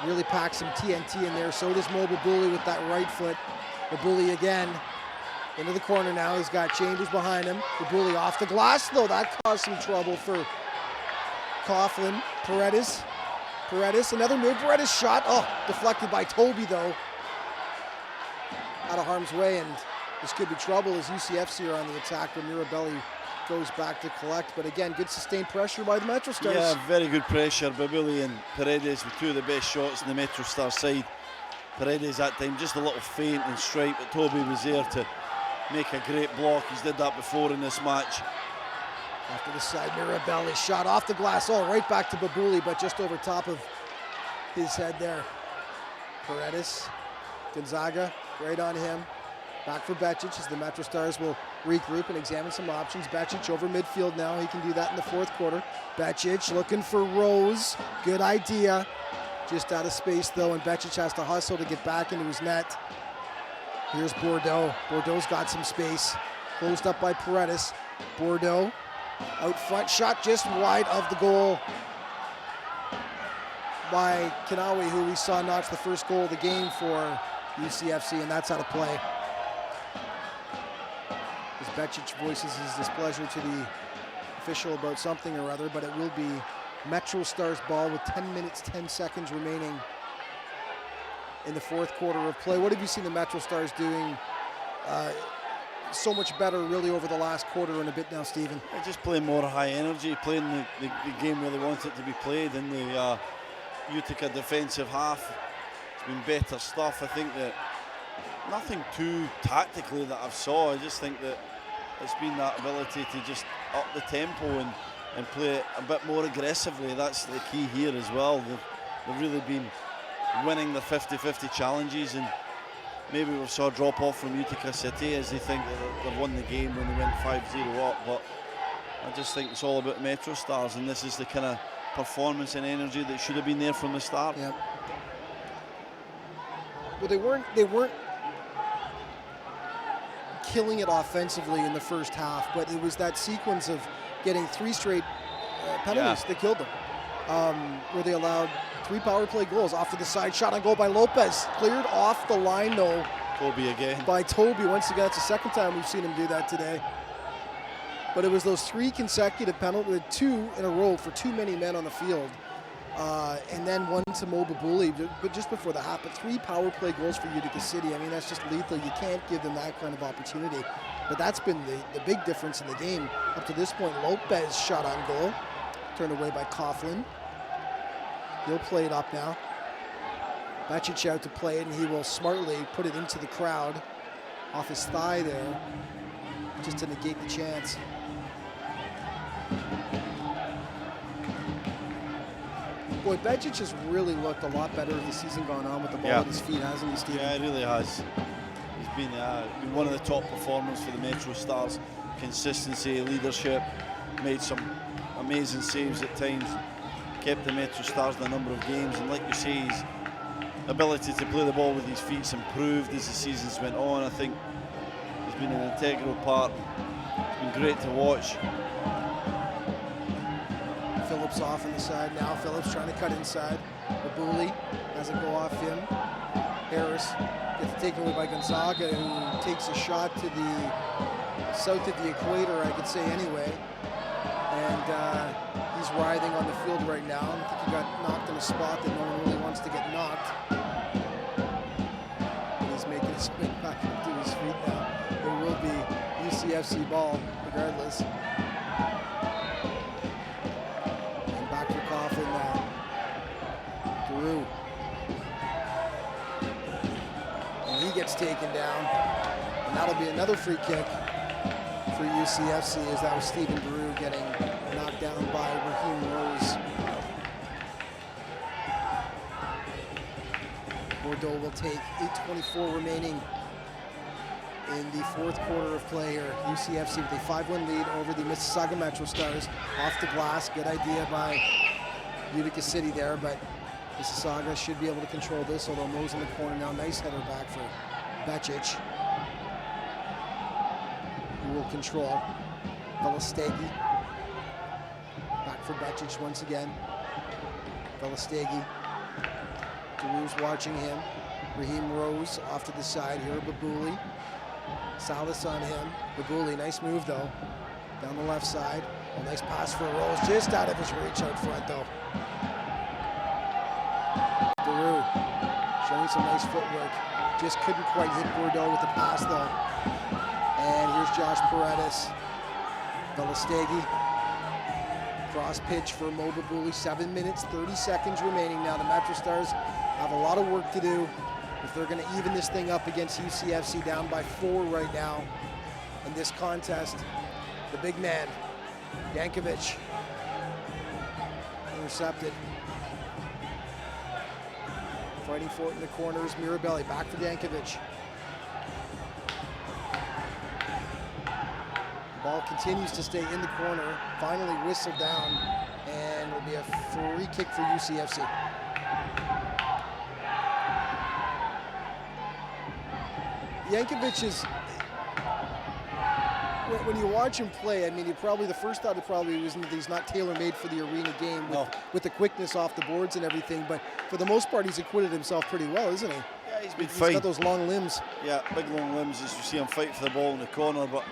really pack some TNT in there. So does Mobile Bully with that right foot. The Bully again into the corner now. He's got Chambers behind him. The Bully off the glass though. That caused some trouble for Coughlin. Paredes, another move. Paredes shot. Oh, deflected by Toby though. Out of harm's way, and this could be trouble as UCFC are on the attack when Mirabelli goes back to collect. But again, good sustained pressure by the MetroStars. Yeah, very good pressure. Babuli and Paredes with two of the best shots on the MetroStars side. Paredes that time just a little feint and strike, but Toby was there to make a great block. He's did that before in this match. After the side, Mirabelli shot off the glass. Oh, right back to Babuli, but just over top of his head there. Paredes, Gonzaga, right on him. Back for Becic as the MetroStars will regroup and examine some options. Becic over midfield now. He can do that in the fourth quarter. Becic looking for Rose. Good idea. Just out of space though, and Becic has to hustle to get back into his net. Here's Bordeaux. Bordeaux's got some space. Closed up by Paredes. Bordeaux out front. Shot just wide of the goal by Kanawi, who we saw notch the first goal of the game for UCFC, and that's out of play. As Becic voices his displeasure to the official about something or other, but it will be MetroStars ball with 10 minutes, 10 seconds remaining in the fourth quarter of play. What have you seen the MetroStars doing so much better really over the last quarter and a bit now, Stephen? They're just playing more high energy, playing the game where they want it to be played in the Utica defensive half. It's been better stuff. I think that nothing too tactically that I've saw. I just think that it's been that ability to just up the tempo and play it a bit more aggressively. That's the key here as well. They've really been winning the 50-50 challenges, and maybe we saw a drop off from Utica City as they think that they've won the game when they went 5-0 up. But I just think it's all about MetroStars, and this is the kind of performance and energy that should have been there from the start. Yep. Well, they weren't killing it offensively in the first half, but it was that sequence of getting three straight penalties that killed them, where they allowed 3 power play goals. Off to the side, shot on goal by Lopez. Cleared off the line though. Toby again. By Toby. Once again, it's the second time we've seen him do that today. But it was those 3 consecutive penalties, 2 in a row for too many men on the field. And then 1 to Mobile Bully, but just before the half. But 3 power play goals for Utica City. I mean, that's just lethal. You can't give them that kind of opportunity. But that's been the big difference in the game up to this point. Lopez shot on goal, turned away by Coughlin. He'll play it up now. Becic out to play it, and he will smartly put it into the crowd off his thigh there, just to negate the chance. Boy, Becic has really looked a lot better as the season gone on with the ball at his feet, hasn't he, Steve? Yeah, he really has. He's been one of the top performers for the MetroStars. Consistency, leadership, made some amazing saves at times, kept the MetroStars in a number of games, and like you say, his ability to play the ball with his feet's improved as the seasons went on. I think he's been an integral part. It's been great to watch. Phillips off on the side now. Phillips trying to cut inside. Babuli doesn't go off him. Harris gets taken away by Gonzaga, who takes a shot to the south of the equator, I could say anyway. And he's writhing on the field right now. I think he got knocked in a spot that no one really wants to get knocked. And he's making a spin back up to his feet now. It will be UCFC ball, regardless. And back for Coughlin now. Drew. And he gets taken down. And that'll be another free kick for UCFC, as that was Stephen Drew getting knocked down by Raheem Rose. Bordeaux will take 8:24 remaining in the fourth quarter of play here. UCFC with a 5-1 lead over the Mississauga MetroStars. Off the glass, good idea by Utica City there, but Mississauga should be able to control this, although Mo's in the corner now. Nice header back for Becic, who will control. Velostegi. Back for Becic once again. Velostegi. Giroux's watching him. Raheem Rose off to the side here. Babuli. Salas on him. Babuli, nice move though. Down the left side. A nice pass for Rose, just out of his reach out front though. Giroux showing some nice footwork. Just couldn't quite hit Bordeaux with the pass though. And here's Josh Paredes. Velostegi. Cross pitch for Mo Babuli. 7 minutes, 30 seconds remaining now. The MetroStars have a lot of work to do if they're going to even this thing up against UCFC, down by 4 right now in this contest. The big man, Jankovic, intercepted. Fighting for it in the corners, Mirabelli back for Jankovic. The ball continues to stay in the corner, finally whistled down, and will be a free kick for UCFC. Jankovic is, when you watch him play, I mean, the first thought probably was that he's not tailor-made for the arena game with the quickness off the boards and everything, but for the most part, he's acquitted himself pretty well, isn't he? Yeah, he's been fine. He's got those long limbs. Yeah, big long limbs, as you see him fight for the ball in the corner, but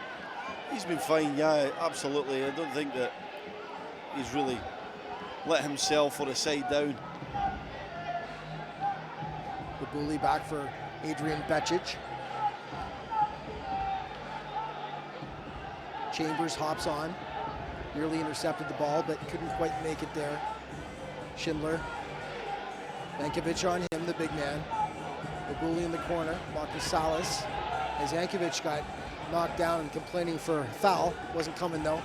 he's been fine, yeah, absolutely. I don't think that he's really let himself or the side down. Babuli back for Adrian Becic. Chambers hops on, nearly intercepted the ball, but couldn't quite make it there. Schindler. Jankovic on him, the big man. Babuli in the corner, Marcus Salas. As Jankovic got knocked down and complaining for foul. Wasn't coming though.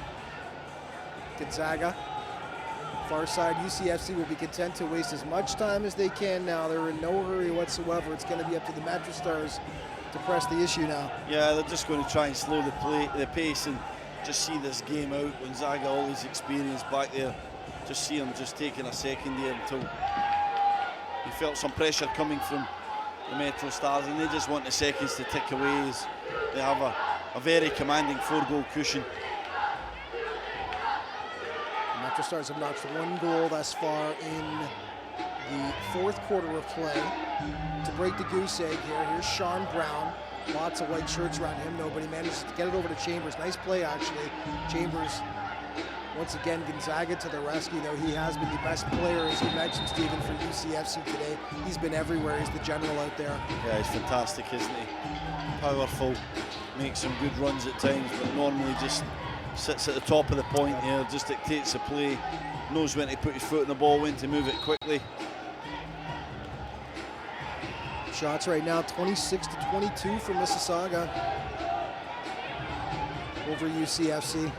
Gonzaga. Far side, UCFC will be content to waste as much time as they can now. They're in no hurry whatsoever. It's going to be up to the MetroStars to press the issue now. Yeah, they're just going to try and slow the pace and just see this game out. Gonzaga, all his experience back there, just see him just taking a second there until he felt some pressure coming from the MetroStars, and they just want the seconds to tick away as they have a very commanding 4-goal cushion. The MetroStars have notched 1 goal thus far in the fourth quarter of play. To break the goose egg here, here's Sean Brown. Lots of white shirts around him. Nobody manages to get it over to Chambers. Nice play, actually. Chambers, once again, Gonzaga to the rescue, though he has been the best player, as you mentioned, Stephen, for UCFC today. He's been everywhere. He's the general out there. Yeah, he's fantastic, isn't he? Powerful, makes some good runs at times, but normally just sits at the top of the point here, just dictates the play, knows when to put his foot in the ball, when to move it quickly. Shots right now, 26-22 for Mississauga over UCFC.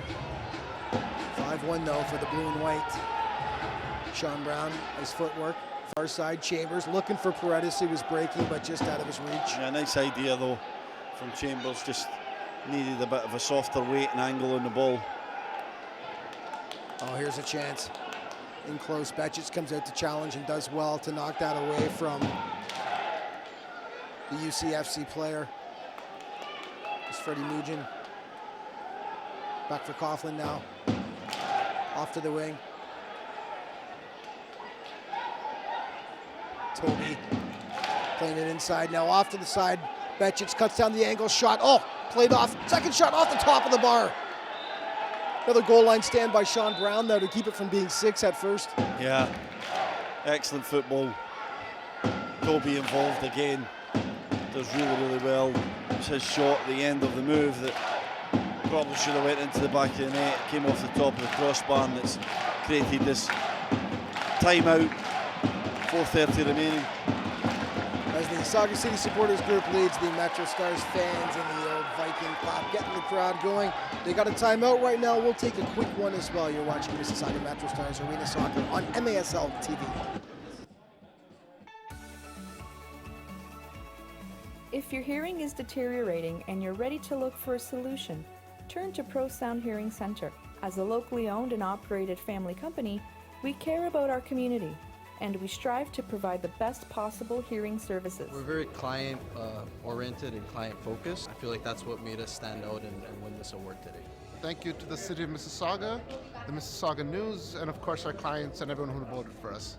5-1 though for the blue and white. Sean Brown, nice footwork. Far side, Chambers looking for Paredes, who was breaking, but just out of his reach. Yeah, nice idea though from Chambers, just needed a bit of a softer weight and angle on the ball. Oh, here's a chance. In close, Becic comes out to challenge and does well to knock that away from the UCFC player. It's Freddie Mugin. Back for Coughlin now. Off to the wing. Toby playing it inside now, off to the side. Becic cuts down the angle, shot. Oh, played off. Second shot off the top of the bar. Another goal line stand by Sean Brown there to keep it from being 6 at first. Yeah, excellent football. Toby involved again. Does really, really well. It's his shot at the end of the move that probably should have went into the back of the net. Came off the top of the crossbar, and it's created this timeout. 4:30 remaining. As the Sauga City supporters group leads the MetroStars fans in the old Viking clap, getting the crowd going. They got a timeout right now. We'll take a quick one as well. You're watching Mississauga MetroStars Arena Soccer on MASL TV. If your hearing is deteriorating and you're ready to look for a solution, turn to Pro Sound Hearing Center. As a locally owned and operated family company, we care about our community, and we strive to provide the best possible hearing services. We're very client-oriented and client-focused. I feel like that's what made us stand out and win this award today. Thank you to the City of Mississauga, the Mississauga News, and of course our clients and everyone who voted for us.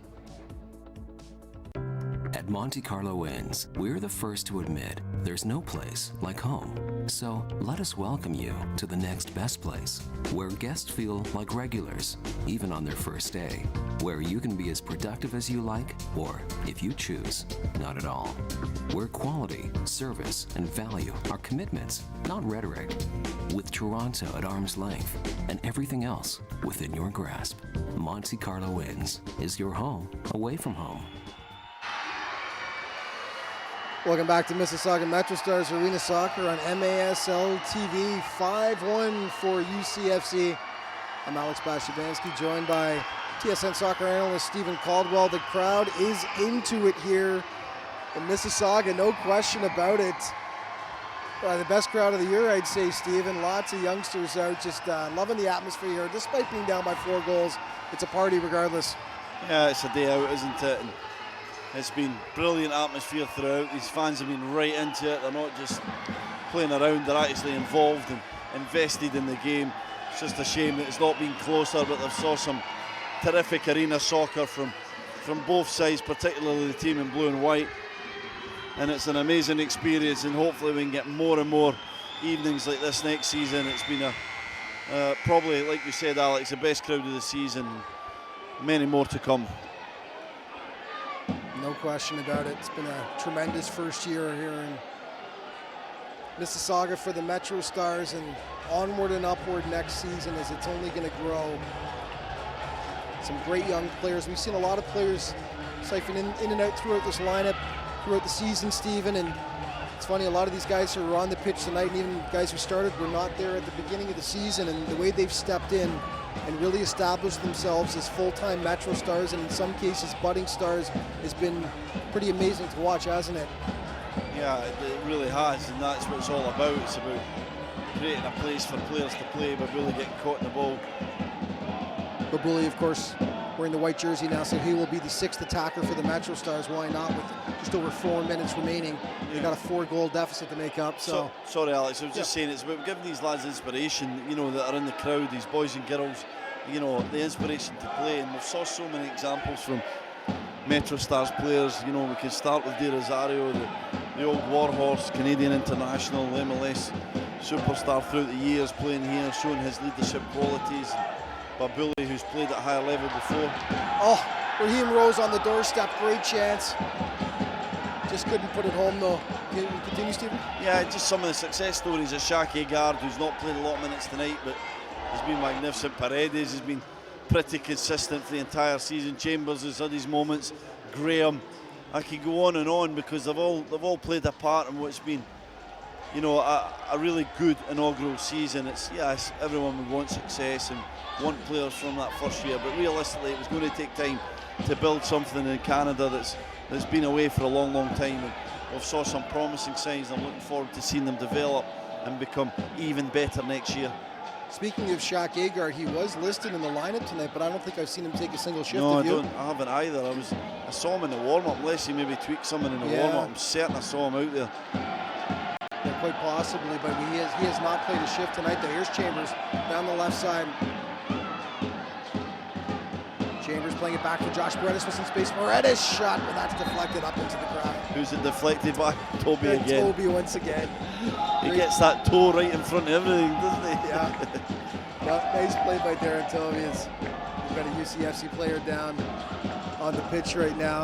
At Monte Carlo Inns, we're the first to admit there's no place like home. So let us welcome you to the next best place, where guests feel like regulars, even on their first day, where you can be as productive as you like, or, if you choose, not at all. Where quality, service, and value are commitments, not rhetoric. With Toronto at arm's length and everything else within your grasp, Monte Carlo Inns is your home away from home. Welcome back to Mississauga MetroStars Arena Soccer on MASL TV. 5-1 for UCFC. I'm Alex Bashabansky, joined by TSN soccer analyst Stephen Caldwell. The crowd is into it here in Mississauga, no question about it. The best crowd of the year, I'd say, Stephen. Lots of youngsters out just loving the atmosphere here. Despite being down by 4 goals, it's a party regardless. Yeah, it's a day out, isn't it? And it's been brilliant atmosphere throughout. These fans have been right into it. They're not just playing around, they're actually involved and invested in the game. It's just a shame that it's not been closer, but they've saw some terrific arena soccer from both sides, particularly the team in blue and white. And it's an amazing experience, and hopefully we can get more and more evenings like this next season. It's been probably, like you said, Alex, the best crowd of the season. Many more to come. No question about it. It's been a tremendous first year here in Mississauga for the MetroStars, and onward and upward next season as it's only going to grow. Some great young players. We've seen a lot of players siphon in and out throughout this lineup, throughout the season, Stephen, and it's funny, a lot of these guys who are on the pitch tonight, and even guys who started, were not there at the beginning of the season, and the way they've stepped in and really established themselves as full-time MetroStars, and in some cases budding stars, has been pretty amazing to watch, hasn't it? Yeah, it really has, and that's what it's all about. It's about creating a place for players to play, but really getting caught in the ball. Babuli, of course, wearing the white jersey now, so he will be the 6th attacker for the MetroStars. Why not? With just over 4 minutes remaining, they got a 4-goal deficit to make up. So sorry, Alex. I was just saying, it's about giving these lads inspiration. You know, that are in the crowd, these boys and girls. You know, the inspiration to play, and we saw so many examples from MetroStars players. You know, we can start with De Rosario, the old warhorse, Canadian international, MLS superstar throughout the years, playing here, showing his leadership qualities. Babuli, who's played at a higher level before. Oh, Raheem Rose on the doorstep, great chance. Just couldn't put it home though. Can you continue, Stephen? Yeah, just some of the success stories of Shaq Agard, who's not played a lot of minutes tonight, but has been magnificent. Paredes has been pretty consistent for the entire season. Chambers has had his moments. Graham, I could go on because they've all played a part in what's been, you know, a really good inaugural season. It's, yes, everyone would want success and want players from that first year, but realistically it was going to take time to build something in Canada that's been away for a long, long time, and we've saw some promising signs. I'm looking forward to seeing them develop and become even better next year. Speaking of Shaq Agard, he was listed in the lineup tonight, but I don't think I've seen him take a single shift. No, I haven't either. I saw him in the warm-up, unless he maybe tweaked something in the warm-up. I'm certain I saw him out there. Yeah, quite possibly, but he has not played a shift tonight. Here's Chambers down the left side. Chambers playing it back for Josh Paredes with some space. Paredes shot, but that's deflected up into the crowd. Who's it deflected by? Toby again. Toby once again. He gets that toe right in front of everything, doesn't he? Yeah. Nice play by Darren Toby. We've got a UCFC player down on the pitch right now.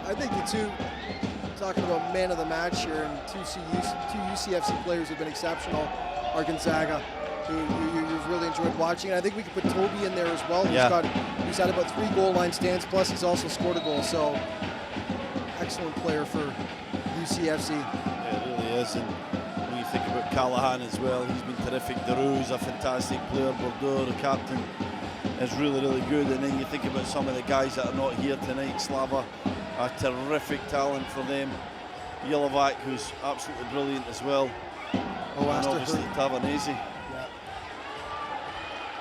I think the two, talking about man of the match here, and two UCFC players who've been exceptional are Gonzaga, who you've really enjoyed watching. And I think we could put Toby in there as well. He's had about 3 goal line stands, plus he's also scored a goal. So excellent player for UCFC. Yeah, it really is. And when you think about Callahan as well, he's been terrific. Darou's a fantastic player. Bordeaux, the captain, is really, really good. And then you think about some of the guys that are not here tonight. Slava, a terrific talent for them. Jelovac, who's absolutely brilliant as well. And obviously Tavernese. Yeah.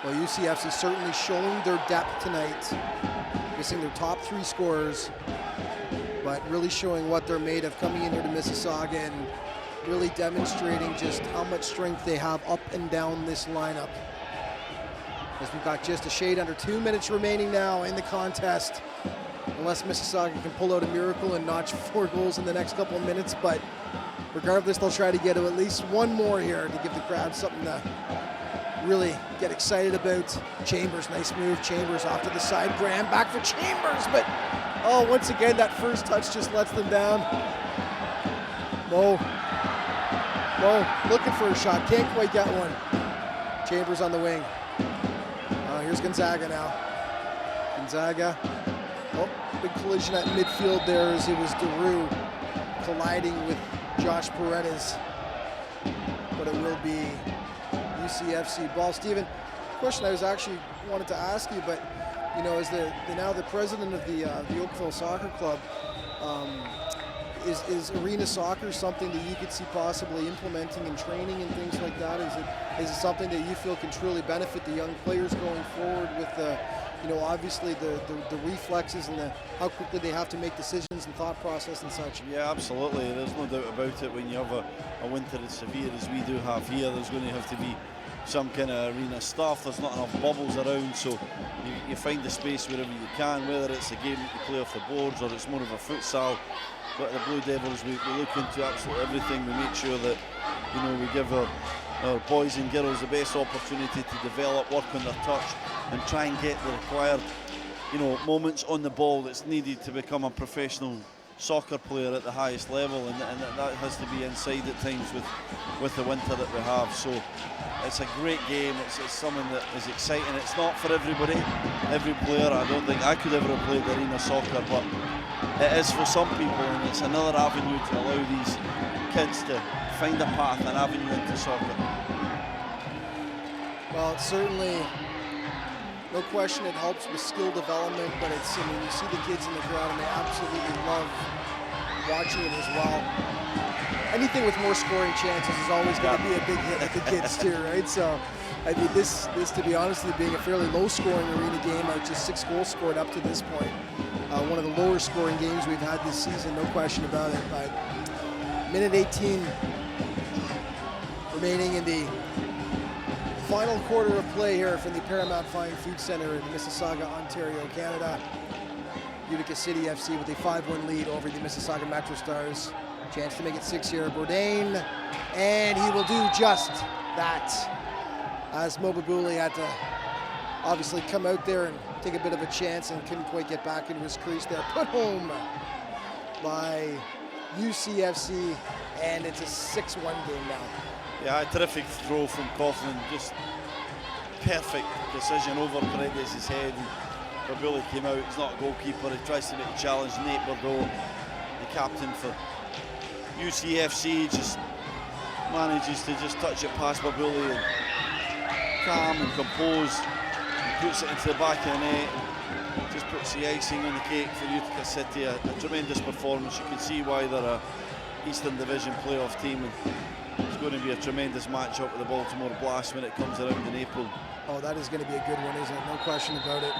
Well, UCFC certainly showing their depth tonight. Missing their top 3 scorers, but really showing what they're made of, coming in here to Mississauga and really demonstrating just how much strength they have up and down this lineup. As we've got just a shade under 2 minutes remaining now in the contest. Unless Mississauga can pull out a miracle and notch 4 goals in the next couple of minutes, but regardless, they'll try to get at least one more here to give the crowd something to really get excited about. Chambers, nice move. Chambers off to the side. Graham back for Chambers, but once again, that first touch just lets them down. Mo looking for a shot, can't quite get one. Chambers on the wing. Here's Gonzaga now. Gonzaga. Big collision at midfield there as it was Daru colliding with Josh Paredes. But it will be UCFC ball. Stephen, question I was actually wanted to ask you, but you know, as now the president of the Oakville Soccer Club, is arena soccer something that you could see possibly implementing in training and things like that? Is it something that you feel can truly benefit the young players going forward with the, you know, obviously the reflexes and how quickly they have to make decisions and thought process and such? Yeah, absolutely. There's no doubt about it. When you have a winter as severe as we do have here, there's going to have to be some kind of arena stuff. There's not enough bubbles around, so you find the space wherever you can, whether it's a game that you play off the boards or it's more of a futsal. But the Blue Devils, we look into absolutely everything. We make sure that, you know, we give our boys and girls the best opportunity to develop, work on their touch, and try and get the required, you know, moments on the ball that's needed to become a professional soccer player at the highest level, and that has to be inside at times with the winter that we have. So it's a great game. It's something that is exciting. It's not for everybody, every player. I don't think I could ever have played arena soccer, but it is for some people, and it's another avenue to allow these kids to find a path, an avenue into soccer. Well, it's certainly, no question, it helps with skill development, but it's, I mean, you see the kids in the crowd and they absolutely love watching it as well. Anything with more scoring chances is always going to be a big hit with the kids too, right? So, I mean, this to be honest with you, being a fairly low-scoring arena game, just 6 goals scored up to this point. One of the lower scoring games we've had this season, no question about it. But minute 18 remaining in the final quarter of play here from the Paramount Fine Food Centre in Mississauga, Ontario, Canada. Utica City FC with a 5-1 lead over the Mississauga MetroStars. Chance to make it 6 here, Bourdain, and he will do just that. As Mobabuli had to obviously come out there and take a bit of a chance and couldn't quite get back into his crease there. Put home by UCFC, and it's a 6-1 game now. Yeah, a terrific throw from Coughlin, just perfect decision over Paredes' head. Babuli came out, he's not a goalkeeper, he tries to make a challenge. Nate Bordeaux, the captain for UCFC, just manages to just touch it past Babuli and calm and compose. Puts it into the back of the net, and just puts the icing on the cake for Utica City. A tremendous performance. You can see why they're a Eastern Division playoff team, and it's going to be a tremendous match-up with the Baltimore Blast when it comes around in April. Oh, that is going to be a good one, isn't it? No question about it.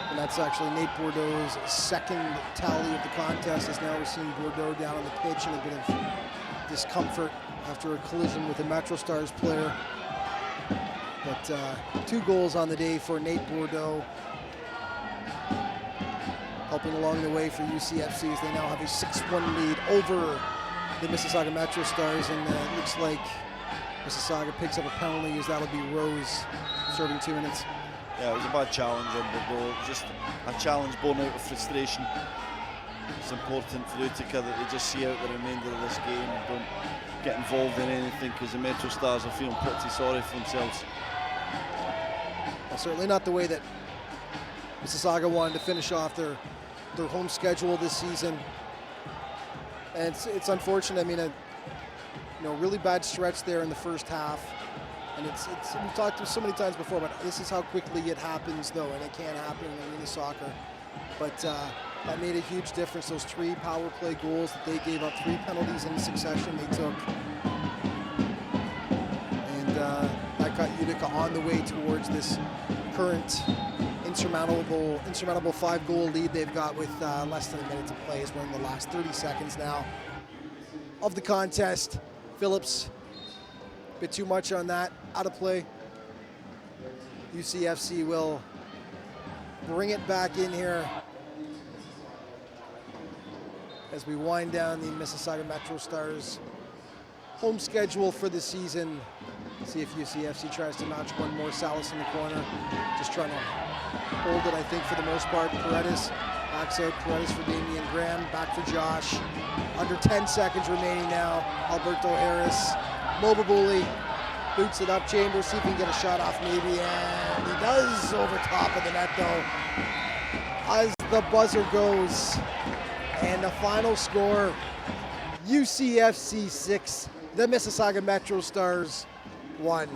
And that's actually Nate Bordeaux's second tally of the contest, as now we're seeing Bordeaux down on the pitch in a bit of discomfort after a collision with a MetroStars player. But 2 goals on the day for Nate Bordeaux, helping along the way for UCFC as they now have a 6-1 lead over the Mississauga MetroStars, and it looks like Mississauga picks up a penalty as that'll be Rose serving 2 minutes. Yeah, it was a bad challenge on Bordeaux. Just a challenge born out of frustration. It's important for Utica that they just see out the remainder of this game and don't get involved in anything, because the MetroStars are feeling pretty sorry for themselves. Well, certainly not the way that Mississauga wanted to finish off their home schedule this season. And it's unfortunate. I mean, really bad stretch there in the first half. And we've talked so many times before, but this is how quickly it happens, though, and it can happen in arena soccer. But that made a huge difference. Those 3 power play goals that they gave up, 3 penalties in succession they took. And that got Utica on the way towards this current insurmountable 5-goal lead they've got with less than a minute to play, as we're in the last 30 seconds now of the contest. Phillips, a bit too much on that, out of play. UCFC will bring it back in here as we wind down the Mississauga MetroStars home schedule for the season. See if UCFC tries to notch one more. Salas in the corner, just trying to hold it, I think, for the most part. Paredes backs out. Paredes for Damian Graham, back for Josh. Under 10 seconds remaining now. Alberto Harris, Mobabuli, boots it up. Chambers, see if he can get a shot off maybe, and he does over top of the net though, as the buzzer goes. And the final score, UCFC 6, the Mississauga MetroStars 1.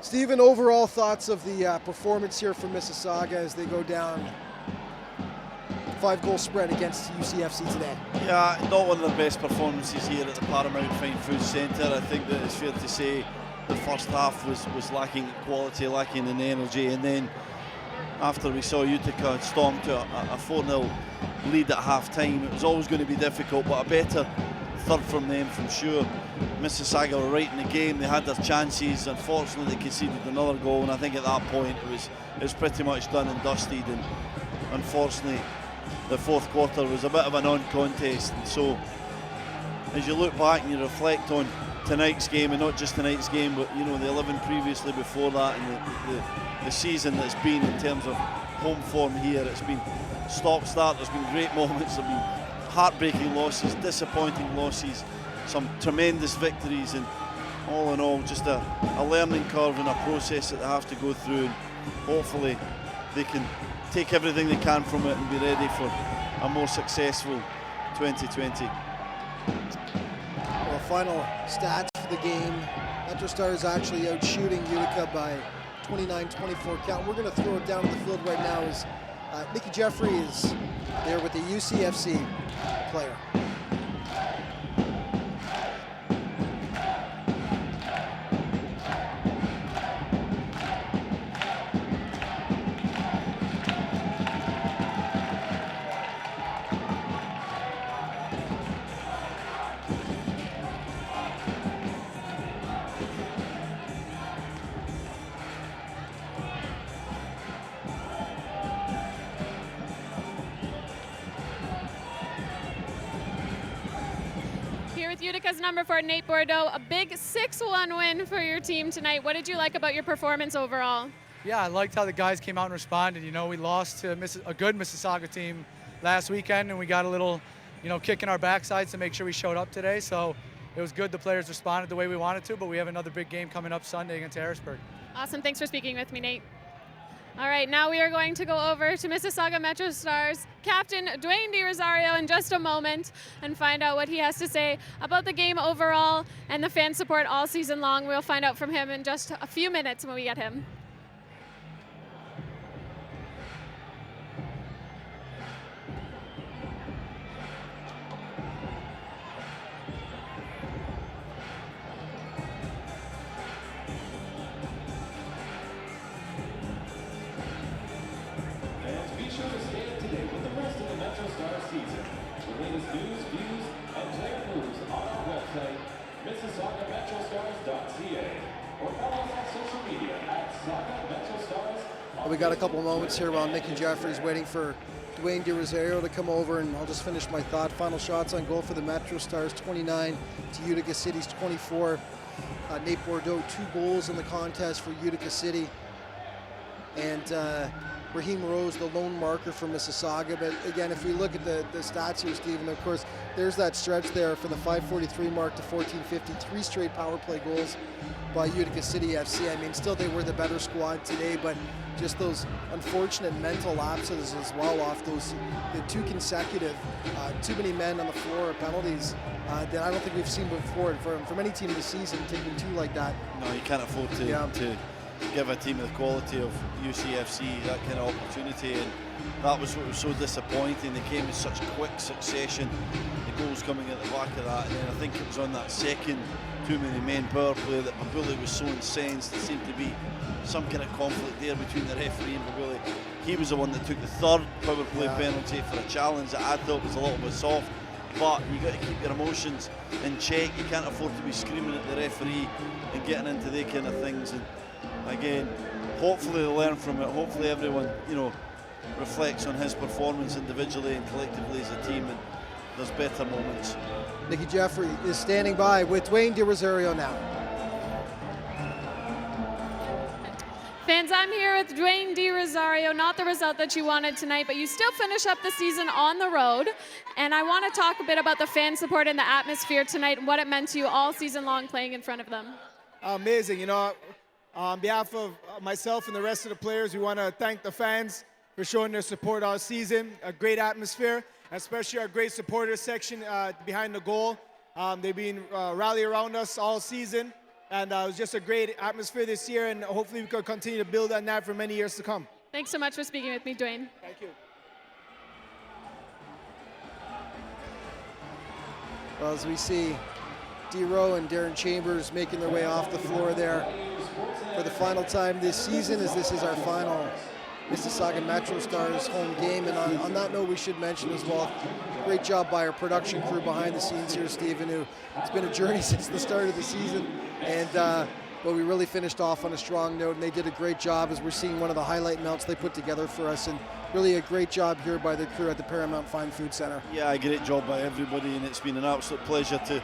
Stephen, overall thoughts of the performance here for Mississauga as they go down 5-goal spread against UCFC today? Yeah, not one of the best performances here at the Paramount Fine Food Centre. I think that it's fair to say the first half was lacking quality, lacking in energy, and then after we saw Utica storm to a 4-0 lead at half-time, it was always going to be difficult, but a better third from them for sure. Mississauga were right in the game, they had their chances. Unfortunately, they conceded another goal, and I think at that point it was pretty much done and dusted, and unfortunately the fourth quarter was a bit of a non-contest. And so as you look back and you reflect on tonight's game, and not just tonight's game, but the 11 previously before that, and the season that's been in terms of home form here, it's been stop-start. There's been great moments, there've been heartbreaking losses, disappointing losses, some tremendous victories, and all in all just a learning curve and a process that they have to go through, and hopefully they can take everything they can from it and be ready for a more successful 2020. Well, final stats for the game. MetroStars actually out shooting Utica by 29-24 count. We're going to throw it down to the field right now as Nikki Jeffrey is there with the UCFC player. Utica's number 4, Nate Bordeaux, a big 6-1 win for your team tonight. What did you like about your performance overall? Yeah, I liked how the guys came out and responded. We lost to a good Mississauga team last weekend, and we got a little, kick in our backsides to make sure we showed up today. So it was good the players responded the way we wanted to, but we have another big game coming up Sunday against Harrisburg. Awesome. Thanks for speaking with me, Nate. All right, now we are going to go over to Mississauga MetroStars captain Dwayne DiRosario in just a moment and find out what he has to say about the game overall and the fan support all season long. We'll find out from him in just a few minutes when we get him. MississaugaMetroStars.ca or follow us on social media at SaugaMetroStars. We got a couple moments here while Nicky Jeffrey's waiting for Dwayne DeRosario to come over, and I'll just finish my thought. Final shots on goal for the MetroStars, 29 to Utica City's 24. Nate Bordeaux, 2 goals in the contest for Utica City. And Raheem Rose, the lone marker for Mississauga. But again, if we look at the stats here, Stephen, of course, there's that stretch there for the 5:43 mark to 14:50. 3 straight power play goals by Utica City FC. I mean, still they were the better squad today, but just those unfortunate mental lapses as well off those the 2 consecutive, too many men on the floor, penalties that I don't think we've seen before from any team this season, taking 2 like that. No, you can't afford to give a team of the quality of UCFC that kind of opportunity, and that was what was so disappointing. They came in such quick succession, the goals coming at the back of that, and then I think it was on that second too many men power play that Babuli was so incensed. There seemed to be some kind of conflict there between the referee and Babuli. He was the one that took the 3rd power play penalty for a challenge that I thought was a little bit soft, but you got to keep your emotions in check. You can't afford to be screaming at the referee and getting into their kind of things. And again, hopefully they learn from it. Hopefully everyone, reflects on his performance individually and collectively as a team, and there's better moments. Nicky Jeffrey is standing by with Dwayne DeRosario now. Fans, I'm here with Dwayne DeRosario. Not the result that you wanted tonight, but you still finish up the season on the road. And I want to talk a bit about the fan support and the atmosphere tonight and what it meant to you all season long playing in front of them. Amazing. On behalf of myself and the rest of the players, we want to thank the fans for showing their support all season. A great atmosphere, especially our great supporter section behind the goal. They've been rallying around us all season, and it was just a great atmosphere this year, and hopefully we can continue to build on that for many years to come. Thanks so much for speaking with me, Dwayne. Thank you. Well, as we see D-Row and Darren Chambers making their way off the floor there for the final time this season, as this is our final Mississauga MetroStars home game. And on that note, we should mention as well, great job by our production crew behind the scenes here, Stephen, who it's been a journey since the start of the season, and but we really finished off on a strong note, and they did a great job as we're seeing one of the highlight melts they put together for us, and really a great job here by the crew at the Paramount Fine Food Center. Yeah, a great job by everybody, and it's been an absolute pleasure to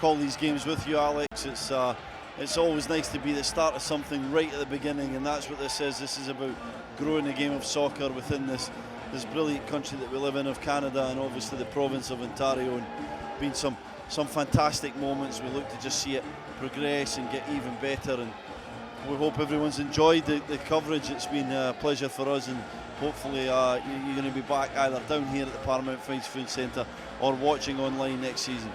call these games with you, Alex. It's always nice to be the start of something right at the beginning, and that's what this is. This is about growing the game of soccer within this brilliant country that we live in of Canada, and obviously the province of Ontario, and been some fantastic moments. We look to just see it progress and get even better, and we hope everyone's enjoyed the coverage. It's been a pleasure for us, and hopefully you're going to be back either down here at the Paramount Fine Food Centre or watching online next season.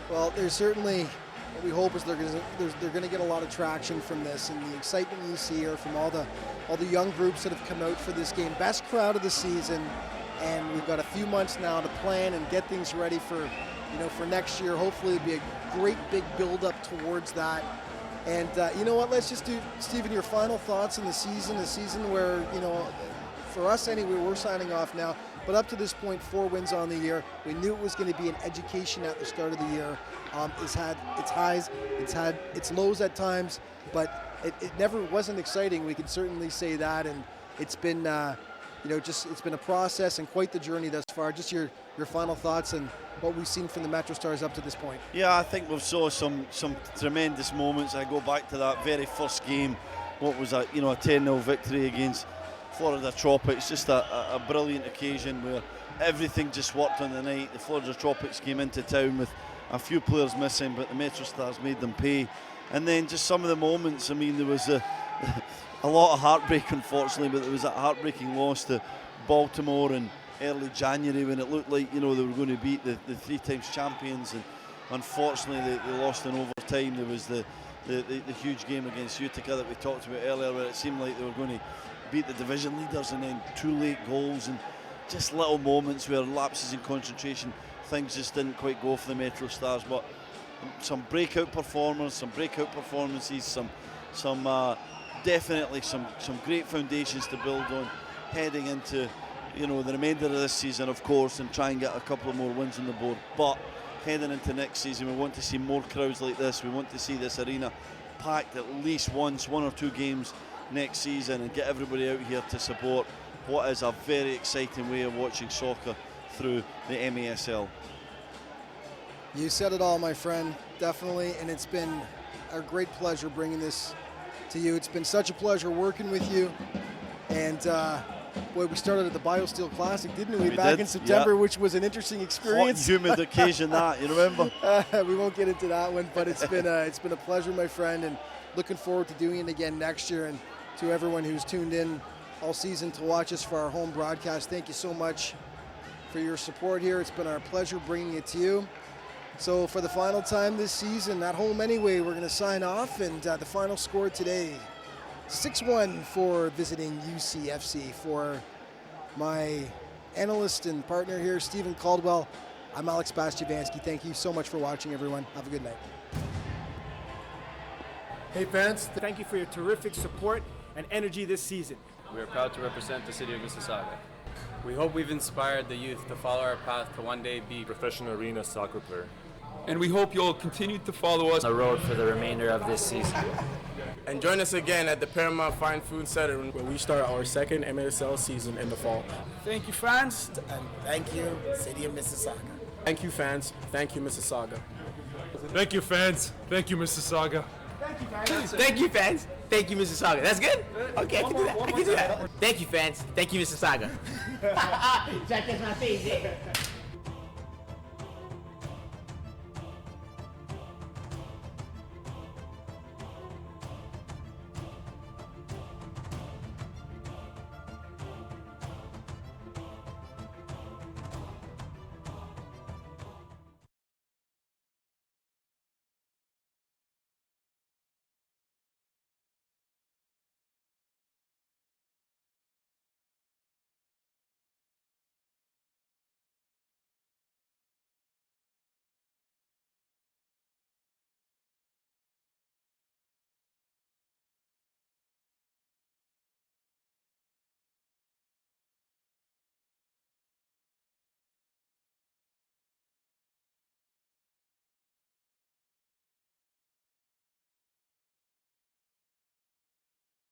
Well, there's certainly, what we hope is they're going to get a lot of traction from this, and the excitement you see here from all the young groups that have come out for this game. Best crowd of the season, and we've got a few months now to plan and get things ready for next year. Hopefully it'll be a great big build-up towards that. And you know what? Let's just do, Stephen, your final thoughts on the season where, for us anyway, we're signing off now. But up to this point, 4 wins on the year. We knew it was going to be an education at the start of the year. It's had its highs, it's had its lows at times, but it never wasn't exciting. We can certainly say that, and it's been, it's been a process and quite the journey thus far. Just your final thoughts and what we've seen from the MetroStars up to this point. Yeah, I think we've saw some tremendous moments. I go back to that very first game. What was that? A 10-0 victory against Florida Tropics. Just a brilliant occasion where everything just worked on the night. The Florida Tropics came into town with a few players missing, but the MetroStars made them pay. And then just some of the moments, I mean, there was a lot of heartbreak, unfortunately, but there was that heartbreaking loss to Baltimore in early January when it looked like, they were going to beat the 3 times champions, and unfortunately they lost in overtime. There was the huge game against Utica that we talked about earlier, where it seemed like they were going to beat the division leaders, and then 2 late goals, and just little moments where lapses in concentration, things just didn't quite go for the MetroStars. But some breakout performers, some breakout performances, some definitely some great foundations to build on heading into the remainder of this season, of course, and try and get a couple of more wins on the board. But heading into next season. We want to see more crowds like this. We want to see this arena packed at least once, 1 or 2 games next season, and get everybody out here to support what is a very exciting way of watching soccer through the MASL. You said it all, my friend, definitely, and it's been a great pleasure bringing this to you. It's been such a pleasure working with you, and boy, we started at the BioSteel Classic, didn't we? Back in September, which was an interesting experience. Hot, humid occasion, that, you remember? We won't get into that one, but it's been a pleasure, my friend, and looking forward to doing it again next year. And to everyone who's tuned in all season to watch us for our home broadcast, thank you so much for your support here. It's been our pleasure bringing it to you. So for the final time this season, at home anyway, we're going to sign off, and the final score today, 6-1 for visiting UCFC. For my analyst and partner here, Stephen Caldwell, I'm Alex Bastiavansky. Thank you so much for watching, everyone. Have a good night. Hey fans, thank you for your terrific support and energy this season. We are proud to represent the city of Mississauga. We hope we've inspired the youth to follow our path to one day be professional arena soccer player. And we hope you'll continue to follow us on the road for the remainder of this season. And join us again at the Paramount Fine Food Center where we start our second MSL season in the fall. Thank you, fans, and thank you, City of Mississauga. Thank you, fans. Thank you, Mississauga. Thank you, fans. Thank you, Mississauga. Thank you, fans. Thank you, Mississauga. That's good? Okay, I can do that. I can do that. Thank you, fans. Thank you, Mississauga. Jack, that's my face, eh?